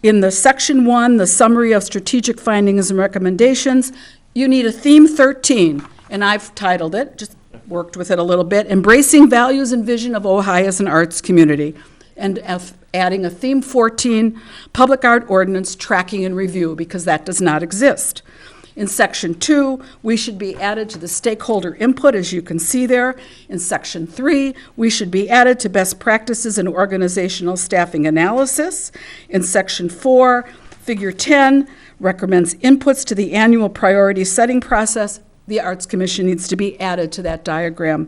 In the section 1, the summary of strategic findings and recommendations, you need a theme 13, and I've titled it, just worked with it a little bit, "Embracing Values and Vision of Ojai as an Arts Community," and adding a theme 14, Public Art Ordinance Tracking and Review, because that does not exist. In section 2, we should be added to the stakeholder input, as you can see there. In section 3, we should be added to best practices in organizational staffing analysis. In section 4, figure 10 recommends inputs to the annual priority setting process. The Arts Commission needs to be added to that diagram.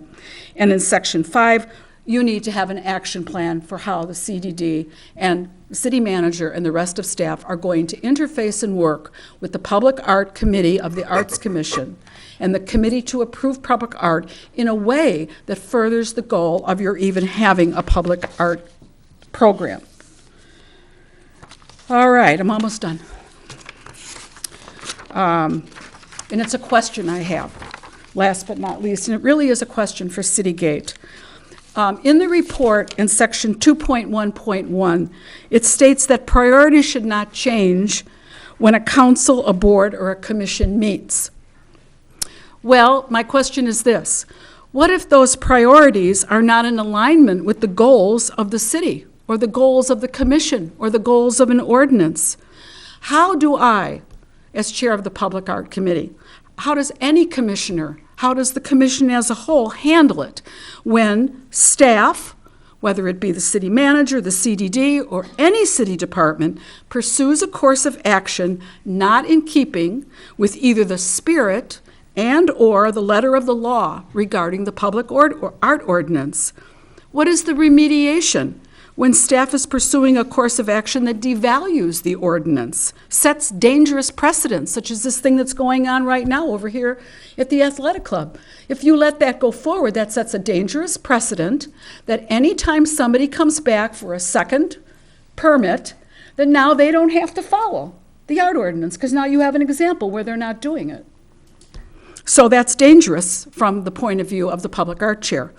And in section 5, you need to have an action plan for how the CDD and the city manager and the rest of staff are going to interface and work with the Public Art Committee of the Arts Commission and the Committee to Approve Public Art in a way that furthers the goal of your even having a public art program. All right, I'm almost done. And it's a question I have, last but not least, and it really is a question for Citygate. In the report, in section 2.1.1, it states that priorities should not change when a council, a board, or a commission meets. Well, my question is this: what if those priorities are not in alignment with the goals of the city, or the goals of the commission, or the goals of an ordinance? How do I, as chair of the Public Art Committee, how does any commissioner, how does the commission as a whole handle it when staff, whether it be the city manager, the CDD, or any city department, pursues a course of action not in keeping with either the spirit and or the letter of the law regarding the public art ordinance? What is the remediation when staff is pursuing a course of action that devalues the ordinance, sets dangerous precedents, such as this thing that's going on right now over here at the athletic club? If you let that go forward, that sets a dangerous precedent that anytime somebody comes back for a second permit, that now they don't have to follow the art ordinance, because now you have an example where they're not doing it. So that's dangerous from the point of view of the public art chair.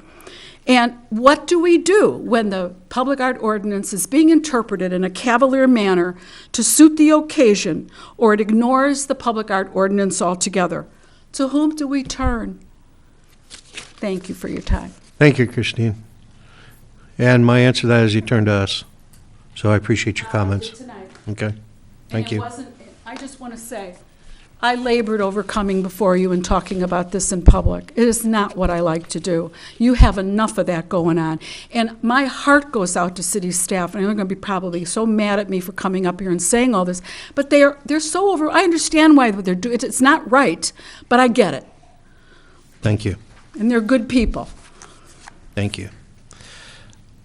And what do we do when the public art ordinance is being interpreted in a cavalier manner to suit the occasion, or it ignores the public art ordinance altogether? To whom do we turn? Thank you for your time. Thank you, Christine. And my answer to that is you turn to us. So I appreciate your comments. Tonight. Okay, thank you. I just want to say, I labored over coming before you and talking about this in public. It is not what I like to do. You have enough of that going on. And my heart goes out to city staff, and they're going to be probably so mad at me for coming up here and saying all this, but they're so over. I understand why they're doing it. It's not right, but I get it. Thank you. And they're good people. Thank you.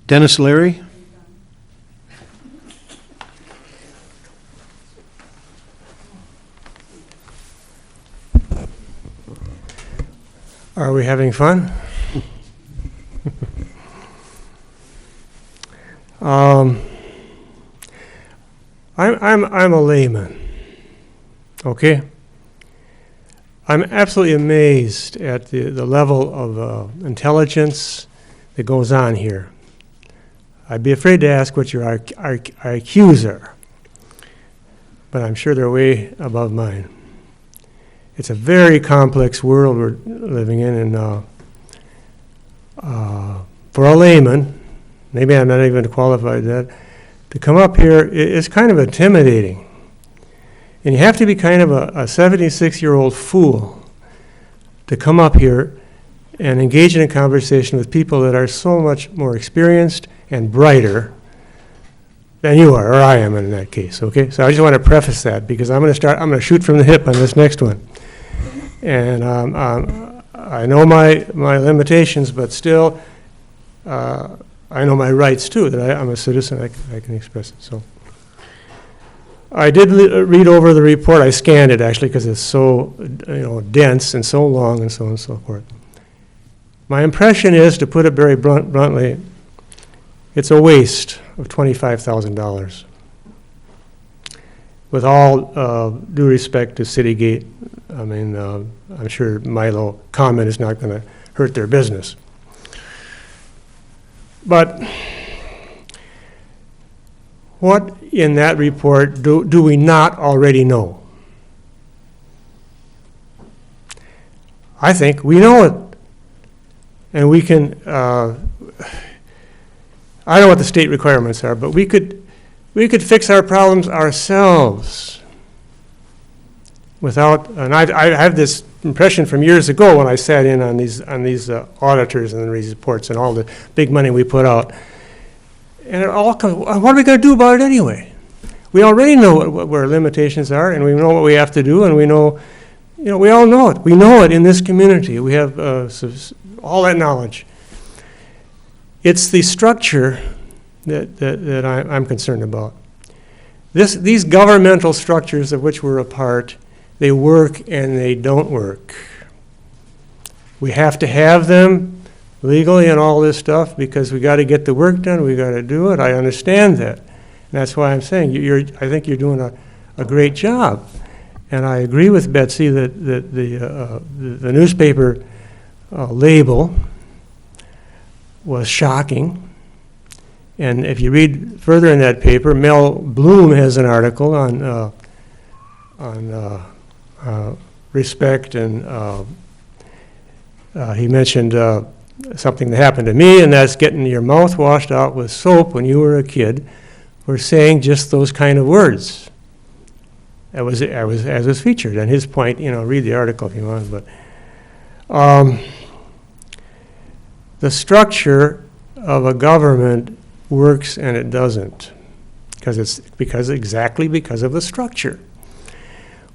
Dennis Leary? Are we having fun? I'm a layman, okay? I'm absolutely amazed at the level of intelligence that goes on here. I'd be afraid to ask what your IQs are, but I'm sure they're way above mine. It's a very complex world we're living in, and for a layman, maybe I'm not even qualified that, to come up here, it's kind of intimidating. And you have to be kind of a 76-year-old fool to come up here and engage in a conversation with people that are so much more experienced and brighter than you are, or I am in that case, okay? So I just want to preface that, because I'm going to shoot from the hip on this next one. And I know my limitations, but still, I know my rights too, that I'm a citizen, I can express it, so. I did read over the report. I scanned it, actually, because it's so dense and so long and so on and so forth. My impression is, to put it very bluntly, it's a waste of $25,000. With all due respect to Citygate, I mean, I'm sure Milo comment is not going to hurt their business. But what in that report do we not already know? I think we know it. And we can, I don't know what the state requirements are, but we could fix our problems ourselves without, and I have this impression from years ago when I sat in on these auditors and these reports and all the big money we put out. And it all comes, what are we going to do about it anyway? We already know what our limitations are, and we know what we have to do, and we know, we all know it. We know it in this community. We have all that knowledge. It's the structure that I'm concerned about. These governmental structures of which we're a part, they work and they don't work. We have to have them legally and all this stuff because we got to get the work done. We got to do it. I understand that. And that's why I'm saying I think you're doing a great job. And I agree with Betsy that the newspaper label was shocking. And if you read further in that paper, Mel Bloom has an article on respect, and he mentioned something that happened to me, and that's getting your mouth washed out with soap when you were a kid for saying just those kind of words. As was featured. And his point, read the article if you want, but the structure of a government works and it doesn't, because of the structure.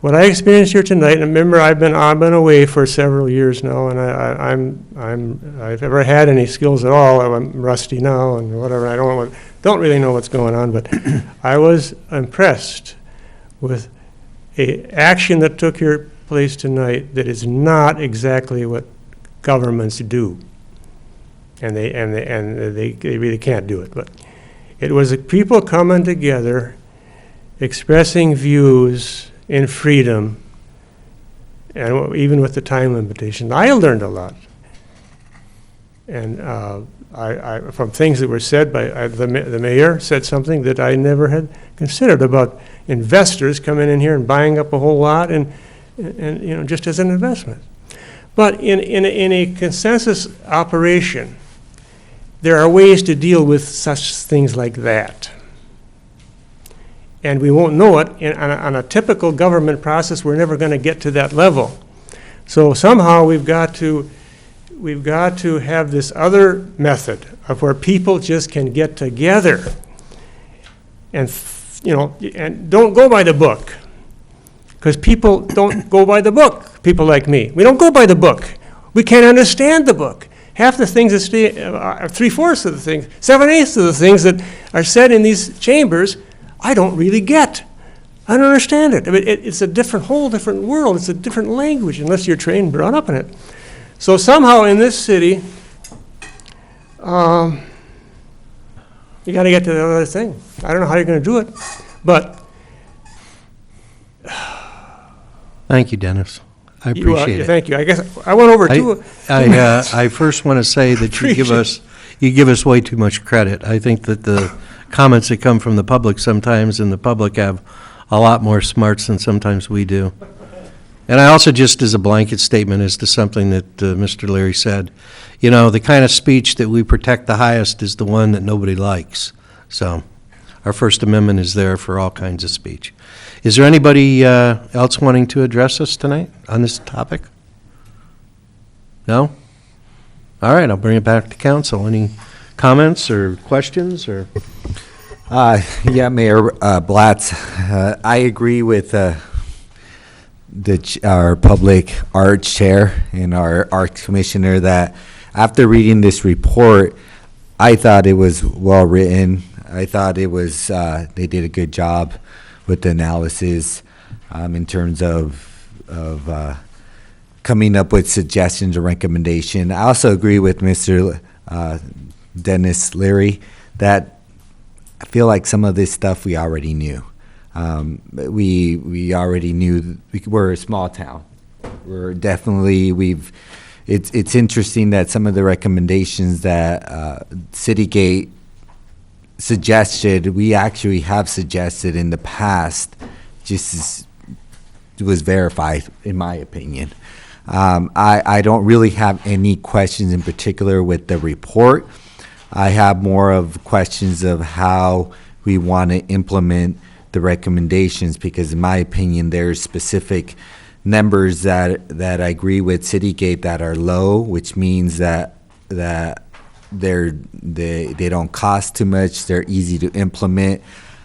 What I experienced here tonight, and remember I've been away for several years now, and I've never had any skills at all. I'm rusty now and whatever. I don't really know what's going on, but I was impressed with an action that took place tonight that is not exactly what governments do, and they really can't do it. But it was people coming together, expressing views in freedom, and even with the time limitation. I learned a lot, and I from things that were said by the mayor said something that I never had considered about investors coming in here and buying up a whole lot, and just as an investment. But in a consensus operation, there are ways to deal with such things like that. And we won't know it. On a typical government process, we're never going to get to that level. So somehow we've got to have this other method of where people just can get together and don't go by the book, because people don't go by the book. People like me, we don't go by the book. We can't understand the book. Half the things that 3/4 of the things, 7/8 of the things that are said in these chambers, I don't really get. I don't understand it. I mean, it's a whole different world. It's a different language, unless you're trained and brought up in it. So somehow in this city, you got to get to the other thing. I don't know how you're going to do it, but Thank you, Dennis. I appreciate it. Thank you. I guess I went over two. I first want to say that you give us way too much credit. I think that the comments that come from the public sometimes, and the public have a lot more smarts than sometimes we do. And I also, just as a blanket statement as to something that Mr. Leary said, you know, the kind of speech that we protect the highest is the one that nobody likes. So our First Amendment is there for all kinds of speech. Is there anybody else wanting to address us tonight on this topic? No? All right, I'll bring it back to council. Any comments or questions or? Yeah, Mayor Blatz, I agree with our public arts chair and our arts commissioner that after reading this report, I thought it was well written. I thought it was they did a good job with the analysis in terms of coming up with suggestions or recommendation. I also agree with Mr. Dennis Leary that I feel like some of this stuff we already knew. We already knew we're a small town. We're definitely It's interesting that some of the recommendations that Citygate suggested, we actually have suggested in the past, just was verified, in my opinion. I don't really have any questions in particular with the report. I have more of questions of how we want to implement the recommendations, because in my opinion, there's specific numbers that I agree with Citygate that are low, which means that they don't cost too much. They're easy to implement.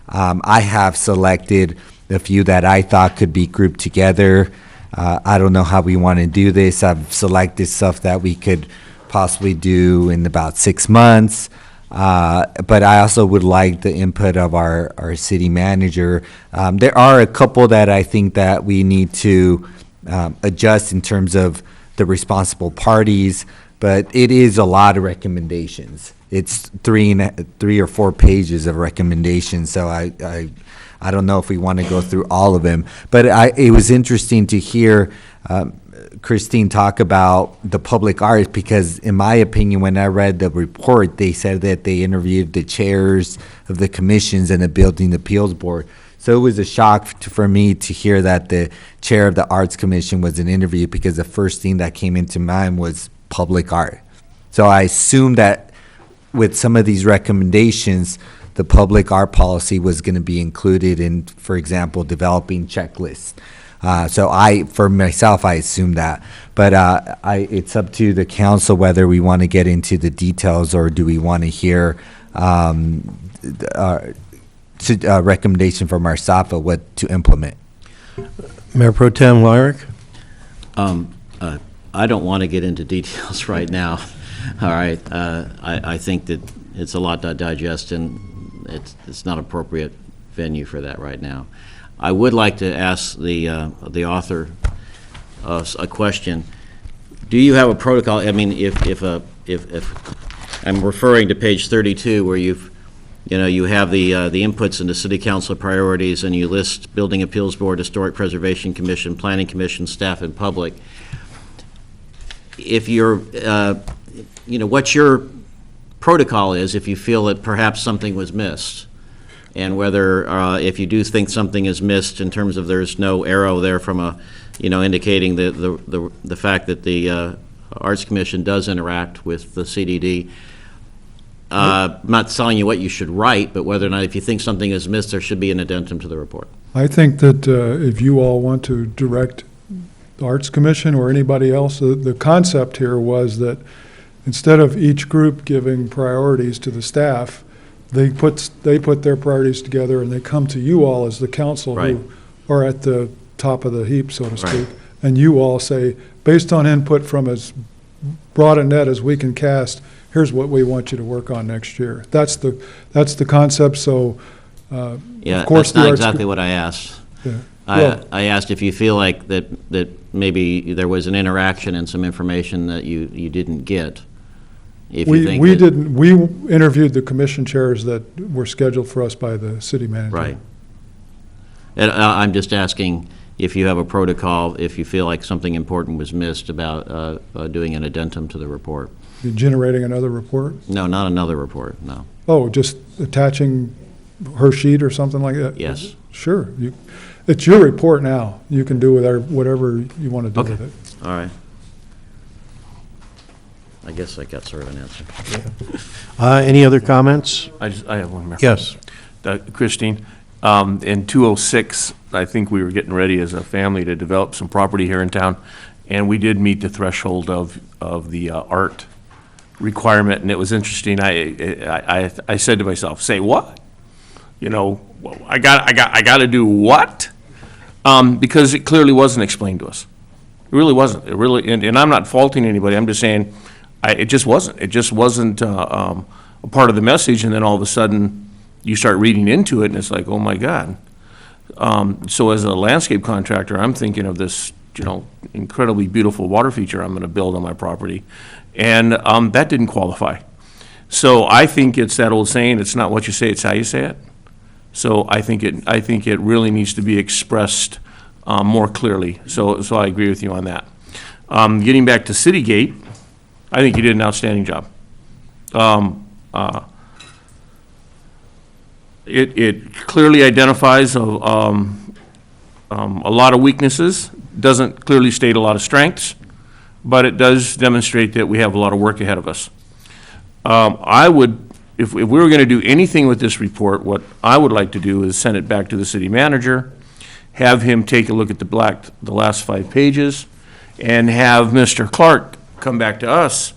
I have selected a few that I thought could be grouped together. I don't know how we want to do this. I've selected stuff that we could possibly do in about 6 months. But I also would like the input of our city manager. There are a couple that I think that we need to adjust in terms of the responsible parties, but it is a lot of recommendations. It's 3 or 4 pages of recommendations, so I don't know if we want to go through all of them. But it was interesting to hear Christine talk about the public art, because in my opinion, when I read the report, they said that they interviewed the chairs of the commissions and the Building Appeals Board. So it was a shock for me to hear that the chair of the Arts Commission was an interview, because the first thing that came into mind was public art. So I assumed that with some of these recommendations, the public art policy was going to be included in, for example, developing checklists. So for myself, I assume that, but it's up to the council whether we want to get into the details, or do we want to hear a recommendation from our SAFA what to implement. Mayor Pro Tem Wyrick? I don't want to get into details right now. All right, I think that it's a lot to digest, and it's not appropriate venue for that right now. I would like to ask the author a question. Do you have a protocol? I mean, if I'm referring to page 32, where you have the inputs into City Council priorities, and you list Building Appeals Board, Historic Preservation Commission, Planning Commission, staff, and public. If you're, what your protocol is, if you feel that perhaps something was missed. And whether, if you do think something is missed in terms of there's no arrow there from indicating the fact that the Arts Commission does interact with the CDD. I'm not telling you what you should write, but whether or not, if you think something is missed, there should be an addendum to the report. I think that if you all want to direct the Arts Commission or anybody else, the concept here was that instead of each group giving priorities to the staff, they put their priorities together, and they come to you all as the council, right, who are at the top of the heap, so to speak. Right. And you all say, based on input from as broad a net as we can cast, here's what we want you to work on next year. That's the concept. So, yeah, of course, that's not exactly what I asked. Yeah. I asked if you feel like that maybe there was an interaction and some information that you didn't get. We interviewed the commission chairs that were scheduled for us by the city manager. Right. And I'm just asking if you have a protocol, if you feel like something important was missed about doing an addendum to the report. You're generating another report? No, not another report, no. Oh, just attaching her sheet or something like that? Yes. Sure. It's your report now. You can do with whatever you want to do Okay. with it. All right. I guess I got sort of an answer. Any other comments? I have one more. Yes. Christine, in 206, I think we were getting ready as a family to develop some property here in town, and we did meet the threshold of the art requirement, and it was interesting. I said to myself, "Say what? You know, I got to do what?" Because it clearly wasn't explained to us. It really wasn't. It really, and I'm not faulting anybody. I'm just saying, it just wasn't. It just wasn't a part of the message, and then all of a sudden, you start reading into it, and it's like, oh my God. So as a landscape contractor, I'm thinking of this, incredibly beautiful water feature I'm going to build on my property, and that didn't qualify. So I think it's that old saying, it's not what you say, it's how you say it. So I think it really needs to be expressed more clearly. So I agree with you on that. Getting back to Citygate, I think you did an outstanding job. It clearly identifies a lot of weaknesses, doesn't clearly state a lot of strengths, but it does demonstrate that we have a lot of work ahead of us. I would, if we were going to do anything with this report, what I would like to do is send it back to the city manager, have him take a look at the last 5 pages, and have Mr. Clark come back to us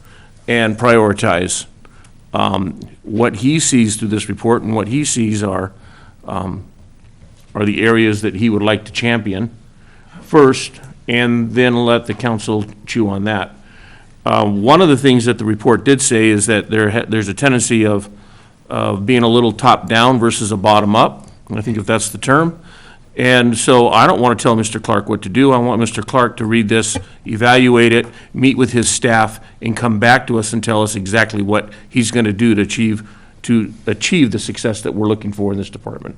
and prioritize what he sees through this report, and what he sees are the areas that he would like to champion first, and then let the council chew on that. One of the things that the report did say is that there's a tendency of being a little top-down versus a bottom-up, I think if that's the term. And so I don't want to tell Mr. Clark what to do. I want Mr. Clark to read this, evaluate it, meet with his staff, and come back to us and tell us exactly what he's going to do to achieve the success that we're looking for in this department.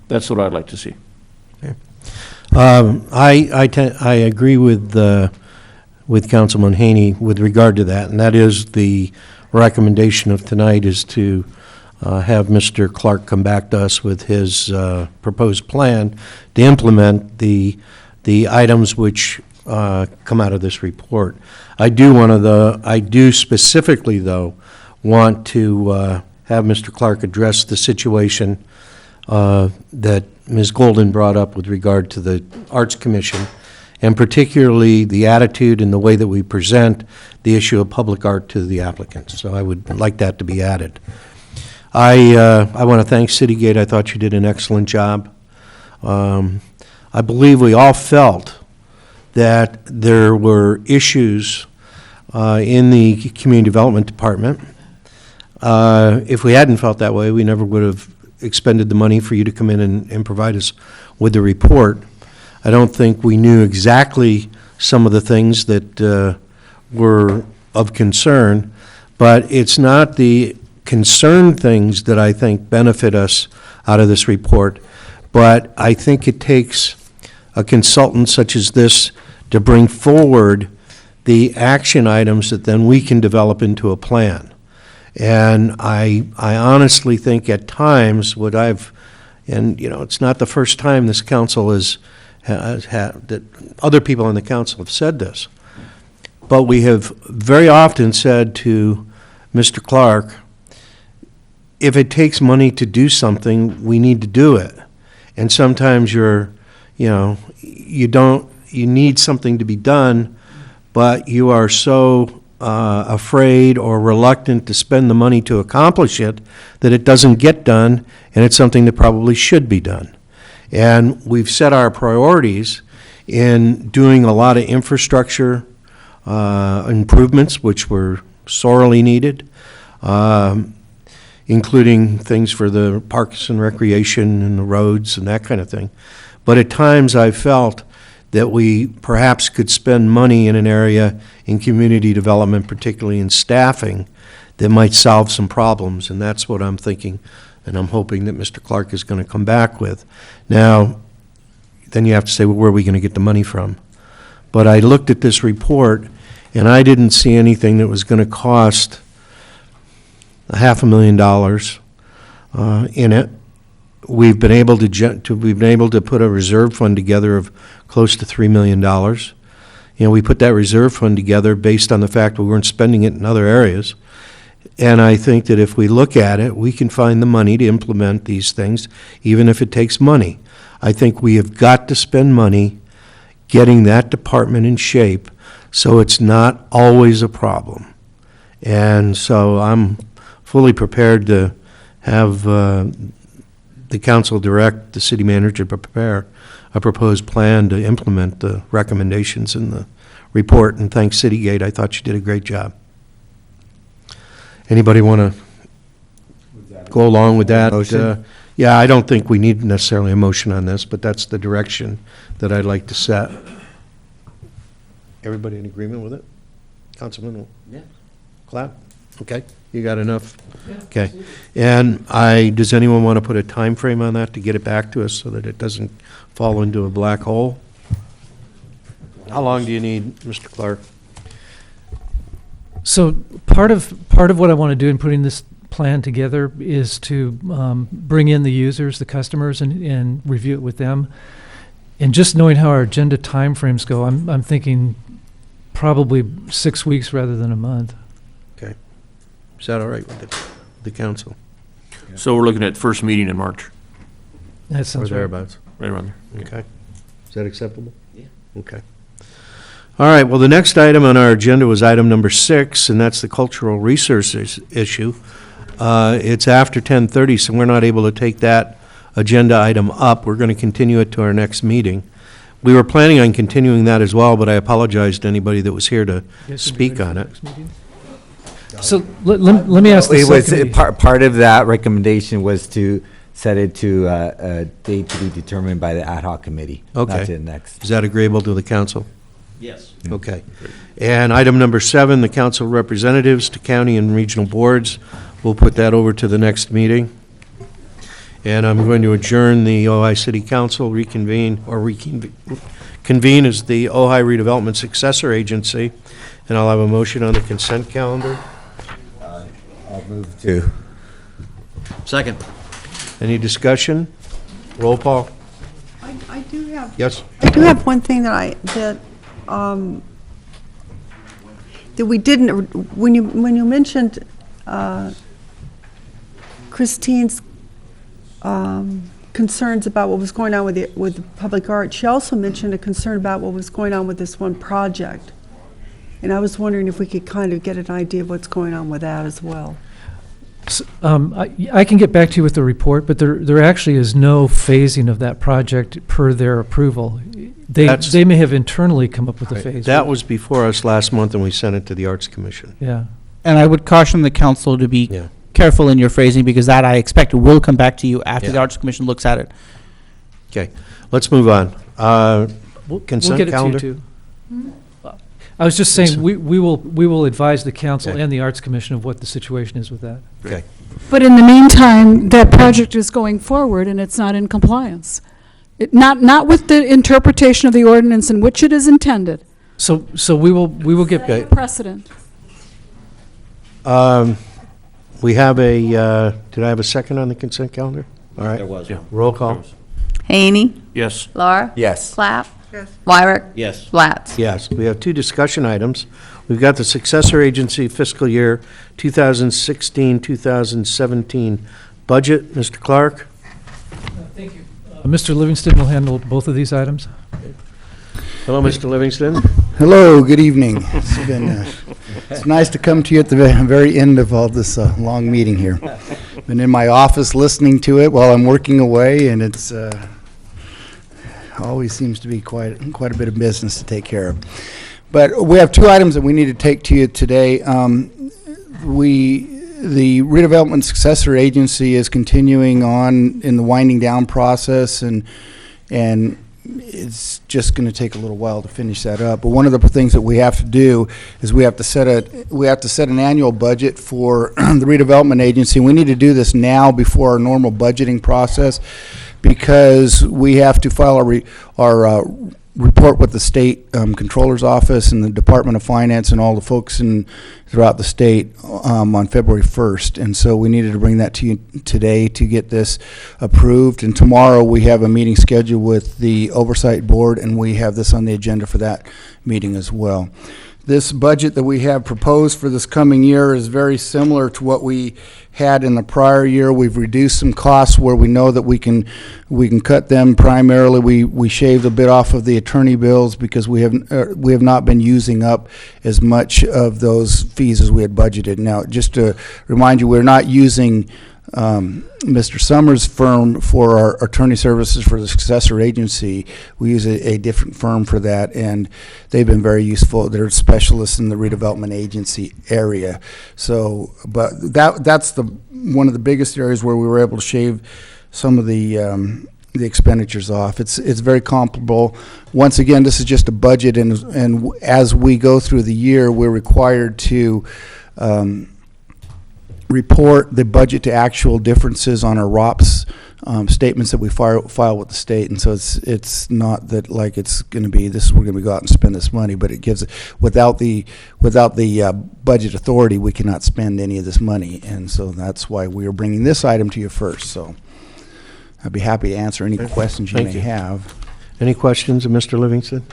That's what I'd like to see. I agree with Councilman Haney with regard to that, and that is the recommendation of tonight is to have Mr. Clark come back to us with his proposed plan to implement the items which come out of this report. I do specifically, though, want to have Mr. Clark address the situation that Ms. Golden brought up with regard to the Arts Commission, and particularly the attitude and the way that we present the issue of public art to the applicants. So I would like that to be added. I want to thank Citygate. I thought you did an excellent job. I believe we all felt that there were issues in the Community Development Department. If we hadn't felt that way, we never would have expended the money for you to come in and provide us with the report. I don't think we knew exactly some of the things that were of concern, but it's not the concern things that I think benefit us out of this report, but I think it takes a consultant such as this to bring forward the action items that then we can develop into a plan. And I honestly think at times it's not the first time this council has had, that other people on the council have said this, but we have very often said to Mr. Clark, if it takes money to do something, we need to do it. And sometimes you need something to be done, but you are so afraid or reluctant to spend the money to accomplish it that it doesn't get done, and it's something that probably should be done. And we've set our priorities in doing a lot of infrastructure improvements, which were sorely needed, including things for the parks and recreation and the roads and that kind of thing. But at times I've felt that we perhaps could spend money in an area in community development, particularly in staffing, that might solve some problems, and that's what I'm thinking, and I'm hoping that Mr. Clark is going to come back with. Now, then you have to say, well, where are we going to get the money from? But I looked at this report, and I didn't see anything that was going to cost $500,000 in it. We've been able to put a reserve fund together of close to $3 million. We put that reserve fund together based on the fact we weren't spending it in other areas. And I think that if we look at it, we can find the money to implement these things, even if it takes money. I think we have got to spend money getting that department in shape so it's not always a problem. And so I'm fully prepared to have the council direct the city manager to prepare a proposed plan to implement the recommendations in the report. And thanks Citygate, I thought you did a great job. Anybody want to go along with that? Motion? Yeah, I don't think we need necessarily a motion on this, but that's the direction that I'd like to set. Everybody in agreement with it? Councilman? Yeah. Clap? Okay, you got enough? Okay. And does anyone want to put a time frame on that to get it back to us so that it doesn't fall into a black hole? How long do you need, Mr. Clark? So part of what I want to do in putting this plan together is to bring in the users, the customers, and review it with them. And just knowing how our agenda timeframes go, I'm thinking probably 6 weeks rather than a month. Okay. Is that all right with the council? So we're looking at first meeting in March, That Or sounds right. thereabouts? right around there. Okay. Is that acceptable? Yeah. Okay. All right, well, the next item on our agenda was item number 6, and that's the cultural resources issue. It's after 10:30, so we're not able to take that agenda item up. We're going to continue it to our next meeting. We were planning on continuing that as well, but I apologize to anybody that was here to speak on it. So let me ask the It was, subcommittee. part of that recommendation was to set it to a date to be determined by the ad hoc committee. Okay. That's it next. Is that agreeable to the council? Yes. Okay. And item number 7, the council representatives to county and regional boards. We'll put that over to the next meeting. And I'm going to adjourn the Ojai City Council, convene as the Ojai Redevelopment Successor Agency, and I'll have a motion on the consent calendar. I'll move to. Second. Any discussion? Roll call? I do have. Yes? I do have one thing that that we didn't, when you mentioned Christine's concerns about what was going on with the public art, she also mentioned a concern about what was going on with this one project. And I was wondering if we could kind of get an idea of what's going on with that as well. I can get back to you with the report, but there actually is no phasing of that project per their approval. They may have internally come up with a phase. That was before us last month, and we sent it to the Arts Commission. Yeah. And I would caution the council to be Yeah. careful in your phrasing, because that I expect will come back to you after Yeah. the Arts Commission looks at it. Okay, let's move on. Consent We'll get calendar? it to you, too. I was just saying, we will advise the council Okay. and the Arts Commission of what the situation is with that. Okay. But in the meantime, that project is going forward and it's not in compliance. Not with the interpretation of the ordinance in which it is intended. So we will get. Okay. Precedent. We have did I have a second on the consent calendar? All right. There was. Yeah. Roll call? Haney, Yes. Laura, Yes. Clapp, Yes. Wyrick, Yes. Blatz. Yes, we have 2 discussion items. We've got the successor agency fiscal year 2016-2017 budget. Mr. Clark? Thank you. Mr. Livingston will handle both of these items. Hello, Mr. Livingston. Hello, good evening. It's nice to come to you at the very end of all this long meeting here. Been in my office listening to it while I'm working away, and it's always seems to be quite a bit of business to take care of. But we have 2 items that we need to take to you today. The redevelopment successor agency is continuing on in the winding down process, and it's just going to take a little while to finish that up. But one of the things that we have to do is we have to set an annual budget for the redevelopment agency. We need to do this now before our normal budgeting process, because we have to file our report with the state controller's office and the Department of Finance and all the folks throughout the state on February 1st. And so we needed to bring that to you today to get this approved. And tomorrow we have a meeting scheduled with the Oversight Board, and we have this on the agenda for that meeting as well. This budget that we have proposed for this coming year is very similar to what we had in the prior year. We've reduced some costs where we know that we can cut them. Primarily, we shaved a bit off of the attorney bills because we have not been using up as much of those fees as we had budgeted. Now, just to remind you, we're not using Mr. Summers' firm for our attorney services for the successor agency. We use a different firm for that, and they've been very useful. They're specialists in the redevelopment agency area. So, but that's one of the biggest areas where we were able to shave some of the expenditures off. It's very comparable. Once again, this is just a budget, and as we go through the year, we're required to report the budget to actual differences on our ROPS statements that we file with the state. And so it's not that like it's going to be we're going to go out and spend this money, but it gives without the budget authority, we cannot spend any of this money. And so that's why we are bringing this item to you first. So I'd be happy to answer any questions you may have. Any questions of Mr. Livingston?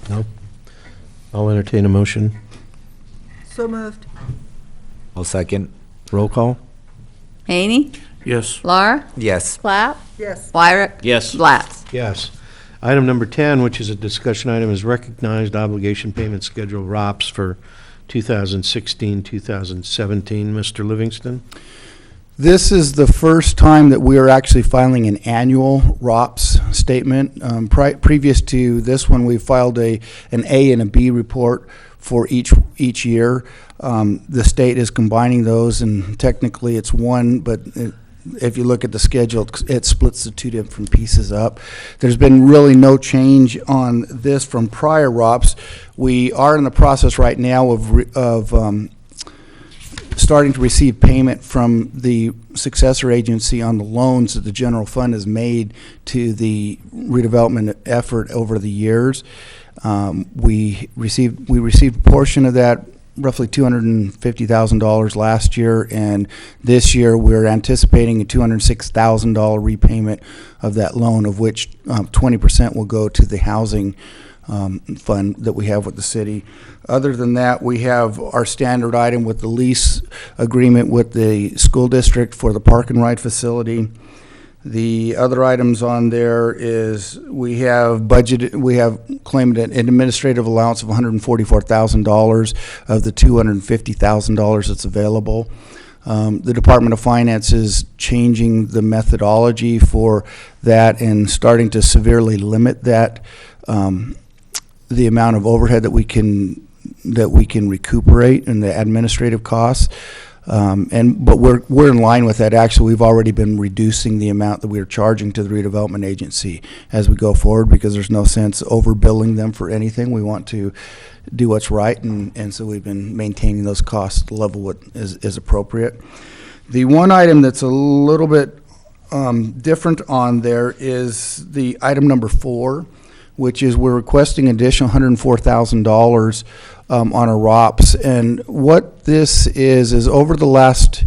No? I'll entertain a motion. So moved. I'll second. Roll call? Haney? Yes. Laura? Yes. Platt? Yes. Wyrick? Yes. Blatz? Yes. Item number 10, which is a discussion item, is recognized obligation payment schedule ROPS for 2016-2017. Mr. Livingston? This is the first time that we are actually filing an annual ROPS statement. Previous to this one, we filed an A and a B report for each year. The state is combining those, and technically it's one, but if you look at the schedule, it splits the two different pieces up. There's been really no change on this from prior ROPS. We are in the process right now of starting to receive payment from the successor agency on the loans that the general fund has made to the redevelopment effort over the years. We received a portion of that, roughly $250,000 last year, and this year we're anticipating a $206,000 repayment of that loan, of which 20% will go to the housing fund that we have with the city. Other than that, we have our standard item with the lease agreement with the school district for the park and ride facility. The other items on there is we have claimed an administrative allowance of $144,000 of the $250,000 that's available. The Department of Finance is changing the methodology for that and starting to severely limit that, the amount of overhead that we can recuperate and the administrative costs. But we're in line with that. Actually, we've already been reducing the amount that we are charging to the redevelopment agency as we go forward, because there's no sense overbilling them for anything. We want to do what's right, and so we've been maintaining those costs at the level what is appropriate. The one item that's a little bit different on there is the item number 4, which is we're requesting additional $104,000 on our ROPS. And what this is over the last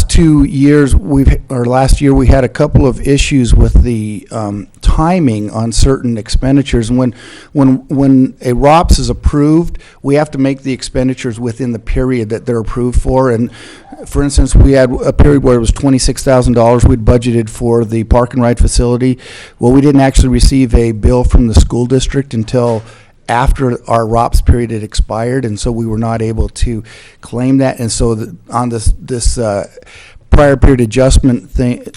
2 years, last year we had a couple of issues with the timing on certain expenditures. And when a ROPS is approved, we have to make the expenditures within the period that they're approved for. And for instance, we had a period where it was $26,000 we'd budgeted for the park and ride facility. Well, we didn't actually receive a bill from the school district until after our ROPS period had expired, and so we were not able to claim that. And so on this prior period adjustment thing,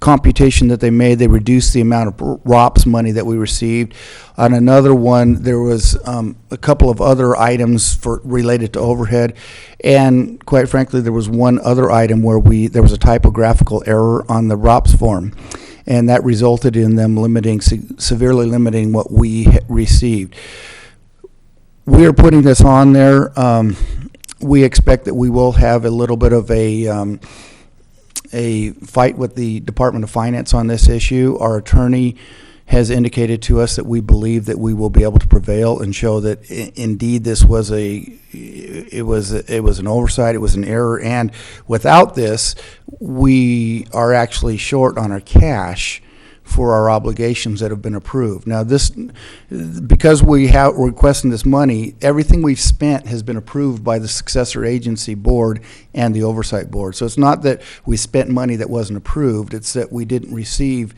computation that they made, they reduced the amount of ROPS money that we received. On another one, there was a couple of other items related to overhead, and quite frankly, there was one other item where there was a typographical error on the ROPS form, and that resulted in them severely limiting what we received. We are putting this on there. We expect that we will have a little bit of a a fight with the Department of Finance on this issue. Our attorney has indicated to us that we believe that we will be able to prevail and show that indeed this was it was an oversight, it was an error, and without this, we are actually short on our cash for our obligations that have been approved. Now this, because we're requesting this money, everything we've spent has been approved by the successor agency board and the oversight board. So it's not that we spent money that wasn't approved, it's that we didn't receive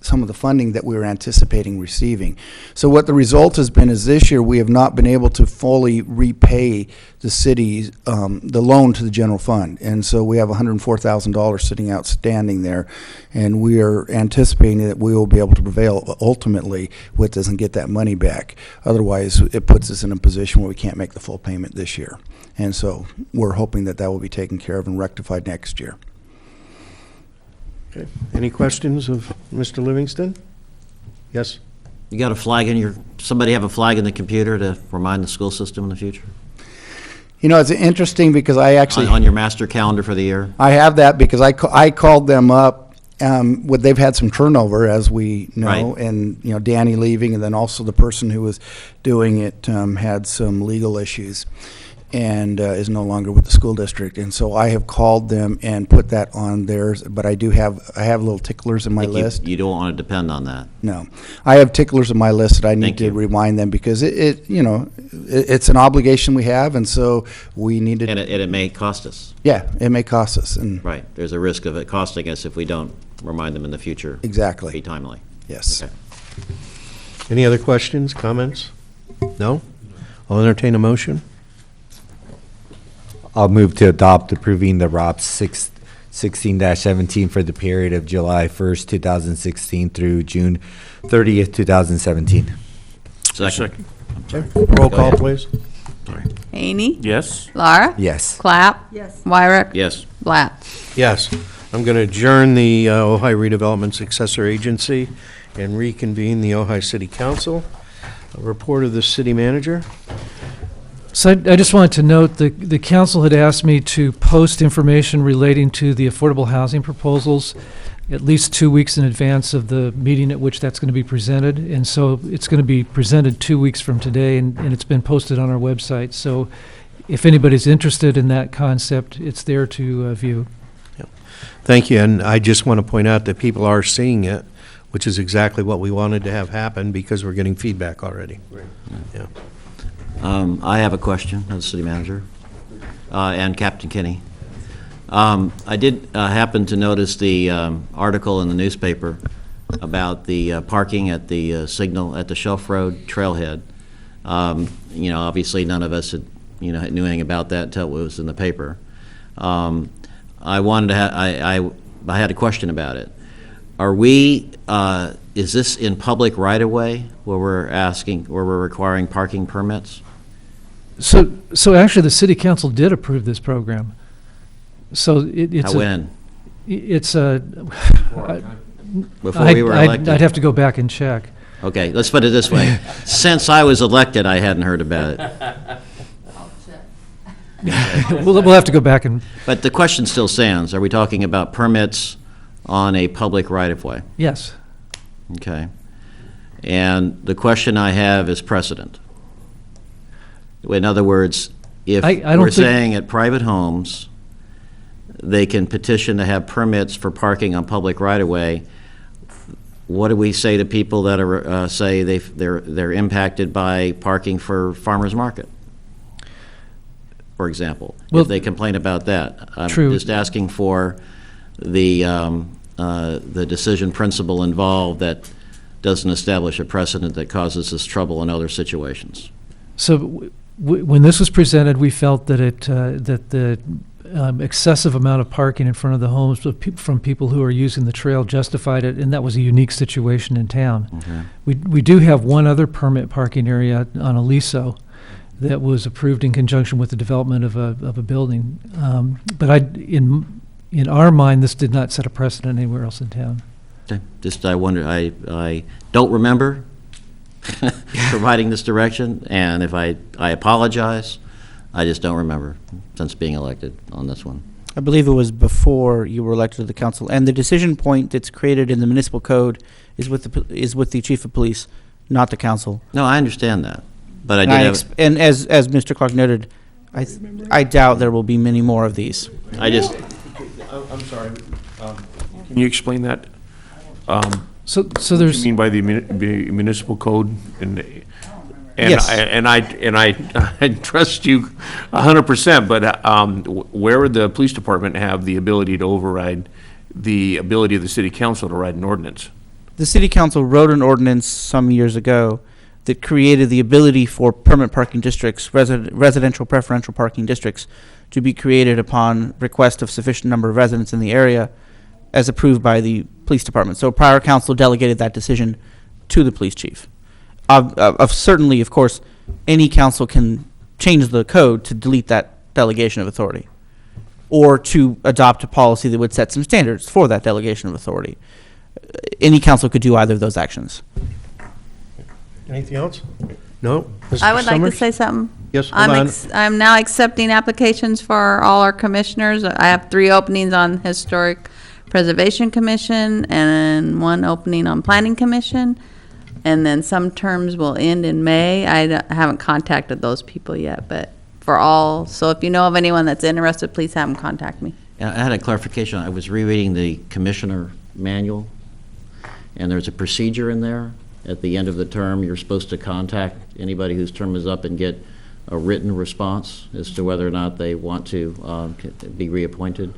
some of the funding that we were anticipating receiving. So what the result has been is this year we have not been able to fully repay the city's, the loan to the general fund. And so we have $104,000 sitting outstanding there, and we are anticipating that we will be able to prevail ultimately with this and get that money back. Otherwise, it puts us in a position where we can't make the full payment this year. And so we're hoping that that will be taken care of and rectified next year. Okay. Any questions of Mr. Livingston? Yes? You got a flag in somebody have a flag in the computer to remind the school system in the future? You know, it's interesting because I actually... On your master calendar for the year? I have that because I called them up. They've had some turnover, as we know, Right. and, you know, Danny leaving, and then also the person who was doing it had some legal issues and is no longer with the school district. And so I have called them and put that on theirs, but I have little ticklers in my list. You don't want to depend on that. No. I have ticklers in my list that I need to remind them because it's an obligation we have, and so we need to... And it may cost us. Yeah, it may cost us. And Right. There's a risk of it costing us if we don't remind them in the future. Exactly. Be timely. Yes. Okay. Any other questions, comments? No? I'll entertain a motion. I'll move to adopt approving the ROPS 16-17 for the period of July 1st, 2016 through June 30th, 2017. Second. Okay. Roll call, please. Haney? Yes? Laura? Yes. Clapp? Yes. Wyrick? Yes. Blatt? Yes. I'm going to adjourn the Ojai Redevelopment Successor Agency and reconvene the Ojai City Council. A report of the city manager. So I just wanted to note the council had asked me to post information relating to the affordable housing proposals at least 2 weeks in advance of the meeting at which that's going to be presented. And so it's going to be presented 2 weeks from today, and it's been posted on our website. So if anybody's interested in that concept, it's there to view. Thank you, and I just want to point out that people are seeing it, which is exactly what we wanted to have happen because we're getting feedback already. Yeah. I have a question of the city manager and Captain Kinney. I did happen to notice the article in the newspaper about the parking at the signal at the Shelf Road trailhead. Obviously none of us had, knew anything about that until it was in the paper. I wanted to I had a question about it. Are we, is this in public right-of-way where we're requiring parking permits? So actually, the city council did approve this program. So it's when? It's Before we were elected? I'd have to go back and check. Okay, let's put it this way. Since I was elected, I hadn't heard about it. We'll have to go back and... But the question still stands. Are we talking about permits on a public right-of-way? Yes. Okay. And the question I have is precedent. In other words, if we're saying at private homes, they can petition to have permits for parking on public right-of-way, what do we say to people that are say they're impacted by parking for farmers market, for example? Well, if they complain about that, I'm true. just asking for the decision principle involved that doesn't establish a precedent that causes us trouble in other situations. So when this was presented, we felt that that the excessive amount of parking in front of the homes from people who are using the trail justified it, and that was a unique situation in town. Okay. We do have one other permit parking area on Aliso that was approved in conjunction with the development of a building. But in our mind, this did not set a precedent anywhere else in town. Okay. Just I wonder, I don't remember providing this direction, and if I apologize, I just don't remember since being elected on this one. I believe it was before you were elected to the council, and the decision point that's created in the municipal code is with the chief of police, not the council. No, I understand that, but I And, did have, and as Mr. Clark noted, I doubt there will be many more of these. I just, I'm sorry. Can you explain that? So What there's. you mean by the municipal code? And Yes. I trust you 100%, but where would the police department have the ability to override the ability of the city council to write an ordinance? The city council wrote an ordinance some years ago that created the ability for permanent parking districts, residential preferential parking districts, to be created upon request of sufficient number of residents in the area, as approved by the police department. So prior council delegated that decision to the police chief. Certainly, of course, any council can change the code to delete that delegation of authority, or to adopt a policy that would set some standards for that delegation of authority. Any council could do either of those actions. Anything else? No? I would Mr. like to Summers? say something. Yes, hold on. I'm now accepting applications for all our commissioners. I have 3 openings on Historic Preservation Commission and 1 opening on Planning Commission. And then some terms will end in May. I haven't contacted those people yet, but for all, so if you know of anyone that's interested, please have them contact me. I had a clarification. I was rereading the commissioner manual, and there's a procedure in there. At the end of the term, you're supposed to contact anybody whose term is up and get a written response as to whether or not they want to be reappointed.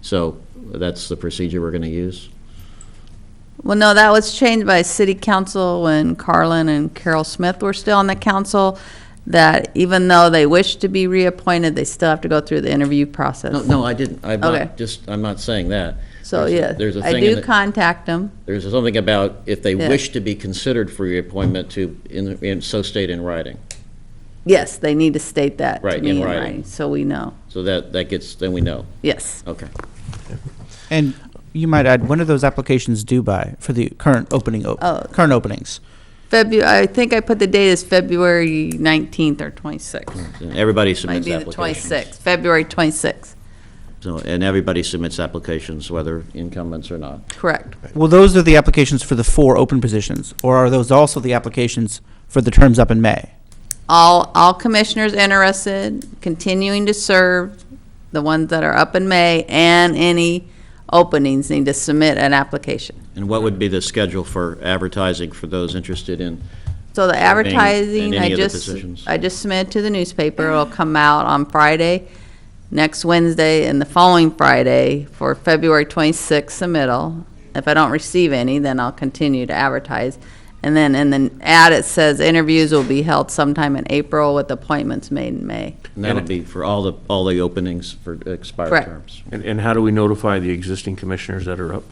So that's the procedure we're going to use. Well, no, that was changed by city council when Carlin and Carol Smith were still on the council, that even though they wish to be reappointed, they still have to go through the interview process. No, I didn't. Okay. I'm not saying that. So, There's a I thing in do the- contact them. There's something about if they Yeah. wish to be considered for reappointment so state in writing. Yes, they need to state that to Right, me in in writing. writing, so we know. So then we know. Yes. Okay. And you might add, when are those applications due by for the current current openings? I think I put the date as February 19th or 26th. Everybody Might submits be the applications. 26th, February 26th. So, and everybody submits applications, whether incumbents or not. Correct. Well, those are the applications for the 4 open positions, or are those also the applications for the terms up in May? All commissioners interested, continuing to serve, the ones that are up in May, and any openings need to submit an application. And what would be the schedule for advertising for those interested in? So the serving advertising, in any I of the just positions? submitted to the newspaper. It'll come out on Friday, next Wednesday, and the following Friday for February 26th submittal. If I don't receive any, then I'll continue to advertise. And then in the ad, it says interviews will be held sometime in April with appointments made in May. And that'll be for all the openings for expired Correct. terms. And how do we notify the existing commissioners that are up?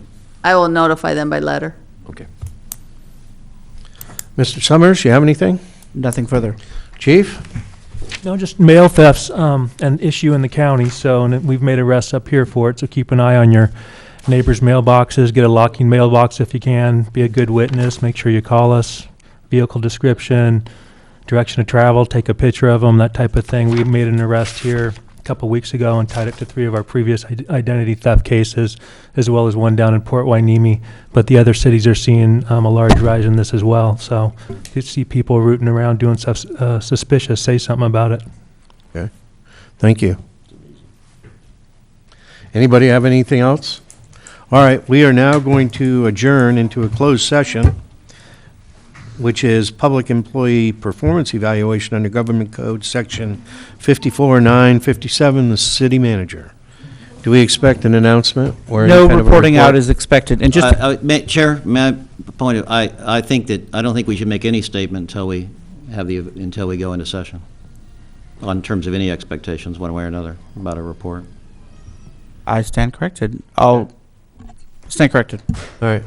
I will notify them by letter. Okay. Mr. Summers, you have anything? Nothing further. Chief? No, just mail thefts, an issue in the county, so, and we've made arrests up here for it, so keep an eye on your neighbors' mailboxes, get a locking mailbox if you can, be a good witness, make sure you call us, vehicle description, direction of travel, take a picture of them, that type of thing. We made an arrest here a couple weeks ago and tied it to 3 of our previous identity theft cases, as well as 1 down in Port Hueneme, but the other cities are seeing a large rise in this as well, so if you see people rooting around doing stuff suspicious, say something about it. Okay. Thank you. Anybody have anything else? All right, we are now going to adjourn into a closed session, which is public employee performance evaluation under Government Code Section 54-957, the city manager. Do we expect an announcement or any No kind of a reporting out report? is expected. And just Chair, may I point out, I don't think we should make any statement until we go into session on terms of any expectations, one way or another, about a report. I stand corrected. I'll stand corrected. All right.